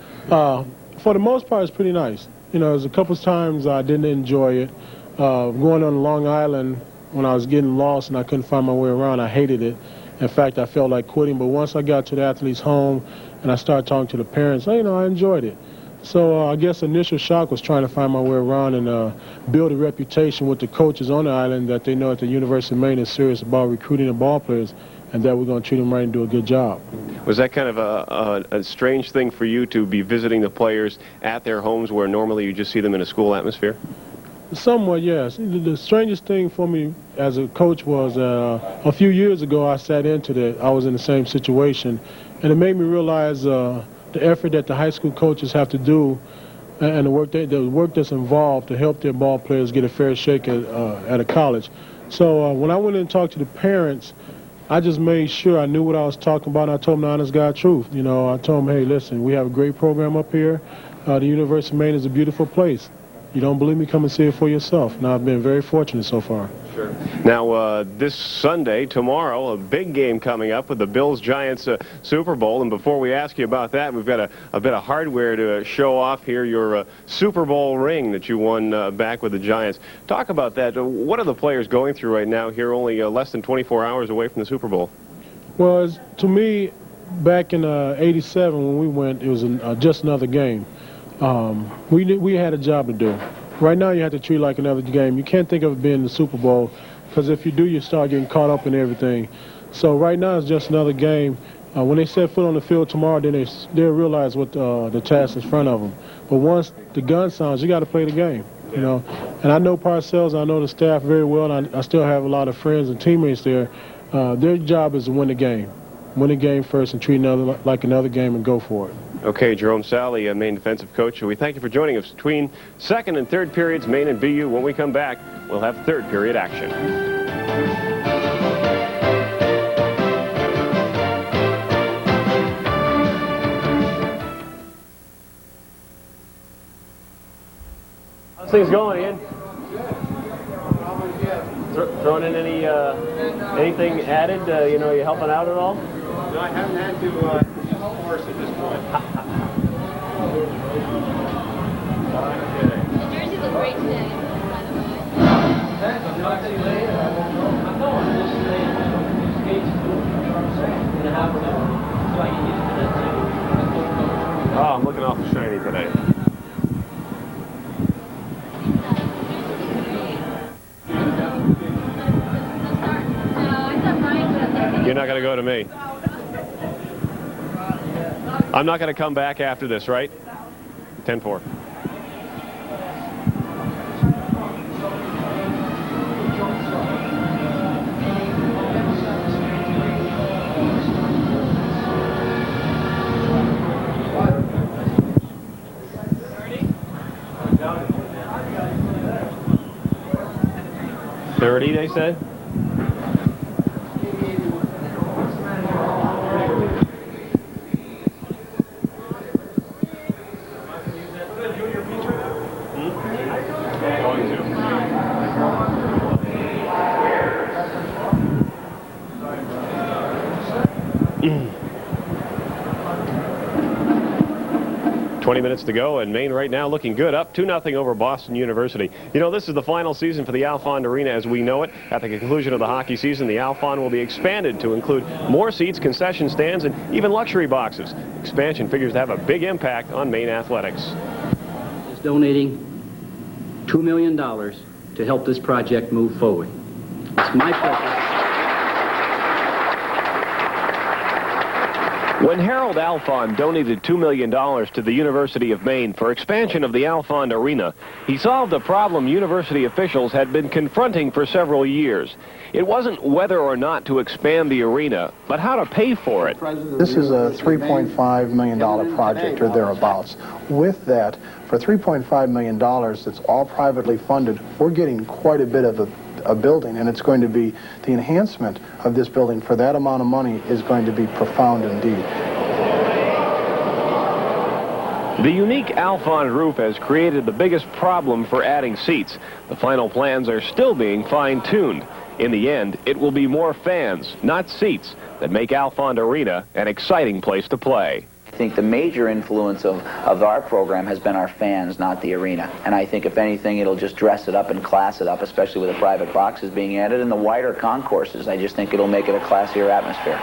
For the most part, it's pretty nice. There's a couple of times I didn't enjoy it. Going on Long Island when I was getting lost and I couldn't find my way around, I hated it. In fact, I felt like quitting. But once I got to the athlete's home and I started talking to the parents, I enjoyed it. So I guess initial shock was trying to find my way around and build a reputation with the coaches on the island that they know at the University of Maine is serious about recruiting the ball players and that we're going to treat them right and do a good job. Was that kind of a strange thing for you to be visiting the players at their homes where normally you just see them in a school atmosphere? Somewhat, yes. The strangest thing for me as a coach was a few years ago I sat into that. I was in the same situation, and it made me realize the effort that the high school coaches have to do and the work that's involved to help their ball players get a fair shake at a college. So when I went in and talked to the parents, I just made sure I knew what I was talking about, and I told them the honest God truth. I told them, hey, listen, we have a great program up here. The University of Maine is a beautiful place. You don't believe me, come and see it for yourself. Now, I've been very fortunate so far. Sure. Now, this Sunday, tomorrow, a big game coming up with the Bills-Giants Super Bowl. And before we ask you about that, we've got a bit of hardware to show off here, your Super Bowl ring that you won back with the Giants. Talk about that. What are the players going through right now here, only less than 24 hours away from the Super Bowl? Well, to me, back in '87 when we went, it was just another game. We had a job to do. Right now, you have to treat it like another game. You can't think of it being the Super Bowl, because if you do, you start getting caught up in everything. So right now, it's just another game. When they set foot on the field tomorrow, then they'll realize what the task is in front of them. But once the gun sounds, you got to play the game. And I know Parcells, I know the staff very well, and I still have a lot of friends and teammates there. Their job is to win the game. Win the game first and treat another like another game and go for it. Okay, Jerome Sally, Maine defensive coach. We thank you for joining us between second and third periods, Maine and BU. When we come back, we'll have third period action. How's things going, Ian? Throwing in anything added? You helping out at all? No, I haven't had to force at this point. The jerseys look great today, by the way. Oh, I'm looking awful shiny today. You're not going to go to me. I'm not going to come back after this, right? 10-4. $30, they said. 20 minutes to go, and Maine right now looking good, up 2-0 over Boston University. You know, this is the final season for the Alfond Arena as we know it. At the conclusion of the hockey season, the Alfond will be expanded to include more seats, concession stands, and even luxury boxes. Expansion figures to have a big impact on Maine athletics. Is donating $2 million to help this project move forward. It's my pleasure. When Harold Alfond donated $2 million to the University of Maine for expansion of the Alfond Arena, he solved a problem university officials had been confronting for several years. It wasn't whether or not to expand the arena, but how to pay for it. This is a $3.5 million project or thereabouts. With that, for $3.5 million that's all privately funded, we're getting quite a bit of a building, and it's going to be the enhancement of this building for that amount of money is going to be profound indeed. The unique Alfond roof has created the biggest problem for adding seats. The final plans are still being fine-tuned. In the end, it will be more fans, not seats, that make Alfond Arena an exciting place to play. I think the major influence of our program has been our fans, not the arena. And I think if anything, it'll just dress it up and class it up, especially with the private boxes being added and the wider concourses. I just think it'll make it a classier atmosphere.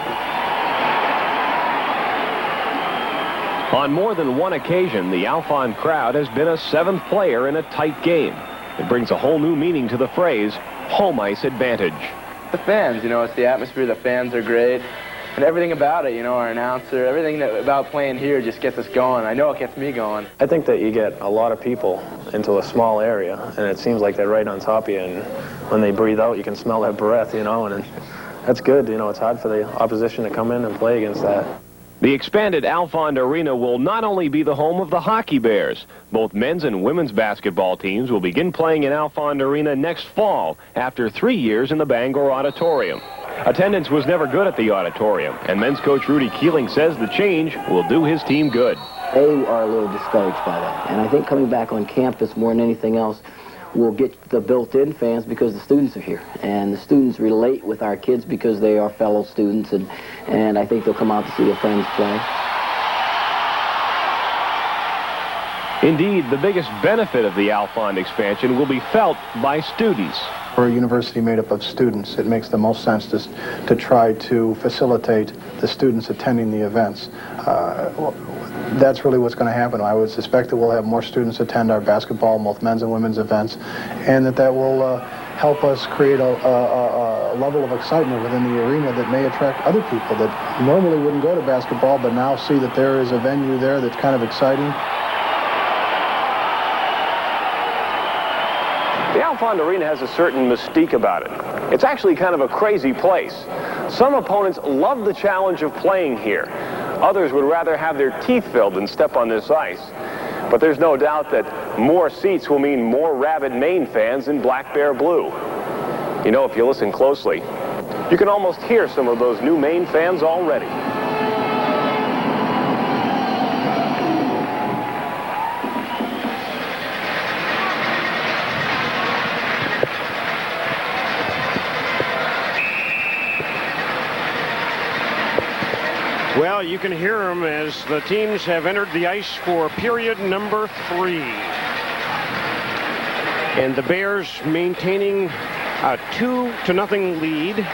On more than one occasion, the Alfond crowd has been a seventh player in a tight game. It brings a whole new meaning to the phrase, home ice advantage. The fans, you know, it's the atmosphere, the fans are great. And everything about it, you know, our announcer, everything about playing here just gets us going. I know it gets me going. I think that you get a lot of people into a small area, and it seems like they're right on top of you, and when they breathe out, you can smell their breath, you know, and that's good. You know, it's hard for the opposition to come in and play against that. The expanded Alfond Arena will not only be the home of the Hockey Bears. Both men's and women's basketball teams will begin playing in Alfond Arena next fall after 3 years in the Bangor Auditorium. Attendance was never good at the auditorium, and men's coach Rudy Keeling says the change will do his team good. They are a little discouraged by that, and I think coming back on campus more than anything else will get the built-in fans because the students are here, and the students relate with our kids because they are fellow students, and I think they'll come out to see their friends play. Indeed, the biggest benefit of the Alfond expansion will be felt by students. For a university made up of students, it makes the most sense to try to facilitate the students attending the events. That's really what's going to happen. I would suspect that we'll have more students attend our basketball, both men's and women's events, and that will help us create a level of excitement within the arena that may attract other people that normally wouldn't go to basketball, but now see that there is a venue there that's kind of exciting. The Alfond Arena has a certain mystique about it. It's actually kind of a crazy place. Some opponents love the challenge of playing here. Others would rather have their teeth filled than step on this ice. But there's no doubt that more seats will mean more rabid Maine fans in Black Bear Blue. You know, if you listen closely, you can almost hear some of those new Maine fans already. Well, you can hear them as the teams have entered the ice for period number 3. And the Bears maintaining a 2-0 lead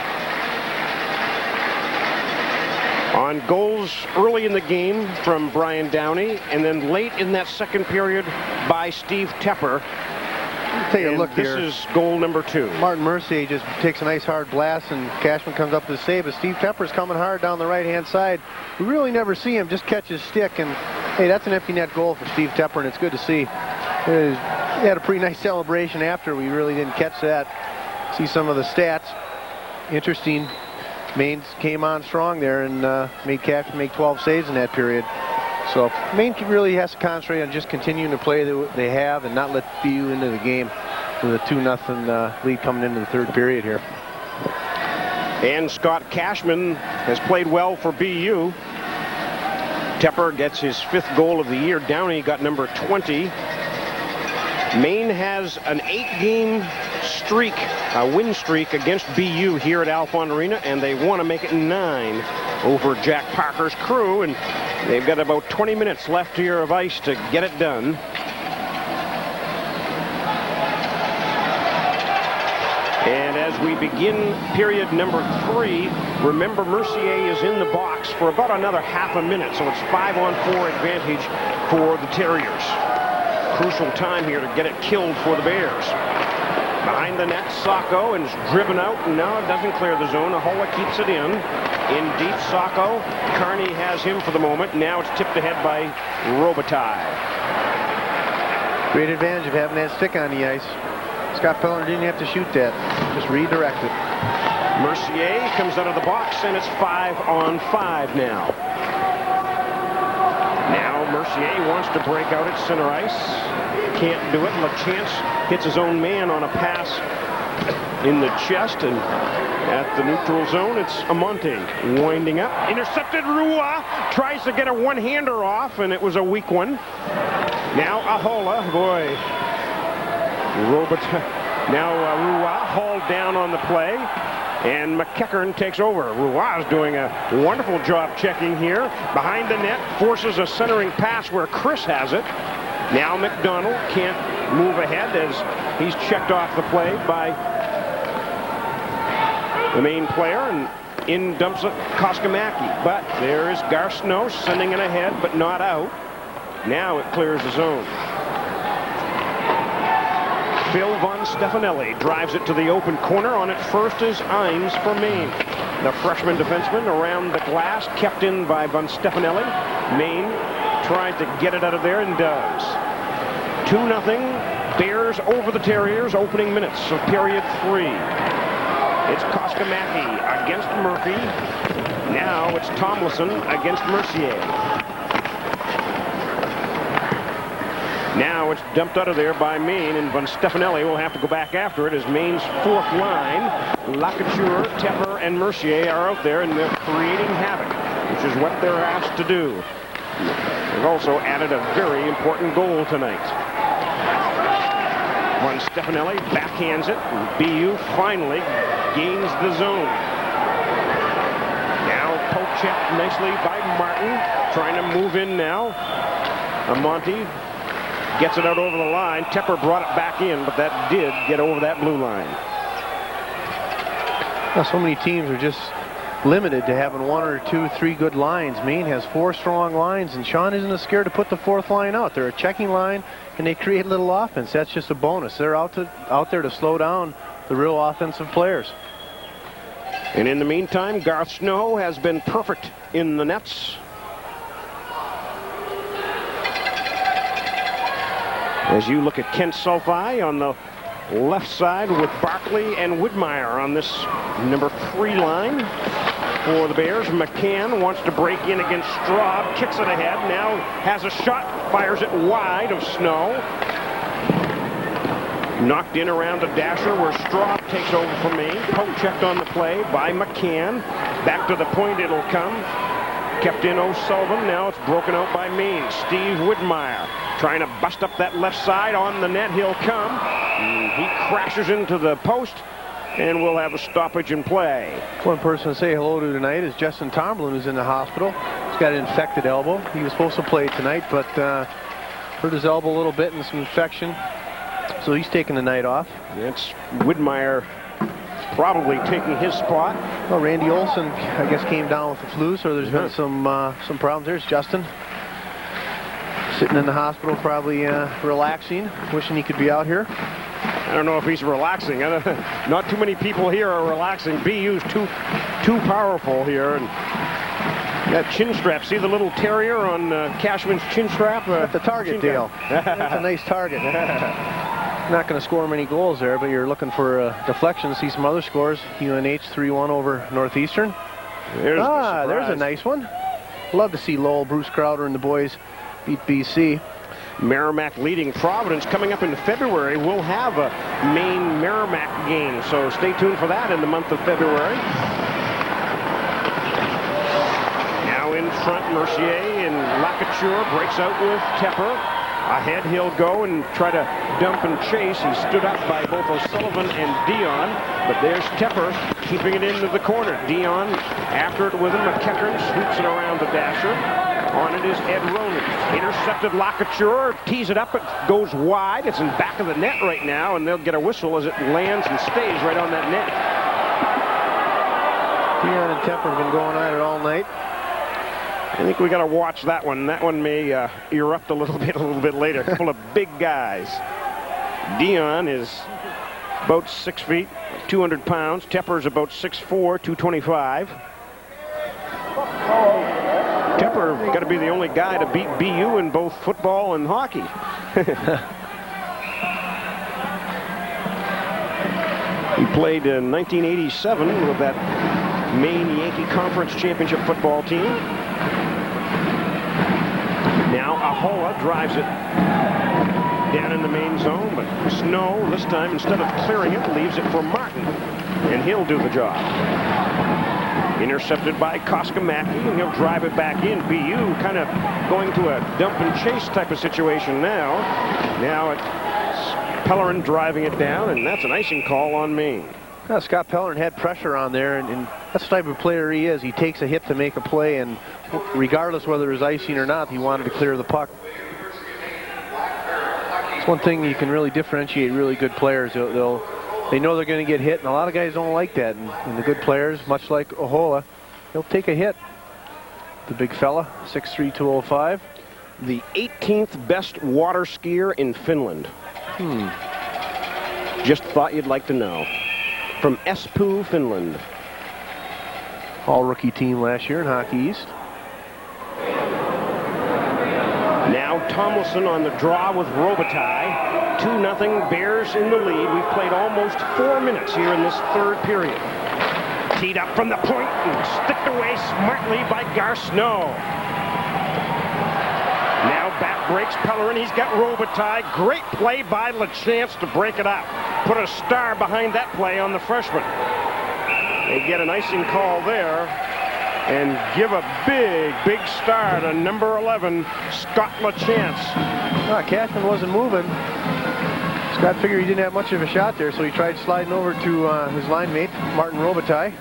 on goals early in the game from Brian Downey, and then late in that second period by Steve Tepper. Take a look here. This is goal number 2. Martin Mercier just takes a nice hard blast, and Cashman comes up to the save, but Steve Tepper's coming hard down the right-hand side. We really never see him just catch his stick, and hey, that's an empty net goal for Steve Tepper, and it's good to see. He had a pretty nice celebration after. We really didn't catch that. See some of the stats. Interesting. Maine came on strong there and made Cashman make 12 saves in that period. So Maine really has to concentrate on just continuing to play that they have and not let BU into the game with a 2-0 lead coming into the third period here. And Scott Cashman has played well for BU. Tepper gets his 5th goal of the year. Downey got number 20. Maine has an 8-game streak, a win streak against BU here at Alfond Arena, and they want to make it 9 over Jack Parker's crew. And They've got about 20 minutes left here of ice to get it done. And as we begin period number 3, remember Mercier is in the box for about another half a minute, so it's 5-on-4 advantage for the Terriers. Crucial time here to get it killed for the Bears. Behind the net, Sacco, and is driven out. No, it doesn't clear the zone. Ahola keeps it in. In deep, Sacco. Carney has him for the moment. Now it's tipped ahead by Robitaille. Great advantage of having that stick on the ice. Scott Pellner didn't have to shoot that. Just redirect it. Mercier comes out of the box, and it's 5-on-5 now. Now Mercier wants to break out at center ice. Can't do it. LaChance hits his own man on a pass in the chest, and at the neutral zone, it's Amonte winding up. Intercepted. Roy tries to get a one-hander off, and it was a weak one. Now Ahola, boy. Now Roy hauled down on the play, and McEachern takes over. Roy is doing a wonderful job checking here. Behind the net, forces a centering pass where Chris has it. Now McDonald can't move ahead as he's checked off the play by the Maine player, and in dumps it Koskamaki. But there is Garceau sending it ahead, but not out. Now it clears the zone. Phil Von Stefanelli drives it to the open corner. On it first is Imes for Maine. The freshman defenseman around the glass, kept in by Von Stefanelli. Maine tried to get it out of there and does. 2-0. Bears over the Terriers. Opening minutes of period 3. It's Koskamaki against Murphy. Now it's Tomlinson against Mercier. Now it's dumped out of there by Maine, and Von Stefanelli will have to go back after it as Maine's fourth line. Lacouture, Tepper, and Mercier are out there, and they're creating havoc, which is what they're asked to do. They've also added a very important goal tonight. Von Stefanelli backhands it, and BU finally gains the zone. Now poke checked nicely by Martin, trying to move in now. Amonte gets it out over the line. Tepper brought it back in, but that did get over that blue line. Well, so many teams are just limited to having 1 or 2, 3 good lines. Maine has 4 strong lines, and Sean isn't scared to put the 4th line out. They're a checking line, and they create a little offense. That's just a bonus. They're out there to slow down the real offensive players. And in the meantime, Garth Snow has been perfect in the nets. As you look at Kent Sulphi on the left side with Barkley and Widmeyer on this number 3 line for the Bears. McCann wants to break in against Straub, kicks it ahead, now has a shot, fires it wide of Snow. Knocked in around the dasher where Straub takes over for Maine. Poke checked on the play by McCann. Back to the point it'll come. Kept in O'Sullivan, now it's broken out by Maine. Steve Widmeyer trying to bust up that left side. On the net he'll come. He crashes into the post, and we'll have a stoppage in play. One person to say hello to tonight is Justin Tomlin, who's in the hospital. He's got an infected elbow. He was supposed to play tonight, but hurt his elbow a little bit and some infection, so he's taking the night off. It's Widmeyer probably taking his spot. Well, Randy Olson, I guess, came down with the flu, so there's been some problems. There's Justin sitting in the hospital, probably relaxing, wishing he could be out here. I don't know if he's relaxing. Not too many people here are relaxing. BU's too powerful here. And that chin strap. See the little terrier on Cashman's chin strap? That's the target, Dale. That's a nice target. Not going to score many goals there, but you're looking for deflection. See some other scores. UNH 3-1 over Northeastern. There's a nice one. Love to see Lowell, Bruce Crowder, and the boys beat BC. Merrimack leading Providence. Coming up in February, we'll have a Maine-Merrimack game, so stay tuned for that in the month of February. Now in front, Mercier, and Lacouture breaks out with Tepper. Ahead he'll go and try to dump and chase. He's stood up by both O'Sullivan and Dion, but there's Tepper keeping it into the corner. Dion after it with him. McEachern swoops it around the dasher. On it is Ed Ronan. Intercepted Locouture, tees it up, it goes wide. It's in back of the net right now, and they'll get a whistle as it lands and stays right on that net. Dion and Tepper have been going at it all night. I think we got to watch that one. That one may erupt a little bit later. A couple of big guys. Dion is about 6 feet, 200 pounds. Tepper's about 6'4", 225. Tepper got to be the only guy to beat BU in both football and hockey. He played in 1987 with that Maine Yankee Conference Championship football team. Now Ahola drives it down in the main zone, but Snow this time, instead of clearing it, leaves it for Martin, and he'll do the job. Intercepted by Koskamaki, and he'll drive it back in. BU kind of going to a dump and chase type of situation now. Now it's Pellerin driving it down, and that's an icing call on Maine. Well, Scott Pellerin had pressure on there, and that's the type of player he is. He takes a hit to make a play, and regardless whether it's icing or not, he wanted to clear the puck. It's one thing you can really differentiate really good players. They know they're going to get hit, and a lot of guys don't like that. And the good players, much like Ahola, he'll take a hit. The big fella, 6'3", 205. The 18th best water skier in Finland. Just thought you'd like to know. From Espoo, Finland. All-rookie team last year in Hockey East. Now Tomlinson on the draw with Robitaille. 2-0 Bears in the lead. We've played almost 4 minutes here in this third period. Teed up from the point and sticked away smartly by Garceau. Now back breaks Pellerin. He's got Robitaille. Great play by LaChance to break it up. Put a star behind that play on the freshman. They get an icing call there and give a big star to number 11, Scott LaChance. Cashman wasn't moving. Scott figured he didn't have much of a shot there, so he tried sliding over to his line mate, Martin Robitaille.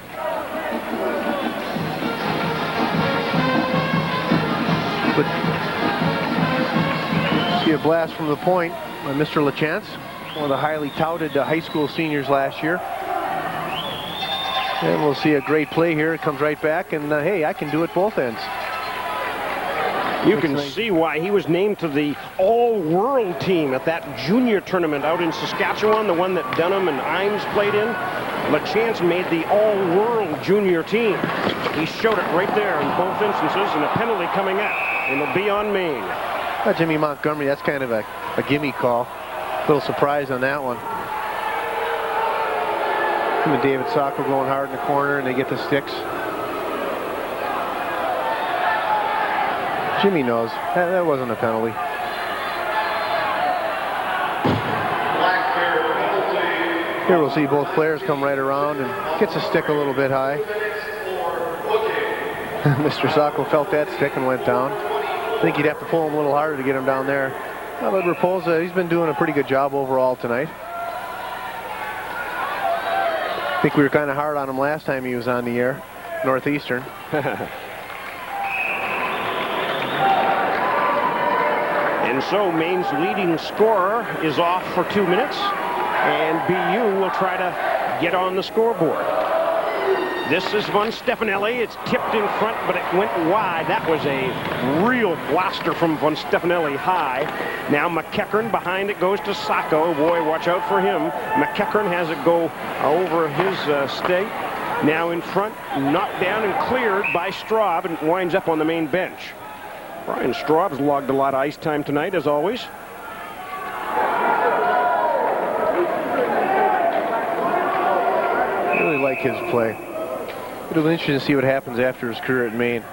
But see a blast from the point by Mr. LaChance, one of the highly touted high school seniors last year. And we'll see a great play here. It comes right back, and hey, I can do it both ends. You can see why he was named to the all-world team at that junior tournament out in Saskatchewan, the one that Dunham and Imes played in. LaChance made the all-world junior team. He showed it right there in both instances, and a penalty coming up, and it'll be on Maine. Jimmy Montgomery, that's kind of a gimme call. A little surprise on that one. Him and David Sacco going hard in the corner, and they get the sticks. Jimmy knows that wasn't a penalty. Here we'll see both players come right around and gets a stick a little bit high. Mr. Sacco felt that stick and went down. I think you'd have to pull him a little harder to get him down there. But Raposa, he's been doing a pretty good job overall tonight. I think we were kind of hard on him last time he was on the air, Northeastern. And so Maine's leading scorer is off for 2 minutes, and BU will try to get on the scoreboard. This is Von Stefanelli. It's tipped in front, but it went wide. That was a real blaster from Von Stefanelli high. Now McEachern behind it goes to Sacco. Boy, watch out for him. McEachern has it go over his stake. Now in front, knocked down and cleared by Straub, and winds up on the Maine bench. Brian Straub's logged a lot of ice time tonight, as always. I really like his play. It'll be interesting to see what happens after his career at Maine.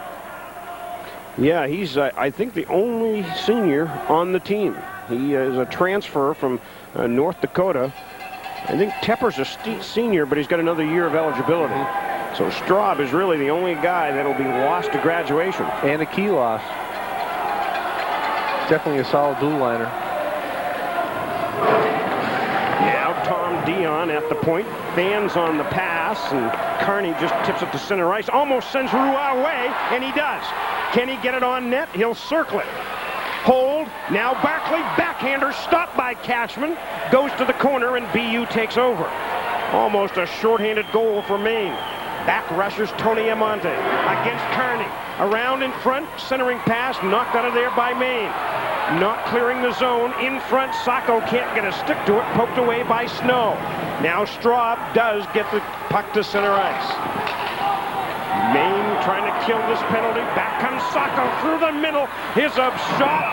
Yeah, he's, I think, the only senior on the team. He is a transfer from North Dakota. I think Tepper's a senior, but he's got another year of eligibility. So Straub is really the only guy that'll be lost to graduation. And a key loss. Definitely a solid blue liner. Now Tom Dion at the point. Fans on the pass, and Carney just tips it to center ice. Almost sends Roy away, and he does. Can he get it on net? He'll circle it. Hold. Now Barkley, backhander, stopped by Cashman. Goes to the corner, and BU takes over. Almost a shorthanded goal for Maine. Back rushers Tony Amante against Carney. Around in front, centering pass, knocked out of there by Maine. Not clearing the zone. In front, Sacco can't get a stick to it, poked away by Snow. Now Straub does get the puck to center ice. Maine trying to kill this penalty. Back comes Sacco through the middle. His up shot.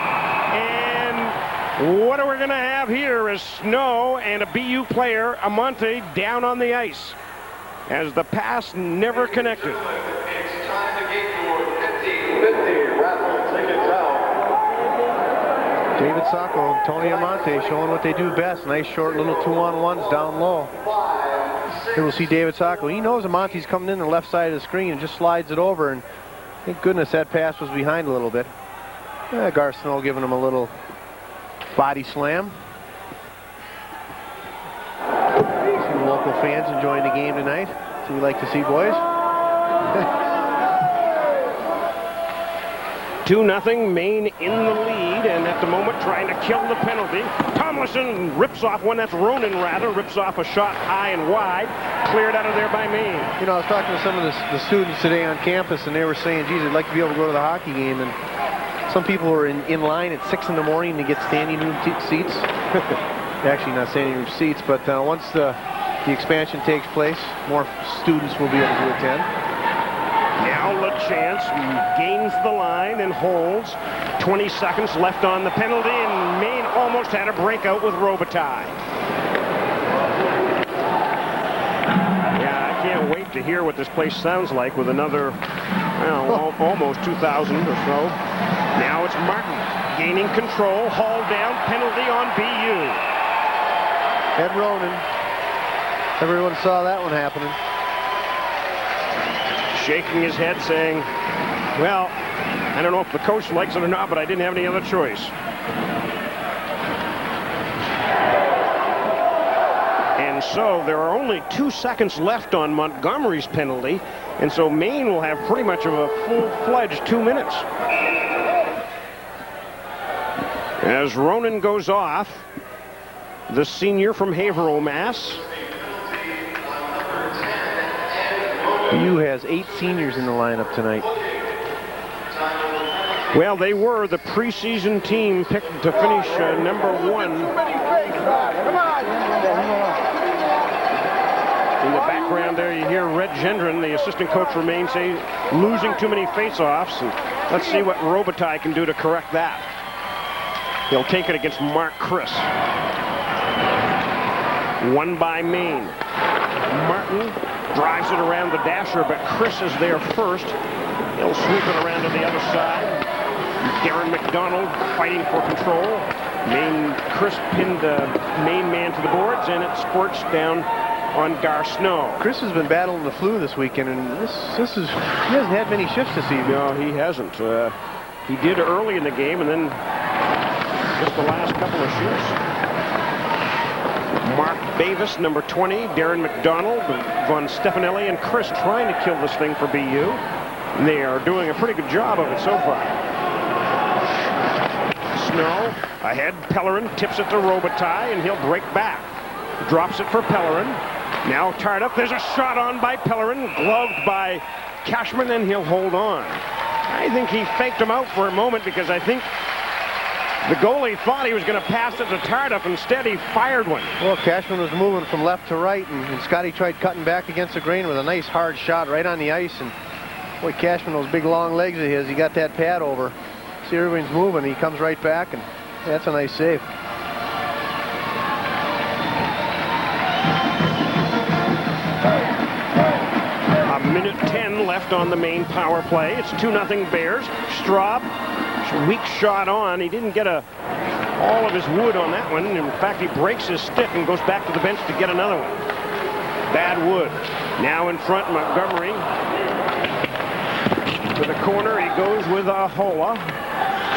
And what are we going to have here is Snow and a BU player, Amante, down on the ice as the pass never connected. It's time to get your 50 raffle tickets out. David Sacco and Tony Amante showing what they do best. Nice short little 2-on-1s down low. Here we'll see David Sacco. He knows Amante's coming in the left side of the screen and just slides it over. And thank goodness that pass was behind a little bit. Gar Snow giving him a little body slam. Some local fans enjoying the game tonight. That's what we like to see, boys. 2-0, Maine in the lead, and at the moment trying to kill the penalty. Tomlinson rips off one, that's Ronan rather, rips off a shot high and wide, cleared out of there by Maine. You know, I was talking to some of the students today on campus, and they were saying, geez, I'd like to be able to go to the hockey game, and some people were in line at 6 in the morning to get standing room seats. Actually, not standing room seats, but once the expansion takes place, more students will be able to attend. Now LaChance gains the line and holds. 20 seconds left on the penalty, and Maine almost had a breakout with Robitaille. Yeah, I can't wait to hear what this place sounds like with another, well, almost 2,000 or so. Now it's Martin gaining control, hauled down, penalty on BU. Ed Ronan. Everyone saw that one happening. Shaking his head saying, well, I don't know if the coach likes it or not, but I didn't have any other choice. And so there are only 2 seconds left on Montgomery's penalty, and so Maine will have pretty much of a full-fledged 2 minutes. As Ronan goes off, the senior from Haverhill, Mass. BU has 8 seniors in the lineup tonight. Well, they were the preseason team picked to finish number 1. In the background there, you hear Red Gendron, the assistant coach for Maine, say losing too many face-offs. And let's see what Robitaille can do to correct that. He'll take it against Mark Chris. Won by Maine. Martin drives it around the dasher, but Chris is there first. He'll sweep it around to the other side. Darren McDonald fighting for control. Chris pinned the Maine man to the boards, and it squirts down on Gar Snow. Chris has been battling the flu this weekend, and he hasn't had many shifts this evening. No, he hasn't. He did early in the game, and then just the last couple of shifts. Mark Davis, number 20, Darren McDonald, Von Stefanelli, and Chris trying to kill this thing for BU. And they are doing a pretty good job of it so far. Snow ahead, Pellerin tips it to Robitaille, and he'll break back. Drops it for Pellerin. Now tied up, there's a shot on by Pellerin, gloved by Cashman, and he'll hold on. I think he faked him out for a moment because I think the goalie thought he was going to pass it to Tardif. Instead, he fired one. Well, Cashman was moving from left to right, and Scotty tried cutting back against the grain with a nice hard shot right on the ice. And boy, Cashman, those big long legs of his, he got that pad over. See, everything's moving. He comes right back, and that's a nice save. A minute 10 left on the Maine power play. It's 2-0 Bears. Straub, weak shot on. He didn't get all of his wood on that one. In fact, he breaks his stick and goes back to the bench to get another one. Bad wood. Now in front, Montgomery. To the corner, he goes with Ahola.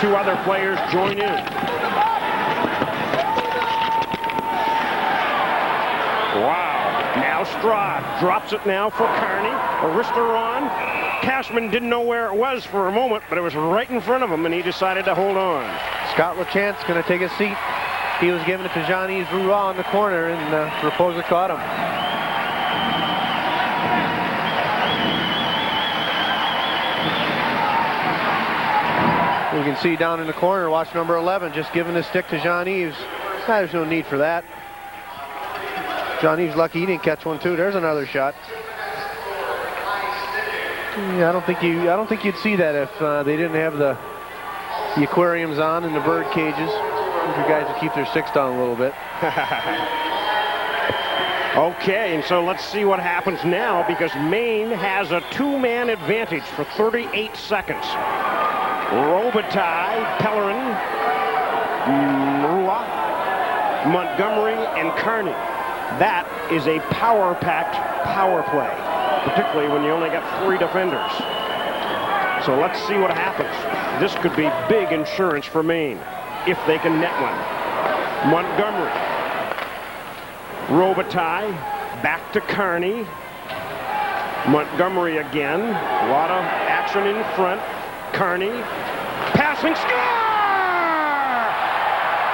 2 other players join in. Wow. Now Now Stroud drops it now for Carney. A wrister on. Cashman didn't know where it was for a moment, but it was right in front of him, and he decided to hold on. Scott LeChance going to take a seat. He was giving it to Jean-Yves Roy in the corner, and Raposa caught him. You can see down in the corner, watch number 11, just giving the stick to Jean-Yves. There's no need for that. Jean-Yves lucky he didn't catch one too. There's another shot. Yeah, I don't think you'd see that if they didn't have the aquariums on and the bird cages. For guys to keep their sticks down a little bit. Okay, and so let's see what happens now, because Maine has a two-man advantage for 38 seconds. Robitaille, Pellerin, Roy, Montgomery, and Carney. That is a power-packed power play, particularly when you only got 3 defenders. So let's see what happens. This could be big insurance for Maine, if they can net one. Montgomery. Robitaille, back to Carney. Montgomery again. A lot of action in front. Carney. Passing score!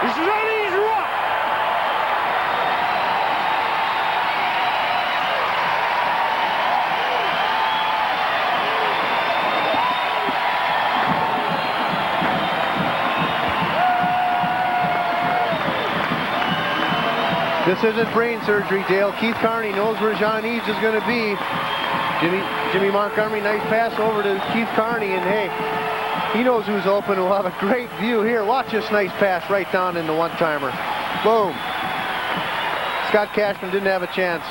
Jean-Yves Roy! This isn't brain surgery, Dale. Keith Carney knows where Jean-Yves is going to be. Jimmy Montgomery, nice pass over to Keith Carney, and hey, he knows who's open. We'll have a great view here. Watch this nice pass right down in the one-timer. Boom. Scott Cashman didn't have a chance.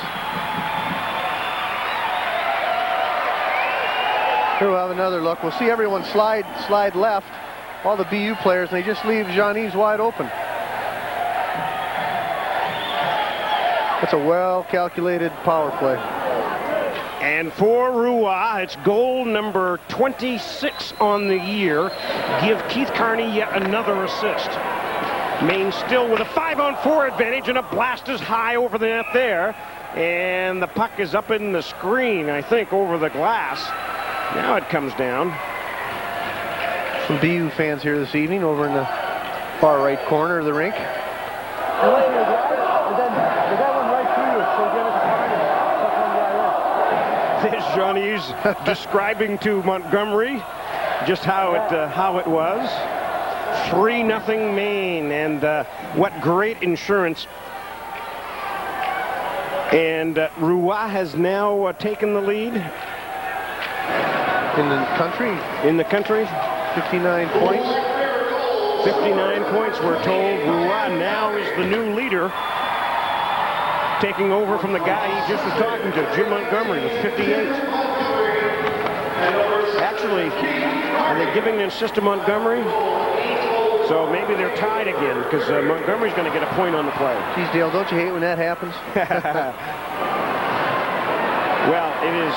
Here we'll have another look. We'll see everyone slide left, all the BU players, and they just leave Jean-Yves wide open. That's a well-calculated power play. And for Roy, it's goal number 26 on the year. Give Keith Carney yet another assist. Maine still with a 5-on-4 advantage, and a blast is high over the net there. And the puck is up in the screen, I think, over the glass. Now it comes down. Some BU fans here this evening over in the far right corner of the rink. There's Jean-Yves describing to Montgomery just how it was. 3-0 Maine, and what great insurance. And Roy has now taken the lead. In the country? In the country. 59 points. 59 points, we're told. Roy now is the new leader, taking over from the guy he just was talking to, Jim Montgomery, with 58. Actually, are they giving an assist to Montgomery? So maybe they're tied again, because Montgomery's going to get a point on the play. Geez, Dale, don't you hate when that happens? Well, it is,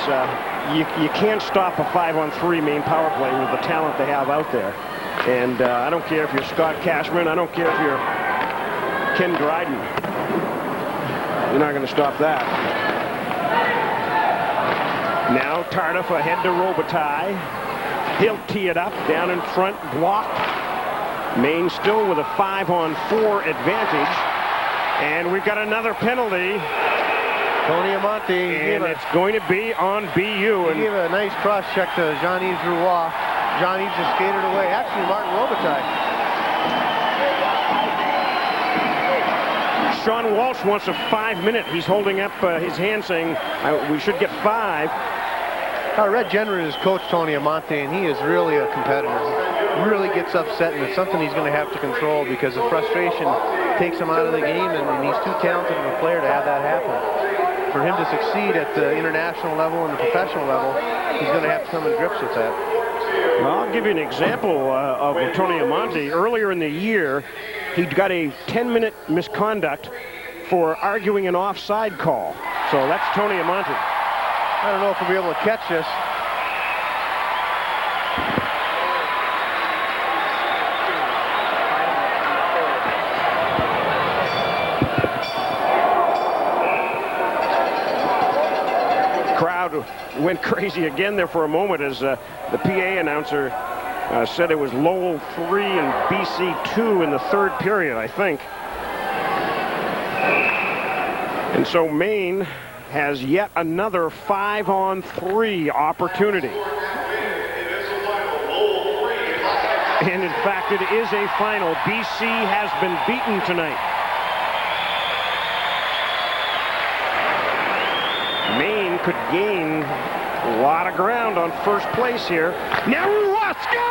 you can't stop a 5-on-3 Maine power play with the talent they have out there. And I don't care if you're Scott Cashman, I don't care if you're Ken Dryden. You're not going to stop that. Now Tardif ahead to Robitaille. He'll tee it up down in front, blocked. Maine still with a 5-on-4 advantage. And we've got another penalty. Tony Amonte. And it's going to be on BU. He gave a nice cross check to Jean-Yves Roy. Jean-Yves just skated away. Actually, Martin Robitaille. Sean Walsh wants a 5-minute. He's holding up his hand saying we should get 5. Red Jenner is coach Tony Amonte, and he is really a competitor. He really gets upset, and it's something he's going to have to control, because the frustration takes him out of the game, and he's too talented of a player to have that happen. For him to succeed at the international level and the professional level, he's going to have to come to grips with that. Well, I'll give you an example of Tony Amonte. Earlier in the year, he got a 10-minute misconduct for arguing an offside call. So that's Tony Amonte. I don't know if we'll be able to catch this. went crazy again there for a moment as the PA announcer said it was Lowell 3 and BC 2 in the third period, I think. And so Maine has yet another 5-on-3 opportunity. And in fact, it is a final. BC has been beaten tonight. Maine could gain a lot of ground on first place here. Now Roua scores!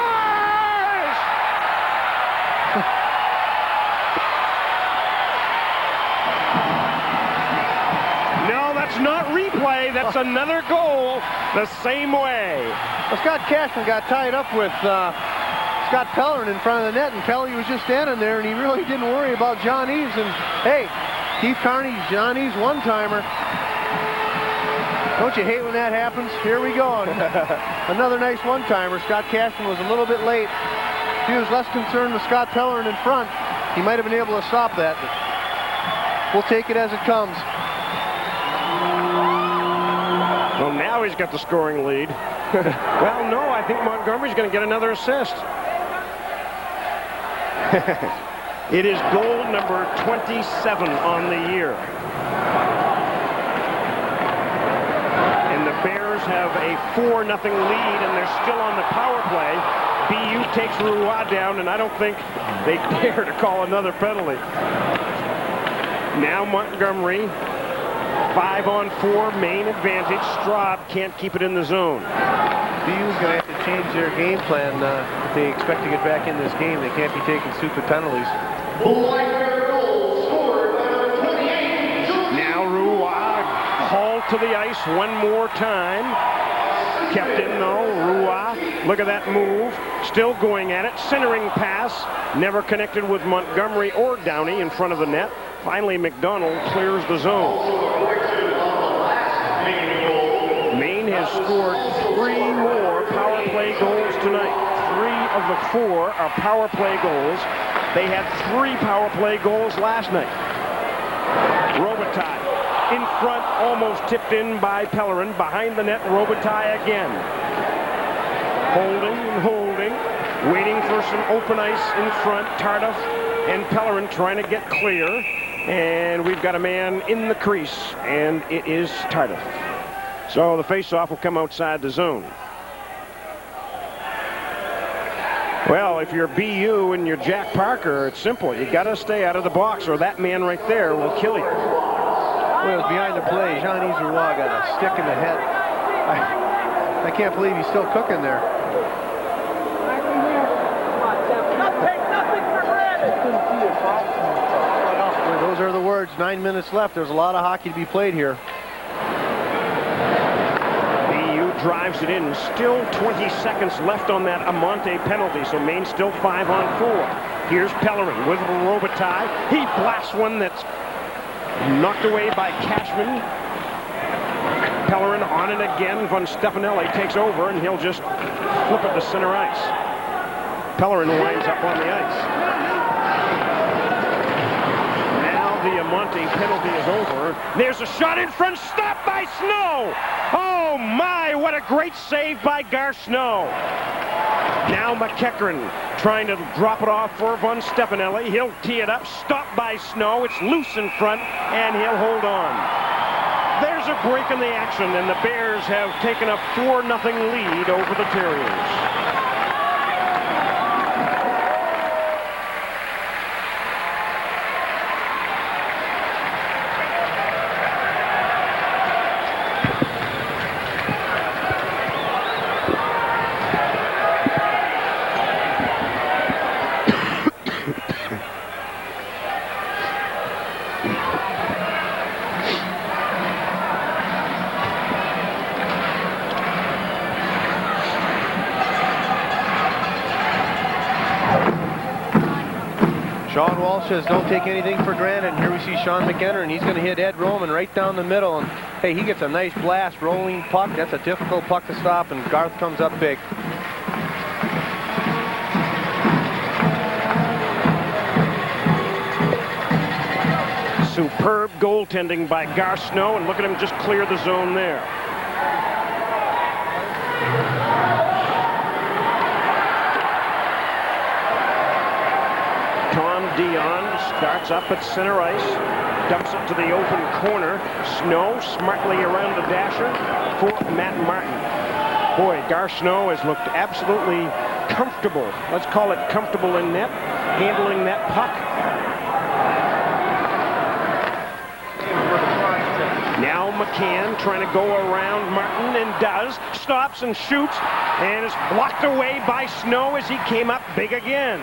No, that's not replay. That's another goal the same way. Well, Scott Cashman got tied up with Scott Pellerin in front of the net, and Pelly was just standing there, and he really didn't worry about John Eves. And hey, Keith Carney, John Eves one-timer. Don't you hate when that happens? Here we go. Another nice one-timer. Scott Cashman was a little bit late. If he was less concerned with Scott Pellerin in front, he might have been able to stop that. But we'll take it as it comes. Well, now he's got the scoring lead. Well, no, I think Montgomery's going to get another assist. It is goal number 27 on the year. And the Bears have a 4-0 lead, and they're still on the power play. BU takes Roua down, and I don't think they dare to call another penalty. Now Montgomery, 5-on-4, Maine advantage. Straub can't keep it in the zone. BU's going to have to change their game plan if they expect to get back in this game. They can't be taking stupid penalties. Now Roua hauled to the ice one more time. Kept in though. Roua, look at that move. Still going at it. Centering pass. Never connected with Montgomery or Downey in front of the net. Finally, McDonald clears the zone. Maine has scored 3 more power play goals tonight. 3 of the 4 are power play goals. They had 3 power play goals last night. Robitaille in front, almost tipped in by Pellerin. Behind the net, Robitaille again. Holding and holding, waiting for some open ice in front. Tardif and Pellerin trying to get clear. And we've got a man in the crease, and it is Tardif. So the face-off will come outside the zone. Well, if you're BU and you're Jack Parker, it's simple. You got to stay out of the box, or that man right there will kill you. Well, it was behind the play. Jean-Yves Roua got a stick in the head. I can't believe he's still cooking there. Those are the words. 9 minutes left. There's a lot of hockey to be played here. BU drives it in. Still 20 seconds left on that Amante penalty, so Maine still 5-on-4. Here's Pellerin with Robitaille. He blasts one that's knocked away by Cashman. Pellerin on it again. Von Stefanelli takes over, and he'll just flip it to center ice. Pellerin winds up on the ice. The Amante penalty is over. There's a shot in front, stopped by Snow. Oh my, what a great save by Gar Snow. Now McEachern trying to drop it off for Von Stefanelli. He'll tee it up, stopped by Snow. It's loose in front, and he'll hold on. There's a break in the action, and the Bears have taken a 4-0 lead over the Terriers. Sean Walsh says don't take anything for granted. And here we see Sean McEachern, and he's going to hit Ed Roman right down the middle. And hey, he gets a nice blast, rolling puck. That's a difficult puck to stop, and Garth comes up big. Superb goaltending by Gar Snow, and look at him just clear the zone there. Tom Dion starts up at center ice, dumps it to the open corner. Snow smartly around the dasher for Matt Martin. Boy, Gar Snow has looked absolutely comfortable. Let's call it comfortable in net, handling that puck. Now McCann trying to go around Martin and does. Stops and shoots and is blocked away by Snow as he came up big again.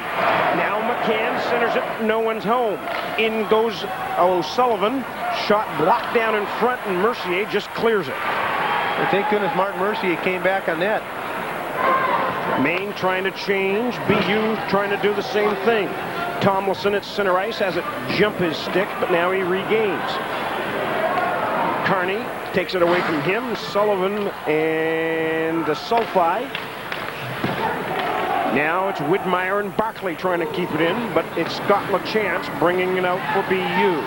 Now McCann centers it. No one's home. In goes O'Sullivan. Shot blocked down in front and Mercier just clears it. And thank goodness Martin Mercier came back on net. Maine trying to change. BU trying to do the same thing. Tomlinson at center ice has it jump his stick, but now he regains. Carney takes it away from him. Sullivan and Sulfi. Now it's Widmeyer and Barkley trying to keep it in, but it's Scott LaChance bringing it out for BU.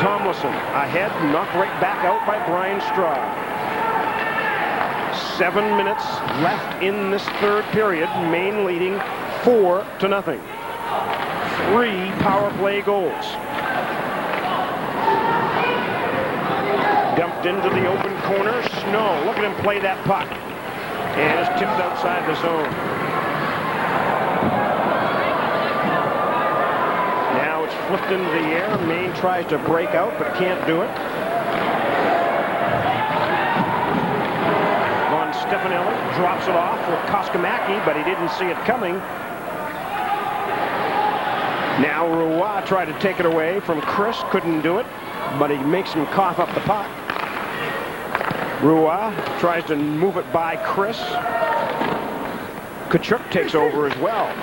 Tomlinson ahead, knocked right back out by Brian Straub. 7 minutes left in this third period. Maine leading 4-0. 3 power play goals. Dumped into the open corner. Snow, look at him play that puck. And it's tipped outside the zone. Now it's flipped into the air. Maine tries to break out, but can't do it. Von Stefanelli drops it off with Koskamaki, but he didn't see it coming. Now Roy tried to take it away from Chris, couldn't do it, but he makes him cough up the puck. Roy tries to move it by Chris. Kachuk takes over as well.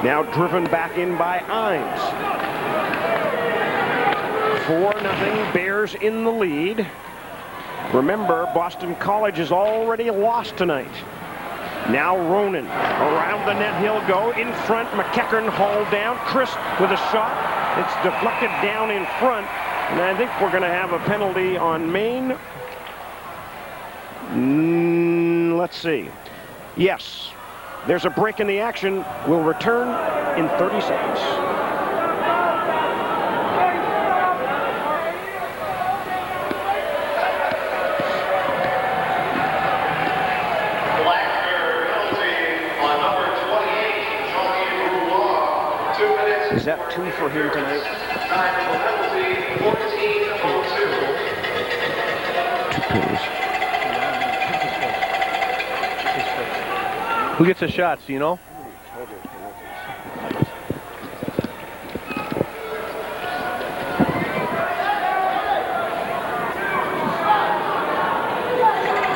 Now driven back in by Imes. 4-0, Bears in the lead. Remember, Boston College has already lost tonight. Now Ronan, around the net he'll go. In front, McEachern hauled down. Chris with a shot. It's deflected down in front. And I think we're going to have a penalty on Maine. Let's see. Yes, there's a break in the action. We'll return in 30 seconds. Is that 2 for him tonight? 2 penalties. Who gets the shots, do you know?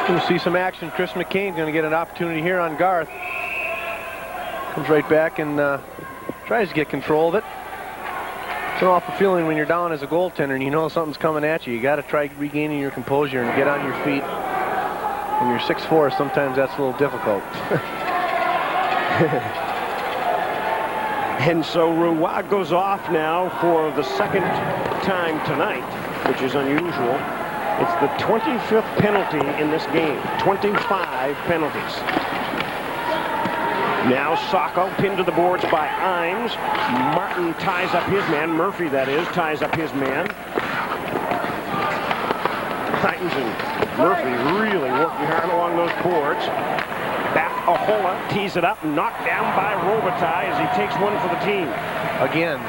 We'll see some action. Chris McCain's going to get an opportunity here on Garth. Comes right back and tries to get control of it. It's an awful feeling when you're down as a goaltender and you know something's coming at you. You got to try regaining your composure and get on your feet. When you're 6'4", sometimes that's a little difficult. And so Roy goes off now for the second time tonight, which is unusual. It's the 25th penalty in this game. 25 penalties. Now Sacco pinned to the boards by Imes. Martin ties up his man. Murphy, that is, ties up his man. Imes and Murphy really working hard along those boards. Back Ahola tees it up, knocked down by Robitaille as he takes one for the team. Again.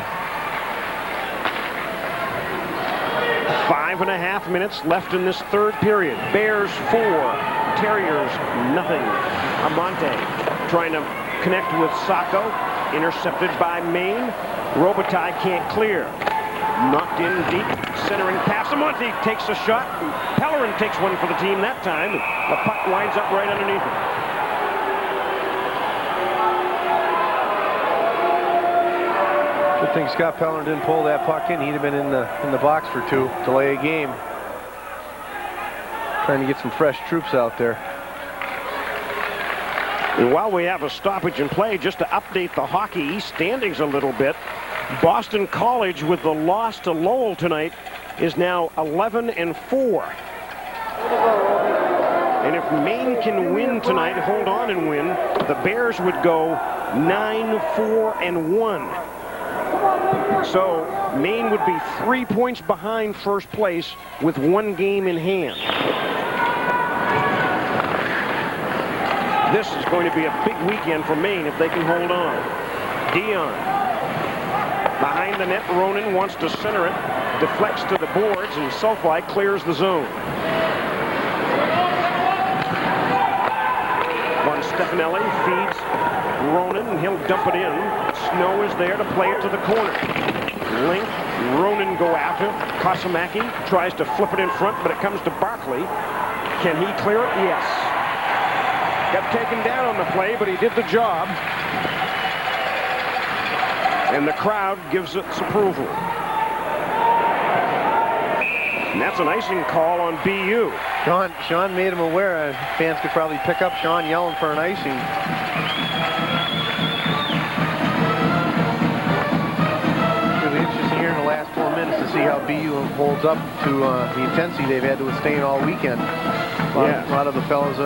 5.5 minutes left in this third period. Bears 4, Terriers nothing. Amante trying to connect with Sacco, intercepted by Maine. Robitaille can't clear. Knocked in deep, centering pass. Amante takes a shot. Pellerin takes one for the team that time. The puck winds up right underneath it. Good thing Scott Pellerin didn't pull that puck in. He'd have been in the box for 2 to lay a game. Trying to get some fresh troops out there. And while we have a stoppage in play, just to update the Hockey East standings a little bit, Boston College, with the loss to Lowell tonight, is now 11-4. And if Maine can win tonight, hold on and win, the Bears would go 9-4-1. So Maine would be 3 points behind first place with 1 game in hand. This is going to be a big weekend for Maine if they can hold on. Dion. Behind the net, Ronan wants to center it. Deflects to the boards, and Sulfy clears the zone. Von Stefanelli feeds Ronan, and he'll dump it in. Snow is there to play it to the corner. Link, Ronan go after. Kosamaki tries to flip it in front, but it comes to Barkley. Can he clear it? Yes. Got taken down on the play, but he did the job. And the crowd gives it its approval. And that's an icing call on BU. Sean made him aware. Fans could probably pick up Sean yelling for an icing. Really interesting here in the last 4 minutes to see how BU holds up to the intensity they've had to withstand all weekend. A lot of the fellas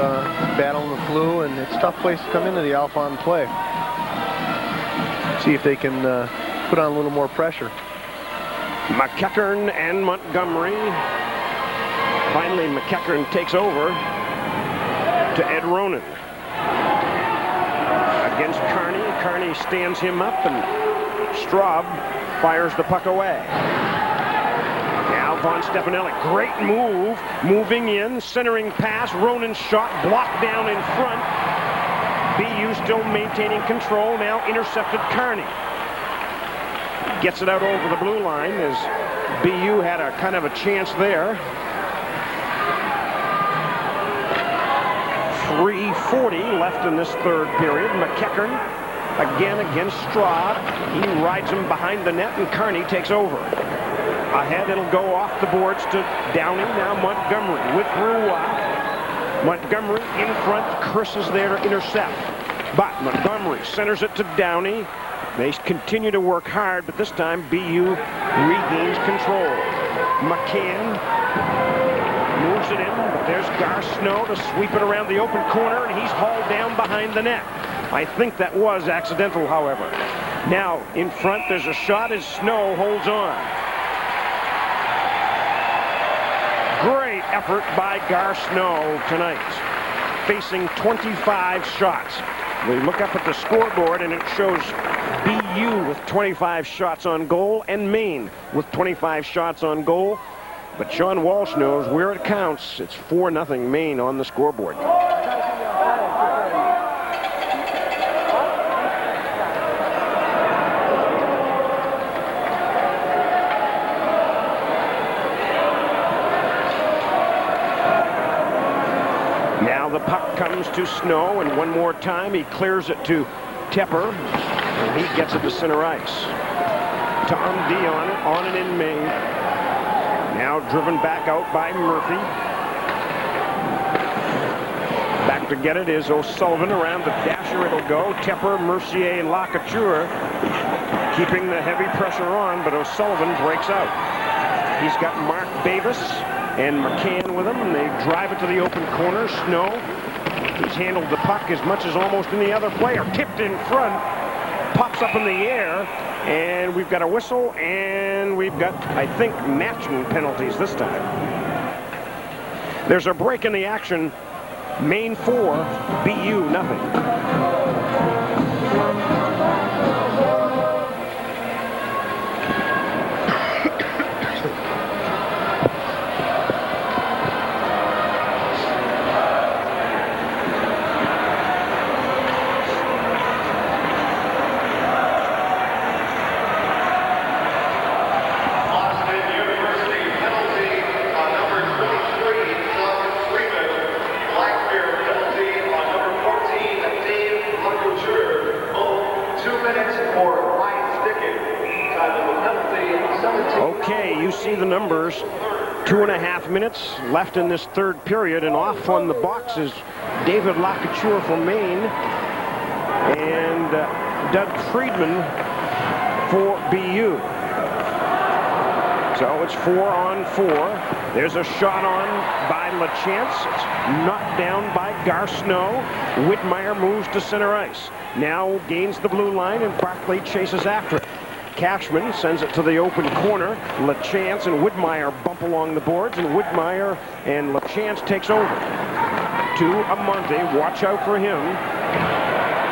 battling the flu, and it's a tough place to come into the Alpha and play. See if they can put on a little more pressure. McEachern and Montgomery. Finally, McEachern takes over to Ed Ronan. Against Carney. Carney stands him up, and Straub fires the puck away. Now Von Stefanelli, great move, moving in, centering pass, Ronan's shot blocked down in front. BU still maintaining control, now intercepted Carney. Gets it out over the blue line as BU had a kind of a chance there. 3:40 left in this third period. McEachern again against Straub. He rides him behind the net, and Carney takes over. Ahead, it'll go off the boards to Downey. Now Montgomery with Roy. Montgomery in front. Chris is there to intercept. But Montgomery centers it to Downey. They continue to work hard, but this time BU regains control. McCann moves it in, but there's Gar Snow to sweep it around the open corner, and he's hauled down behind the net. I think that was accidental, however. Now, in front, there's a shot as Snow holds on. Great effort by Gar Snow tonight, facing 25 shots. We look up at the scoreboard, and it shows BU with 25 shots on goal and Maine with 25 shots on goal. But Sean Walsh knows where it counts. It's 4-0 Maine on the scoreboard. Now the puck comes to Snow, and one more time he clears it to Tepper, and he gets it to center ice. Tom Dion on and in Maine. Now driven back out by Murphy. Back to get it is O'Sullivan. Around the dasher it'll go. Tepper, Mercier, and Lacouture keeping the heavy pressure on, but O'Sullivan breaks out. He's got Mark Davis and McCann with him, and they drive it to the open corner. Snow, he's handled the puck as much as almost any other player. Tipped in front, pops up in the air, and we've got a whistle, and we've got, I think, matching penalties this time. There's a break in the action. Maine 4, BU nothing. Okay, you see the numbers. 2.5 minutes left in this third period, and off on the box is David Lacouture for Maine and Doug Friedman for BU. So it's 4-on-4. There's a shot on by LaChance. It's knocked down by Garceau. Whitmire moves to center ice. Now gains the blue line, and Barkley chases after it. Cashman sends it to the open corner. LaChance and Whitmire bump along the boards, and Whitmire and LaChance takes over. To Amante. Watch out for him.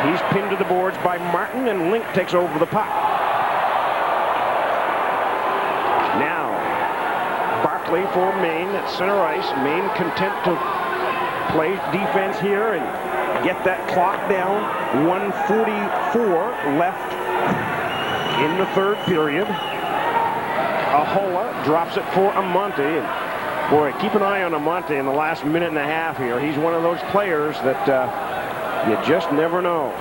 He's pinned to the boards by Martin, and Link takes over the puck. Now, Barkley for Maine at center ice. Maine content to play defense here and get that clock down. 1:44 left in the third period. Ahola drops it for Amante. And boy, keep an eye on Amante in the last minute and a half here. He's one of those players that you just never know.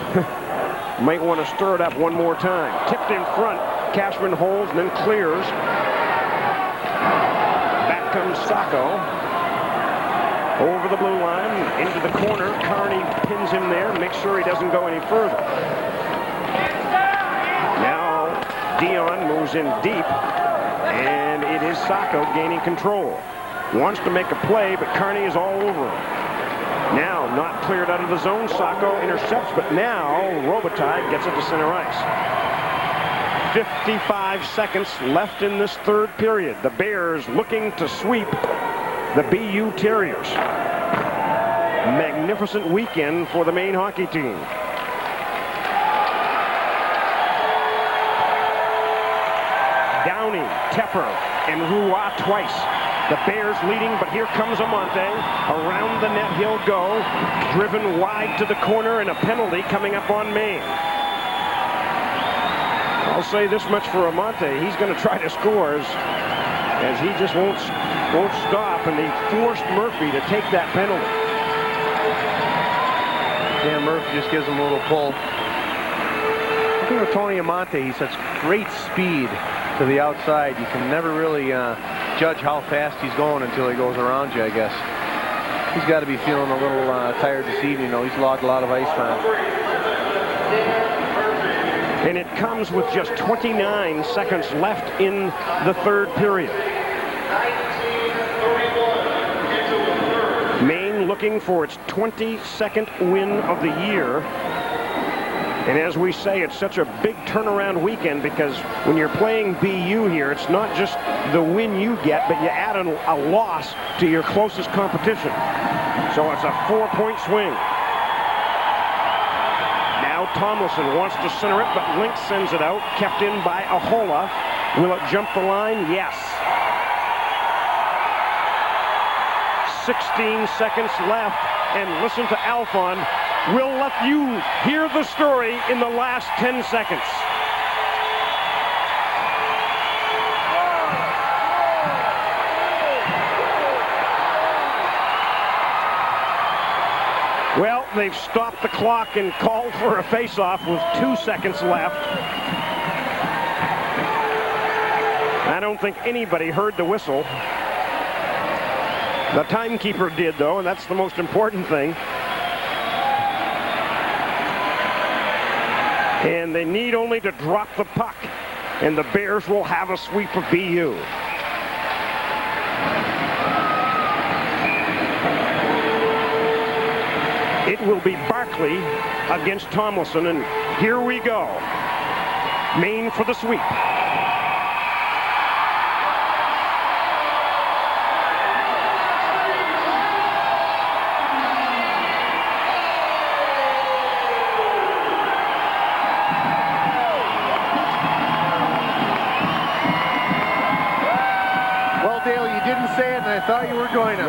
Might want to stir it up one more time. Tipped in front. Cashman holds and then clears. Back comes Sacco. Over the blue line, into the corner. Carney pins him there, makes sure he doesn't go any further. Now Dion moves in deep, and it is Sacco gaining control. Wants to make a play, but Carney is all over him. Now, not cleared out of the zone. Sacco intercepts, but now Robitaille gets it to center ice. 55 seconds left in this third period. The Bears looking to sweep the BU Terriers. Magnificent weekend for the Maine hockey team. Downey, Tepper, and Roy twice. The Bears leading, but here comes Amante. Around the net he'll go. Driven wide to the corner, and a penalty coming up on Maine. I'll say this much for Amante. He's going to try to score as he just won't stop, and he forced Murphy to take that penalty. Dan Murphy just gives him a little pull. Looking at Tony Amante, he's such great speed to the outside. You can never really judge how fast he's going until he goes around you, I guess. He's got to be feeling a little tired this evening. He's logged a lot of ice time. And it comes with just 29 seconds left in the third period. Maine looking for its 22nd win of the year. And as we say, it's such a big turnaround weekend because when you're playing BU here, it's not just the win you get, but you add a loss to your closest competition. So it's a 4-point swing. Now Tomlinson wants to center it, but Link sends it out, kept in by Ahola. Will it jump the line? Yes. 16 seconds left, and listen to Alphon. We'll let you hear the story in the last 10 seconds. Well, they've stopped the clock and called for a face-off with 2 seconds left. I don't think anybody heard the whistle. The timekeeper did, though, and that's the most important thing. And they need only to drop the puck, and the Bears will have a sweep of BU. It will be Barkley against Tomlinson, and here we go. Maine for the sweep. I thought you were going to.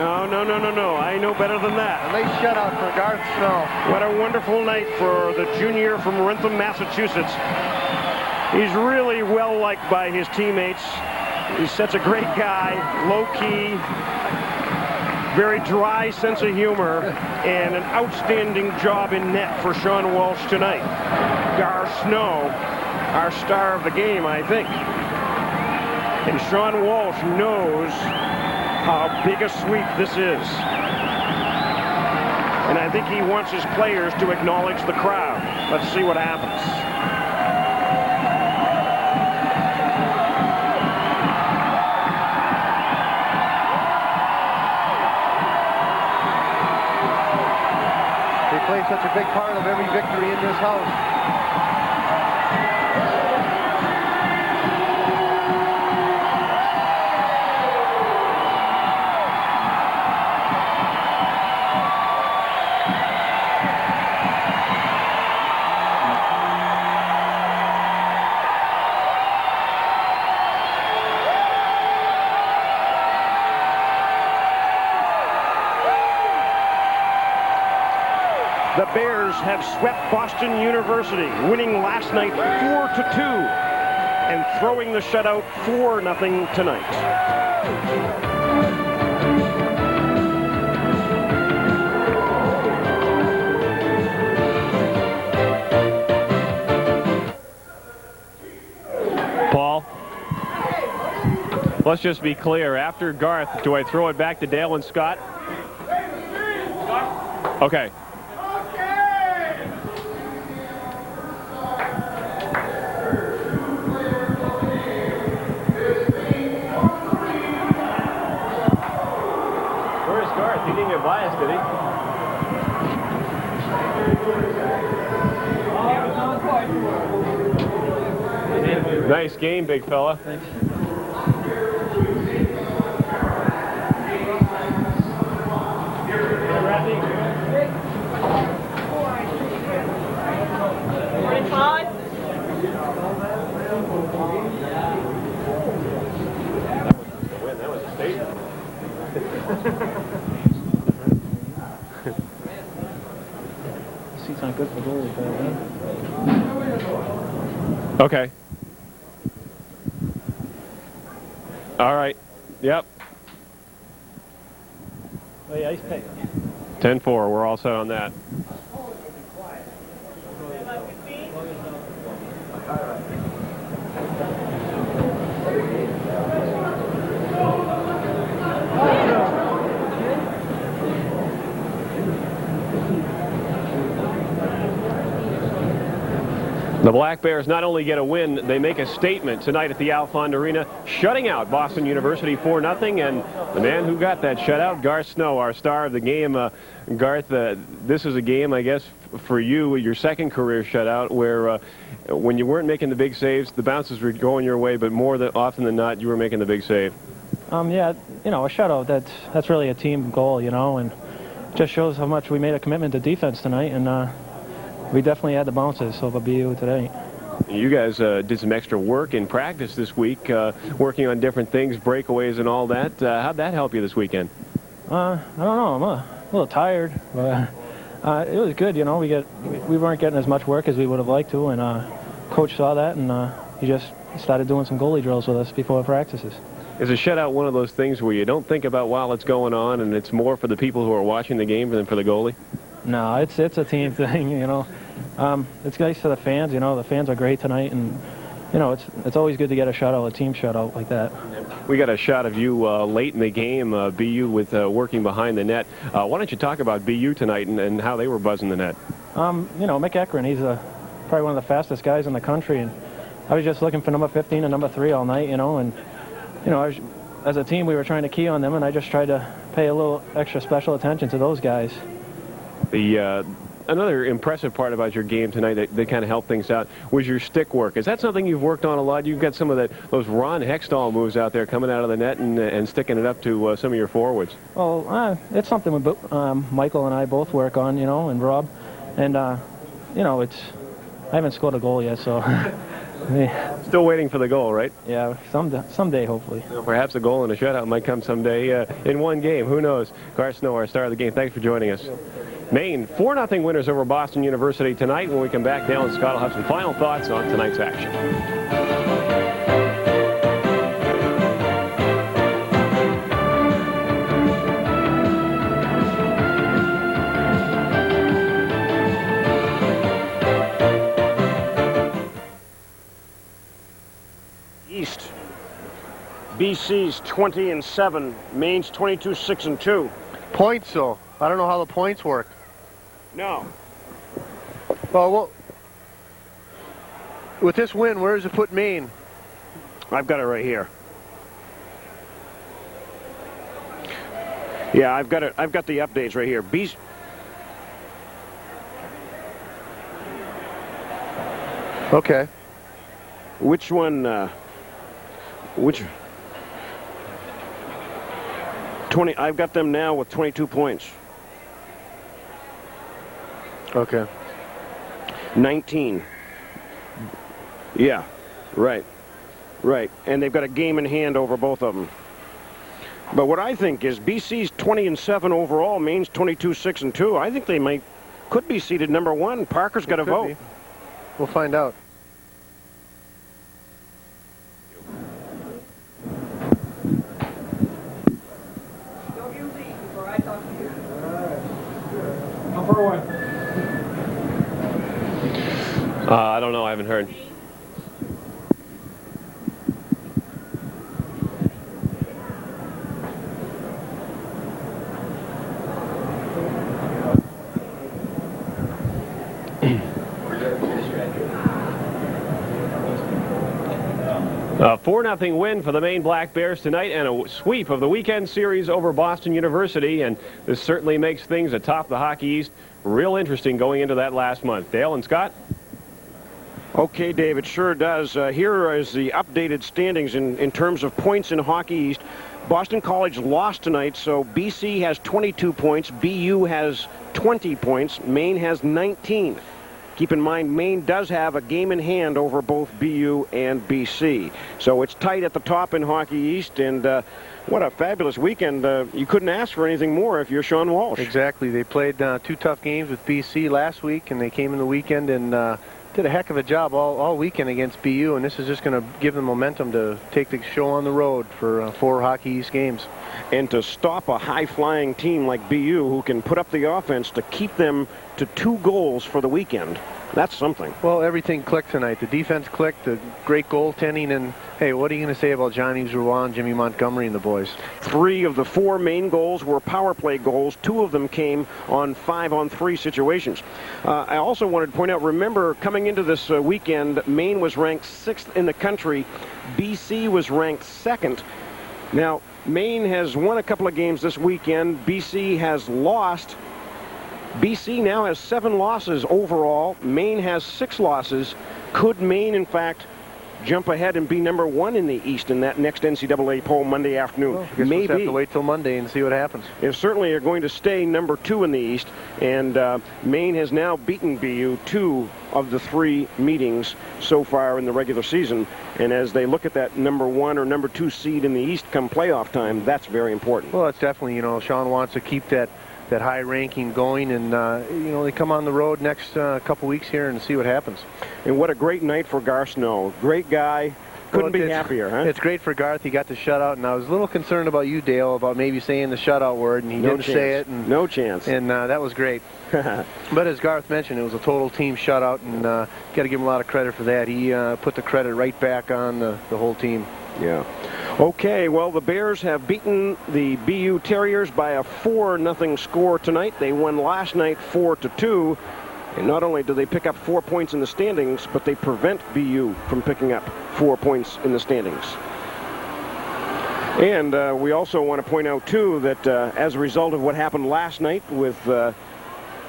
No. I know better than that. A late shutout for Garceau. What a wonderful night for the junior from Wrentham, Massachusetts. He's really well liked by his teammates. He's such a great guy, low-key, very dry sense of humor, and an outstanding job in net for Sean Walsh tonight. Garceau, our star of the game, I think. And Sean Walsh knows how big a sweep this is. And I think he wants his players to acknowledge the crowd. Let's see what happens. They play such a big part of every victory in this house. The Bears have swept Boston University, winning last night 4-2 and throwing the shutout 4-0 tonight. Paul, let's just be clear. After Garth, do I throw it back to Dale and Scott? Okay. Where's Garth? He didn't get biased, did he? Nice game, big fella. Thanks. That was a statement. Seats aren't good for goalies, Okay. All right. Yep. Oh, yeah, ice pick. 10-4. We're all set on that. The Black Bears not only get a win, they make a statement tonight at the Alfond Arena, shutting out Boston University 4-0. And the man who got that shutout, Garth Snow, our star of the game. Garth, this is a game, I guess, for you, your second career shutout, where when you weren't making the big saves, the bounces were going your way, but more often than not, you were making the big save. Yeah, you know, a shutout, that's really a team goal, you know, and just shows how much we made a commitment to defense tonight, and we definitely had the bounces over BU today. You guys did some extra work in practice this week, working on different things, breakaways and all that. How'd that help you this weekend? I don't know. I'm a little tired, but it was good, you know. We weren't getting as much work as we would have liked to, and Coach saw that, and he just started doing some goalie drills with us before practices. Is a shutout one of those things where you don't think about while it's going on, and it's more for the people who are watching the game than for the goalie? No, it's a team thing, you know. It's nice for the fans, you know. The fans are great tonight, and you know, it's always good to get a shutout, a team shutout like that. We got a shot of you late in the game, BU with working behind the net. Why don't you talk about BU tonight and how they were buzzing the net? You know, Mick Eckren, he's probably one of the fastest guys in the country, and I was just looking for number 15 and number 3 all night, you know, and you know, as a team we were trying to key on them, and I just tried to pay a little extra special attention to those guys. Another impressive part about your game tonight that kind of helped things out was your stick work. Is that something you've worked on a lot? You've got some of those Ron Hextall moves out there coming out of the net and sticking it up to some of your forwards. Well, it's something Michael and I both work on, you know, and Rob. And, you know, I haven't scored a goal yet, so... Still waiting for the goal, right? Yeah, someday, hopefully. Perhaps a goal and a shutout might come someday in one game. Who knows? Garth Snow, our star of the game. Thanks for joining us. Maine, 4-0 winners over Boston University tonight. When we come back, Dale and Scott will have some final thoughts on tonight's action. East. BC's 20-7. Maine's 22-6-2. Points, though. I don't know how the points work. No. Well, with this win, where does it put Maine? I've got it right here. Yeah, I've got the updates right here. Okay. Which one? Which? 20. I've got them now with 22 points. Okay. 19. Yeah. Right. Right. And they've got a game in hand over both of them. But what I think is BC's 20-7 overall, Maine's 22-6-2. I think they could be seated number 1. Parker's got to vote. Be. We'll find out. How far away? I don't know. I haven't heard. A 4-0 win for the Maine Black Bears tonight and a sweep of the weekend series over Boston University, and this certainly makes things atop the Hockey East real interesting going into that last month. Dale and Scott? Okay, Dave, it sure does. Here is the updated standings in terms of points in Hockey East. Boston College lost tonight, so BC has 22 points, BU has 20 points, Maine has 19. Keep in mind, Maine does have a game in hand over both BU and BC. So it's tight at the top in Hockey East, and what a fabulous weekend. You couldn't ask for anything more if you're Sean Walsh. Exactly. They played 2 tough games with BC last week, and they came in the weekend and did a heck of a job all weekend against BU, and this is just going to give them momentum to take the show on the road for 4 Hockey East games. And to stop a high-flying team like BU who can put up the offense to keep them to 2 goals for the weekend, that's something. Well, everything clicked tonight. The defense clicked, the great goaltending, and hey, what are you going to say about Johnny Rouen, Jimmy Montgomery, and the boys? 3 of the 4 Maine goals were power play goals. 2 of them came on 5-on-3 situations. I also wanted to point out, remember, coming into this weekend, Maine was ranked 6th in the country. BC was ranked 2nd. Now, Maine has won a couple of games this weekend. BC has lost. BC now has 7 losses overall. Maine has 6 losses. Could Maine, in fact, jump ahead and be number 1 in the East in that next NCAA poll Monday afternoon? Well, I guess we'll just have to wait till Monday and see what happens. They certainly are going to stay number 2 in the East, and Maine has now beaten BU 2 of the 3 meetings so far in the regular season. And as they look at that number 1 or number 2 seed in the East come playoff time, that's very important. Well, it's definitely, Sean wants to keep that high ranking going, and they come on the road next couple weeks here and see what happens. And what a great night for Gar Snow. Great guy. Couldn't be happier, huh? It's great for Garth. He got the shutout, and I was a little concerned about you, Dale, about maybe saying the shutout word, and he didn't say it. And, no chance. And that was great. But as Garth mentioned, it was a total team shutout, and got to give him a lot of credit for that. He put the credit right back on the whole team. Yeah. Okay, well, the Bears have beaten the BU Terriers by a 4-0 score tonight. They won last night 4-2. And not only do they pick up 4 points in the standings, but they prevent BU from picking up 4 points in the standings. And we also want to point out, too, that as a result of what happened last night with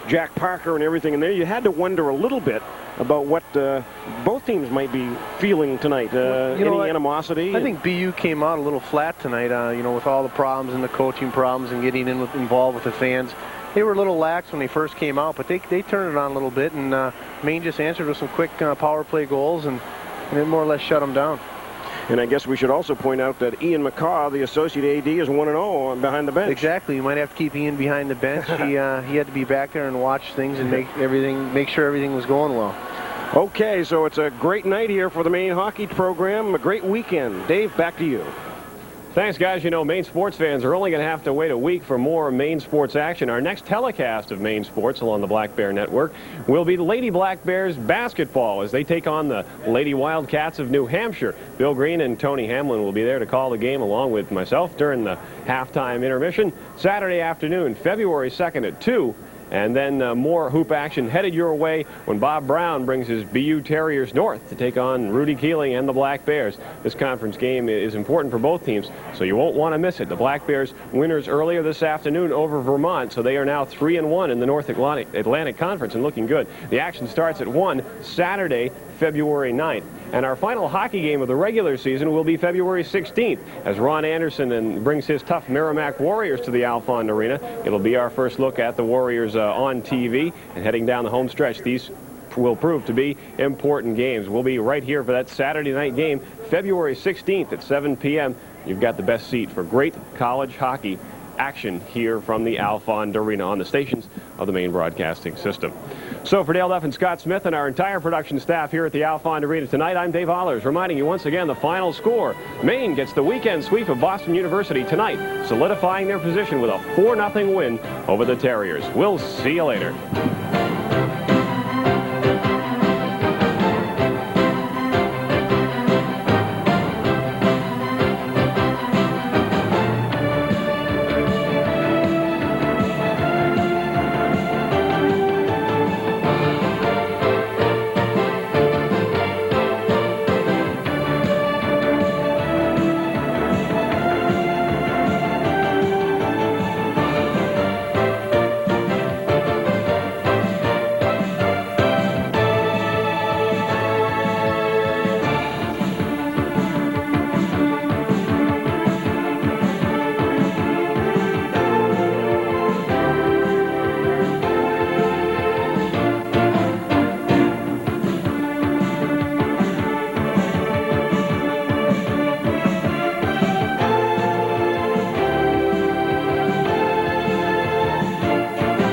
Jack Parker and everything in there, you had to wonder a little bit about what both teams might be feeling tonight. Any animosity? I think BU came out a little flat tonight, with all the problems and the coaching problems and getting involved with the fans. They were a little lax when they first came out, but they turned it on a little bit, and Maine just answered with some quick power play goals and it more or less shut them down. And I guess we should also point out that Ian McCaw, the associate AD, is 1-0 behind the bench. Exactly. You might have to keep Ian behind the bench. He had to be back there and watch things and make sure everything was going well. Okay, so it's a great night here for the Maine hockey program. A great weekend. Dave, back to you. Thanks, guys. Maine sports fans are only going to have to wait a week for more Maine sports action. Our next telecast of Maine sports along the Black Bear Network will be the Lady Black Bears basketball as they take on the Lady Wildcats of New Hampshire. Bill Green and Tony Hamlin will be there to call the game along with myself during the halftime intermission Saturday afternoon, February 2nd at 2 And then more hoop action headed your way when Bob Brown brings his BU Terriers north to take on Rudy Keeling and the Black Bears. This conference game is important for both teams, so you won't want to miss it. The Black Bears winners earlier this afternoon over Vermont, so they are now 3-1 in the North Atlantic Conference and looking good. The action starts at 1 Saturday, February 9th. And our final hockey game of the regular season will be February 16th as Ron Anderson brings his tough Merrimack Warriors to the Alfond Arena. It'll be our first look at the Warriors on TV, and heading down the home stretch, these will prove to be important games. We'll be right here for that Saturday night game, February 16th at 7 p.m. You've got the best seat for great college hockey action here from the Alfond Arena on the stations of the Maine Broadcasting System. So for Dale Duff and Scott Smith and our entire production staff here at the Alfond Arena tonight, I'm Dave Hollers, reminding you once again the final score. Maine gets the weekend sweep of Boston University tonight, solidifying their position with a 4-0 win over the Terriers. We'll see you later.